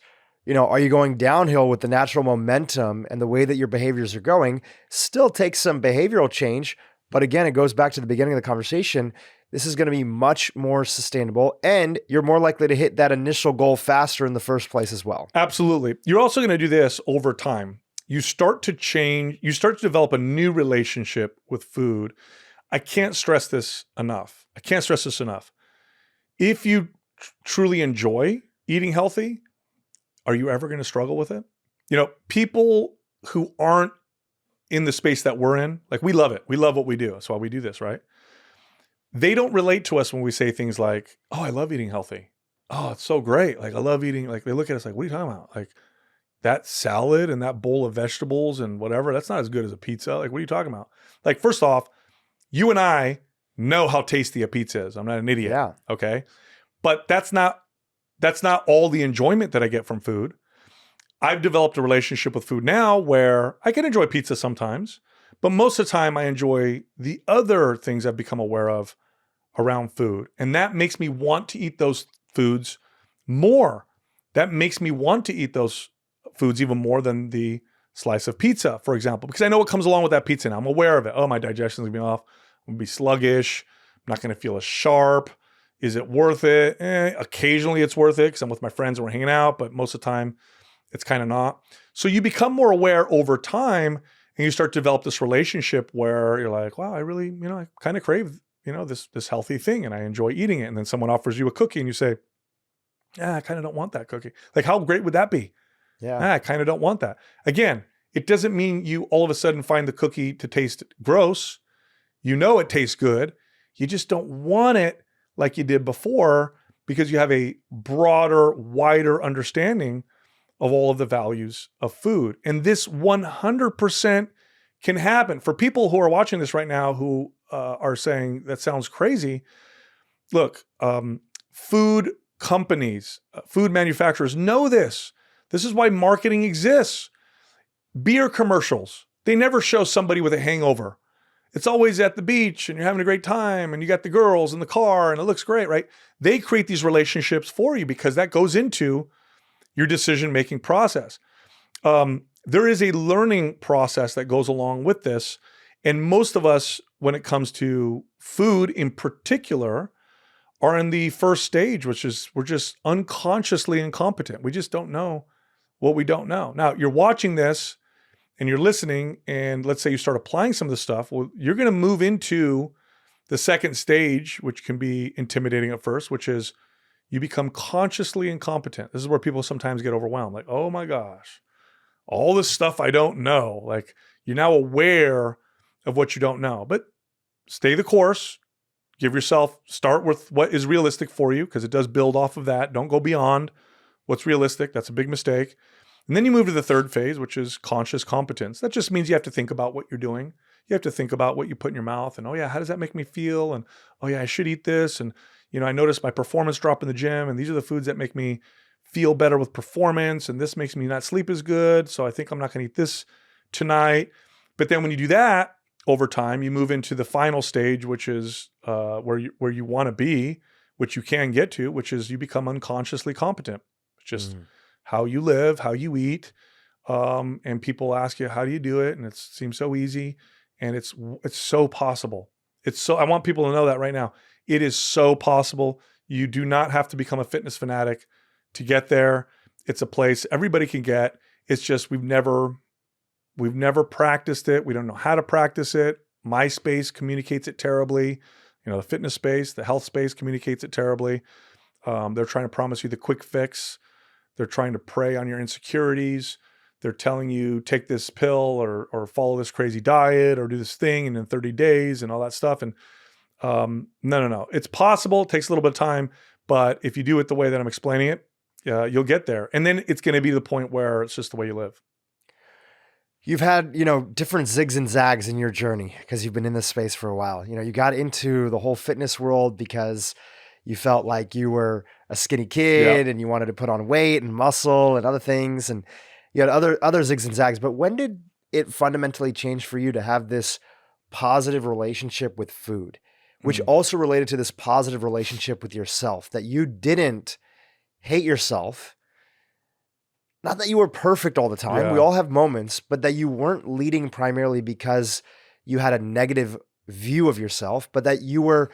are you going downhill with the natural momentum and the way that your behaviors are going? Still takes some behavioral change. But again, it goes back to the beginning of the conversation. This is going to be much more sustainable and you're more likely to hit that initial goal faster in the first place as well. Absolutely. You're also going to do this over time. You start to change, you start to develop a new relationship with food. I can't stress this enough. If you truly enjoy eating healthy, are you ever going to struggle with it? People who aren't in the space that we're in, like we love it. We love what we do. That's why we do this, right? They don't relate to us when we say things like, oh, I love eating healthy. Oh, it's so great. Like I love eating. Like they look at us like, what are you talking about? Like, that salad and that bowl of vegetables and whatever, that's not as good as a pizza. Like, what are you talking about? Like, first off, you and I know how tasty a pizza is. I'm not an idiot. Yeah. Okay. But that's not all the enjoyment that I get from food. I've developed a relationship with food now where I can enjoy pizza sometimes, but most of the time I enjoy the other things I've become aware of around food. And that makes me want to eat those foods more. That makes me want to eat those foods even more than the slice of pizza, for example, because I know what comes along with that pizza now. I'm aware of it. Oh, my digestion's gonna be off. I'm gonna be sluggish. I'm not gonna feel as sharp. Is it worth it? Occasionally it's worth it because I'm with my friends and we're hanging out, but most of the time it's kind of not. So you become more aware over time and you start to develop this relationship where you're like, wow, I really, I kind of crave, this healthy thing and I enjoy eating it. And then someone offers you a cookie and you say, I kind of don't want that cookie. Like, how great would that be? Yeah. I kind of don't want that. Again, it doesn't mean you all of a sudden find the cookie to taste gross. You know it tastes good. You just don't want it like you did before because you have a broader, wider understanding of all of the values of food. And this 100% can happen. For people who are watching this right now who are saying, that sounds crazy. Look, food companies, food manufacturers know this. This is why marketing exists. Beer commercials, they never show somebody with a hangover. It's always at the beach and you're having a great time and you got the girls in the car and it looks great, right? They create these relationships for you because that goes into your decision-making process. There is a learning process that goes along with this. And most of us, when it comes to food in particular, are in the first stage, which is we're just unconsciously incompetent. We just don't know what we don't know. Now, you're watching this and you're listening, and let's say you start applying some of this stuff, well, you're going to move into the second stage, which can be intimidating at first, which is you become consciously incompetent. This is where people sometimes get overwhelmed. Like, oh my gosh, all this stuff I don't know. Like, you're now aware of what you don't know. But stay the course. Give yourself, start with what is realistic for you, because it does build off of that. Don't go beyond what's realistic. That's a big mistake. And then you move to the third phase, which is conscious competence. That just means you have to think about what you're doing. You have to think about what you put in your mouth and, oh yeah, how does that make me feel? And, oh yeah, I should eat this. And, I noticed my performance drop in the gym, and these are the foods that make me feel better with performance. And this makes me not sleep as good. So I think I'm not going to eat this tonight. But then when you do that over time, you move into the final stage, which is where you want to be, which you can get to, which is you become unconsciously competent. It's just how you live, how you eat. And people ask you, how do you do it? And it seems so easy. And it's so possible. I want people to know that right now. It is so possible. You do not have to become a fitness fanatic to get there. It's a place everybody can get. It's just, we've never practiced it. We don't know how to practice it. My space communicates it terribly. The fitness space, the health space communicates it terribly. They're trying to promise you the quick fix. They're trying to prey on your insecurities. They're telling you, take this pill or follow this crazy diet or do this thing and in 30 days and all that stuff. And no. It's possible. It takes a little bit of time, but if you do it the way that I'm explaining it, you'll get there. And then it's going to be the point where it's just the way you live. You've had, different zigs and zags in your journey because you've been in this space for a while. You got into the whole fitness world because you felt like you were a skinny kid and you wanted to put on weight and muscle and other things. And you had other zigs and zags. But when did it fundamentally change for you to have this positive relationship with food, which also related to this positive relationship with yourself, that you didn't hate yourself? Not that you were perfect all the time. Yeah. We all have moments, but that you weren't leading primarily because you had a negative view of yourself, but that you were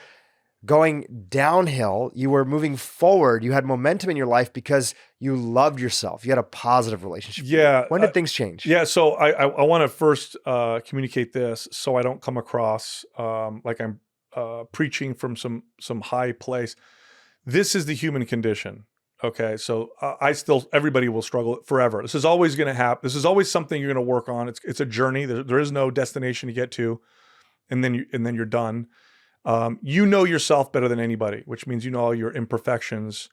going downhill. You were moving forward. You had momentum in your life because you loved yourself. You had a positive relationship. Yeah. When did things change? Yeah. So I want to first communicate this so I don't come across like I'm preaching from some high place. This is the human condition. Okay. So everybody will struggle forever. This is always going to happen. This is always something you're going to work on. It's a journey. There is no destination to get to, and then you're done. You know yourself better than anybody, which means you know all your imperfections.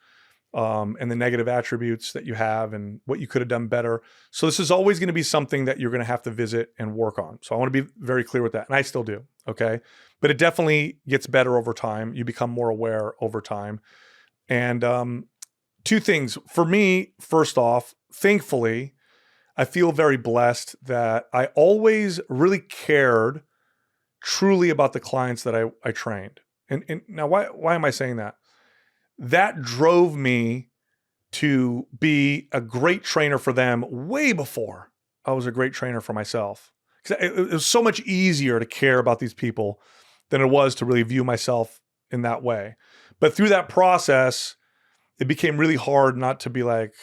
and the negative attributes that you have and what you could have done better. So this is always going to be something that you're going to have to visit and work on. So I want to be very clear with that. And I still do. Okay. But it definitely gets better over time. You become more aware over time. And two things for me, first off, thankfully, I feel very blessed that I always really cared truly about the clients that I trained. And now why am I saying that? That drove me to be a great trainer for them way before I was a great trainer for myself. Because it was so much easier to care about these people than it was to really view myself in that way. But through that process, it became really hard not to be like,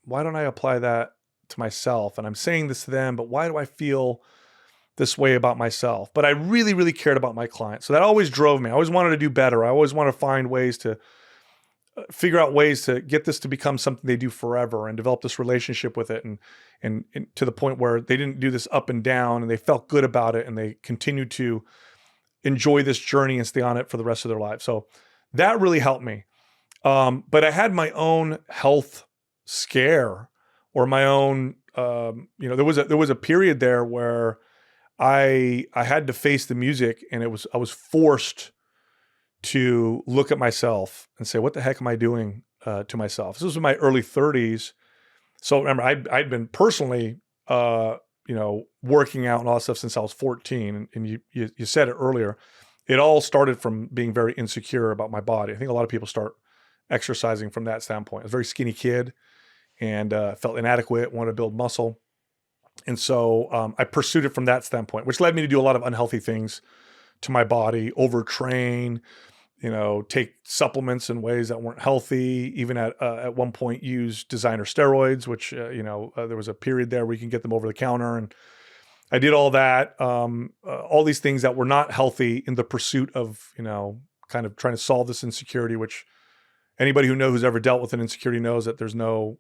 why don't I apply that to myself? And I'm saying this to them, but why do I feel this way about myself? But I really, really cared about my clients. So that always drove me. I always wanted to do better. I always wanted to find ways to figure out ways to get this to become something they do forever and develop this relationship with it. And to the point where they didn't do this up and down and they felt good about it and they continued to enjoy this journey and stay on it for the rest of their lives. So that really helped me. But I had my own health scare or my own, there was a period there where I had to face the music and I was forced to look at myself and say, what the heck am I doing to myself? This was in my early 30s. So remember, I'd been personally, working out and all that stuff since I was 14. And you said it earlier. It all started from being very insecure about my body. I think a lot of people start exercising from that standpoint. I was a very skinny kid and felt inadequate, wanted to build muscle. And so I pursued it from that standpoint, which led me to do a lot of unhealthy things to my body, overtrain, take supplements in ways that weren't healthy, even at one point use designer steroids, which, there was a period there where you can get them over the counter. And I did all that, all these things that were not healthy in the pursuit of, kind of trying to solve this insecurity, which anybody who's ever dealt with an insecurity knows that there's no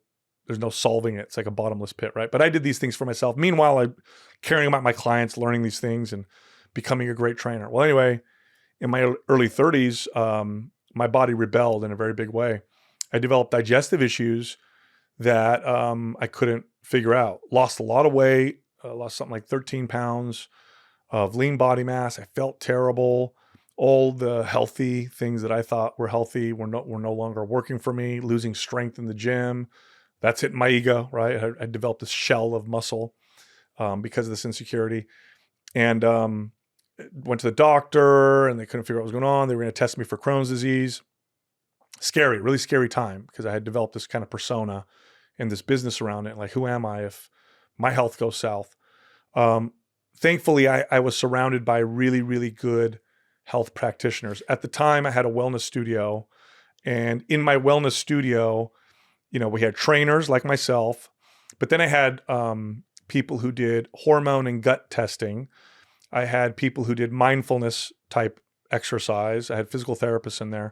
solving it. It's like a bottomless pit, right? But I did these things for myself. Meanwhile, I'm caring about my clients, learning these things and becoming a great trainer. Well, anyway, in my early 30s, my body rebelled in a very big way. I developed digestive issues that I couldn't figure out. Lost a lot of weight, lost something like 13 pounds of lean body mass. I felt terrible. All the healthy things that I thought were healthy were no longer working for me. Losing strength in the gym. That's hitting my ego, right? I developed this shell of muscle because of this insecurity. And went to the doctor and they couldn't figure out what was going on. They were going to test me for Crohn's disease. Scary, really scary time because I had developed this kind of persona and this business around it. Like, who am I if my health goes south? Thankfully, I was surrounded by really, really good health practitioners. At the time, I had a wellness studio. And in my wellness studio, we had trainers like myself, but then I had people who did hormone and gut testing. I had people who did mindfulness type exercise. I had physical therapists in there.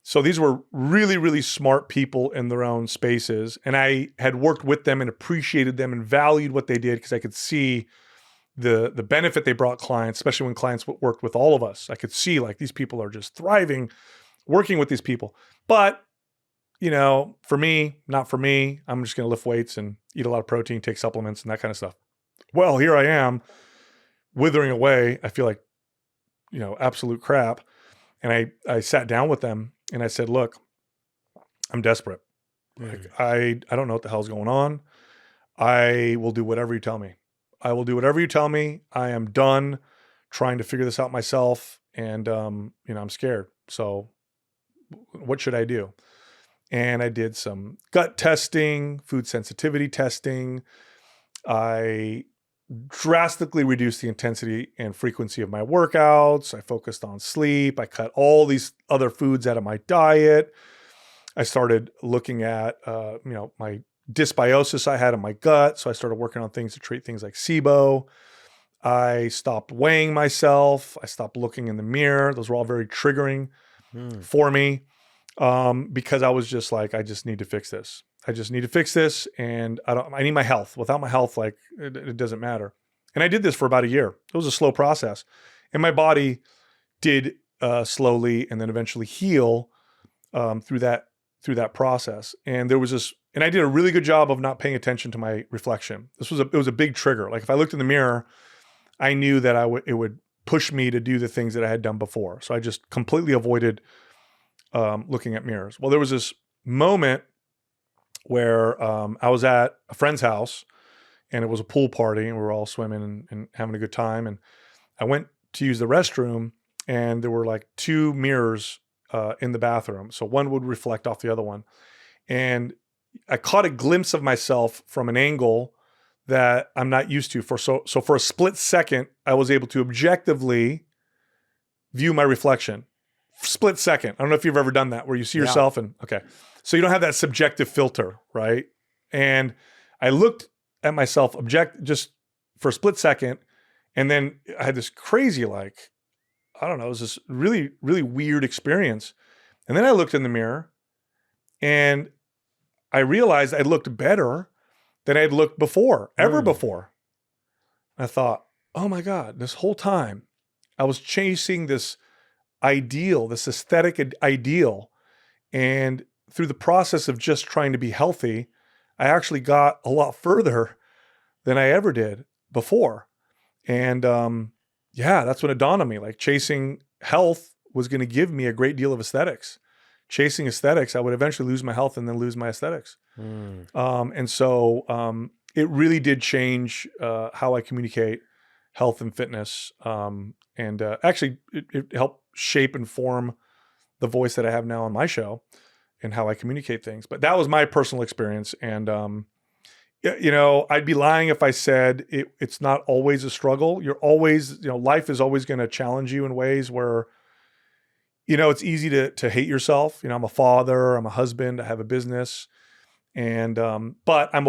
So these were really, really smart people in their own spaces. And I had worked with them and appreciated them and valued what they did because I could see the benefit they brought clients, especially when clients worked with all of us. I could see like these people are just thriving working with these people. But for me, not for me, I'm just going to lift weights and eat a lot of protein, take supplements and that kind of stuff. Well, here I am withering away. I feel like, absolute crap. And I sat down with them and I said, look, I'm desperate. Like, I don't know what the hell's going on. I will do whatever you tell me. I will do whatever you tell me. I am done trying to figure this out myself. And, I'm scared. So what should I do? And I did some gut testing, food sensitivity testing. I drastically reduced the intensity and frequency of my workouts. I focused on sleep. I cut all these other foods out of my diet. I started looking at, my dysbiosis I had in my gut. So I started working on things to treat things like SIBO. I stopped weighing myself. I stopped looking in the mirror. Those were all very triggering for me. Because I was just like, I just need to fix this. I just need to fix this. And I need my health. Without my health, like it doesn't matter. And I did this for about a year. It was a slow process and my body did, slowly and then eventually heal, through that through that process. And there was this, and I did a really good job of not paying attention to my reflection. It was a big trigger. Like if I looked in the mirror, I knew that it would push me to do the things that I had done before. So I just completely avoided looking at mirrors. Well, there was this moment where I was at a friend's house and it was a pool party and we were all swimming and having a good time. And I went to use the restroom and there were like 2 mirrors in the bathroom. So one would reflect off the other one. And I caught a glimpse of myself from an angle that I'm not used to. So for a split second, I was able to objectively view my reflection. Split second. I don't know if you've ever done that where you see yourself and okay. So you don't have that subjective filter, right? And I looked at myself just for a split second. And then I had this crazy, like, I don't know, it was this really, really weird experience. And then I looked in the mirror and I realized I looked better than I had looked before, ever before. I thought, oh my God, this whole time I was chasing this ideal, this aesthetic ideal. And through the process of just trying to be healthy, I actually got a lot further than I ever did before. And that's when it dawned on me, like chasing health was going to give me a great deal of aesthetics. Chasing aesthetics, I would eventually lose my health and then lose my aesthetics. And so it really did change how I communicate health and fitness. Actually, it helped shape and form the voice that I have now on my show and how I communicate things. But that was my personal experience. And, I'd be lying if I said it's not always a struggle. You're always, life is always going to challenge you in ways where, it's easy to hate yourself. I'm a father, I'm a husband, I have a business. And, but I'm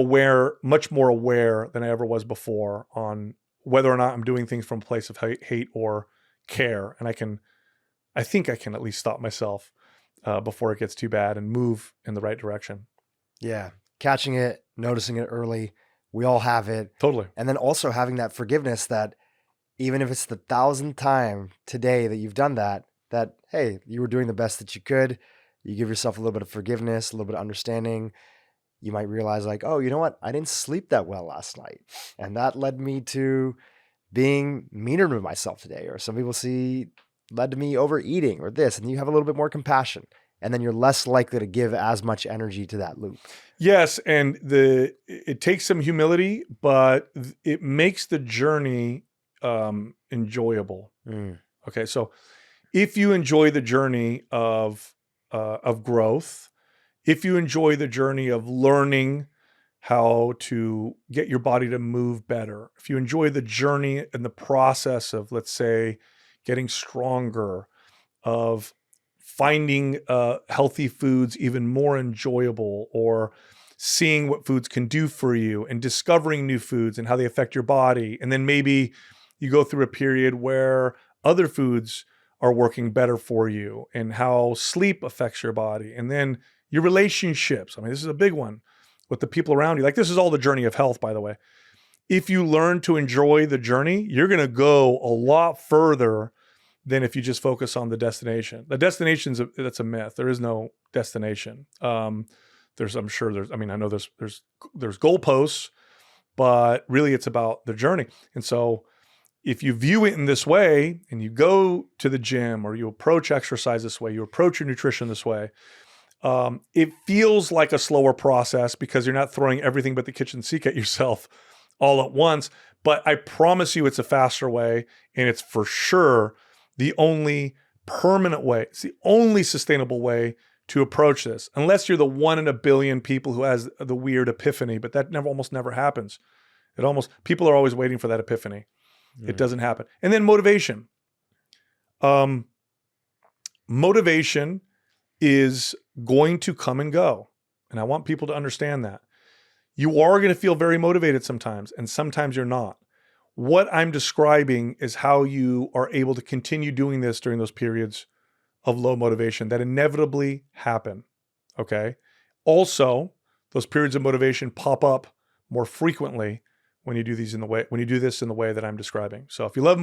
much more aware than I ever was before on whether or not I'm doing things from a place of hate or care. And I think I can at least stop myself before it gets too bad and move in the right direction. Yeah. Catching it, noticing it early. We all have it. Totally. And then also having that forgiveness that even if it's the 1,000th time today that you've done that, hey, you were doing the best that you could. You give yourself a little bit of forgiveness, a little bit of understanding. You might realize like, oh, you know what? I didn't sleep that well last night. And that led me to being meaner to myself today. Or some people led to me overeating or this. And you have a little bit more compassion. And then you're less likely to give as much energy to that loop. Yes. And it takes some humility, but it makes the journey enjoyable. Okay. So if you enjoy the journey of growth, if you enjoy the journey of learning how to get your body to move better, if you enjoy the journey and the process of, let's say, getting stronger, of finding healthy foods even more enjoyable, or seeing what foods can do for you and discovering new foods and how they affect your body. And then maybe you go through a period where other foods are working better for you and how sleep affects your body. And then your relationships. I mean, this is a big one with the people around you. Like this is all the journey of health, by the way. If you learn to enjoy the journey, you're going to go a lot further than if you just focus on the destination. The destination that's a myth. There is no destination. I know there's goalposts, but really it's about the journey. And so if you view it in this way and you go to the gym or you approach exercise this way, you approach your nutrition this way, it feels like a slower process because you're not throwing everything but the kitchen sink at yourself all at once. But I promise you it's a faster way, and it's for sure the only permanent way. It's the only sustainable way to approach this, unless you're the 1 in a billion people who has the weird epiphany, but that almost never happens. People are always waiting for that epiphany. It doesn't happen. And then motivation. Motivation is going to come and go. And I want people to understand that. You are going to feel very motivated sometimes, and sometimes you're not. What I'm describing is how you are able to continue doing this during those periods of low motivation that inevitably happen. Okay. Also, those periods of motivation pop up more frequently when you do this in the way that I'm describing. So if you love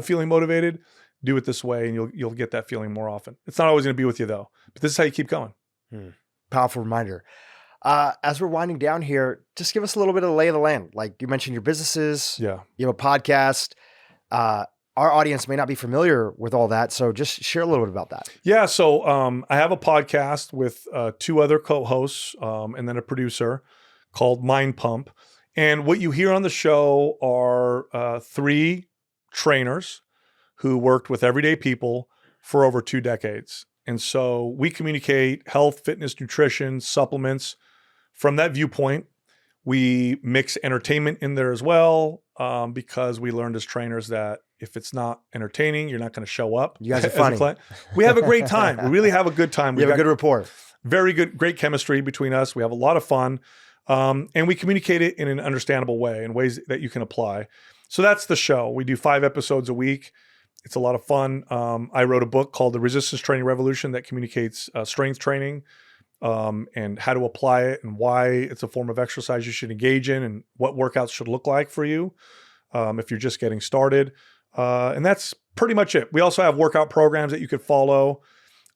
feeling motivated, do it this way and you'll get that feeling more often. It's not always going to be with you though, but this is how you keep going. powerful reminder. As we're winding down here, just give us a little bit of the lay of the land. Like you mentioned your businesses, Yeah. you have a podcast. Our audience may not be familiar with all that. So just share a little bit about that. Yeah. So I have a podcast with 2 other co-hosts and then a producer called Mind Pump. And what you hear on the show are 3 trainers who worked with everyday people for over 2 decades. And so we communicate health, fitness, nutrition, supplements from that viewpoint. We mix entertainment in there as well because we learned as trainers that if it's not entertaining, you're not going to show up. You guys are funny. We have a great time. We really have a good time. We have a good rapport. Very good, great chemistry between us. We have a lot of fun. And we communicate it in an understandable way, in ways that you can apply. So that's the show. We do 5 episodes a week. It's a lot of fun. I wrote a book called The Resistance Training Revolution that communicates strength training and how to apply it and why it's a form of exercise you should engage in and what workouts should look like for you if you're just getting started. And that's pretty much it. We also have workout programs that you could follow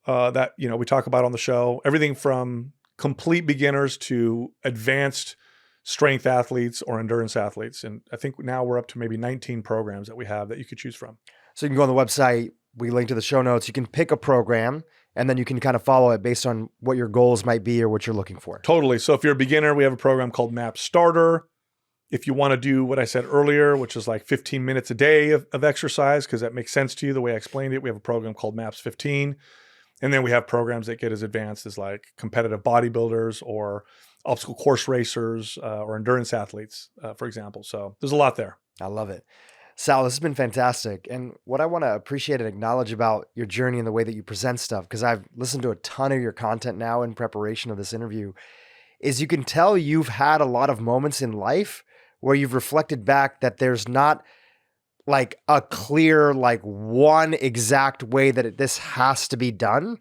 that, we talk about on the show. Everything from complete beginners to advanced strength athletes or endurance athletes. And I think now we're up to maybe 19 programs that we have that you could choose from. So you can go on the website, we link to the show notes, you can pick a program and then you can kind of follow it based on what your goals might be or what you're looking for. Totally. So if you're a beginner, we have a program called MAP Starter. If you want to do what I said earlier, which is like 15 minutes a day of exercise, because that makes sense to you the way I explained it, we have a program called MAPS 15. And then we have programs that get as advanced as like competitive bodybuilders or obstacle course racers or endurance athletes, for example. So there's a lot there. I love it. Sal, this has been fantastic. And what I want to appreciate and acknowledge about your journey and the way that you present stuff, because I've listened to a ton of your content now in preparation of this interview, is you can tell you've had a lot of moments in life where you've reflected back that there's not like a clear, like one exact way that this has to be done.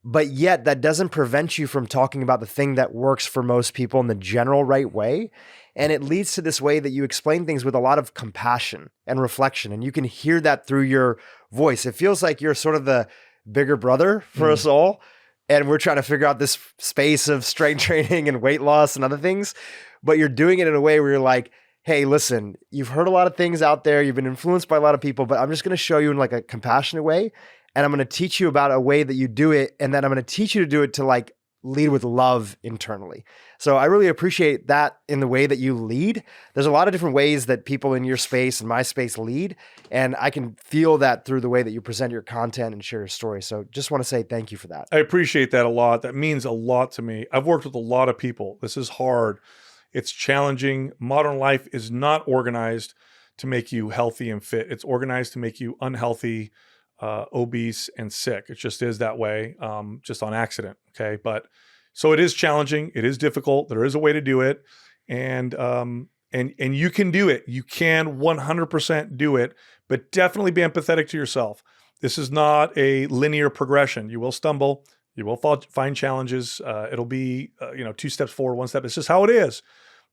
But yet that doesn't prevent you from talking about the thing that works for most people in the general right way. And it leads to this way that you explain things with a lot of compassion and reflection. And you can hear that through your voice. It feels like you're sort of the bigger brother for us all. And we're trying to figure out this space of strength training and weight loss and other things. But you're doing it in a way where you're like, hey, listen, you've heard a lot of things out there. You've been influenced by a lot of people, but I'm just going to show you in like a compassionate way. And I'm going to teach you about a way that you do it. And then I'm going to teach you to do it to like lead with love internally. So I really appreciate that in the way that you lead. There's a lot of different ways that people in your space and my space lead. And I can feel that through the way that you present your content and share your story. So just want to say thank you for that. I appreciate that a lot. That means a lot to me. I've worked with a lot of people. This is hard. It's challenging. Modern life is not organized to make you healthy and fit. It's organized to make you unhealthy, obese, and sick. It just is that way, just on accident. Okay. But so it is challenging. It is difficult. There is a way to do it. And you can do it. You can 100% do it, but definitely be empathetic to yourself. This is not a linear progression. You will stumble. You will find challenges. It'll be, 2 steps forward, 1 step. It's just how it is.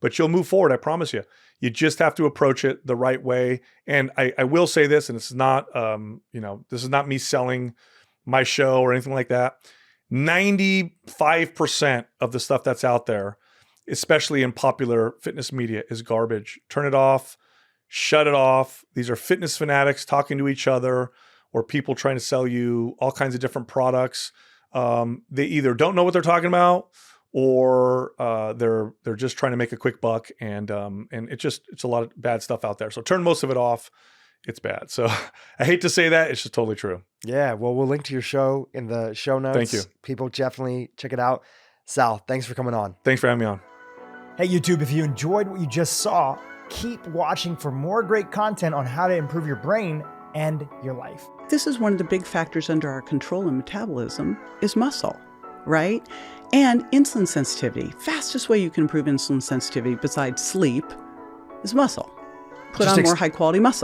But you'll move forward. I promise you. You just have to approach it the right way. And I will say this, and it's not, this is not me selling my show or anything like that. 95% of the stuff that's out there, especially in popular fitness media, is garbage. Turn it off. Shut it off. These are fitness fanatics talking to each other or people trying to sell you all kinds of different products. They either don't know what they're talking about or they're just trying to make a quick buck, and it's a lot of bad stuff out there. So turn most of it off. It's bad. So I hate to say that. It's just totally true. Yeah. Well, we'll link to your show in the show notes. Thank you. People definitely check it out. Sal, thanks for coming on. Thanks for having me on. Hey, YouTube, if you enjoyed what you just saw, keep watching for more great content on how to improve your brain and your life. This is one of the big factors under our control in metabolism is muscle, right? And insulin sensitivity. Fastest way you can improve insulin sensitivity besides sleep is muscle. Put on more high quality muscle.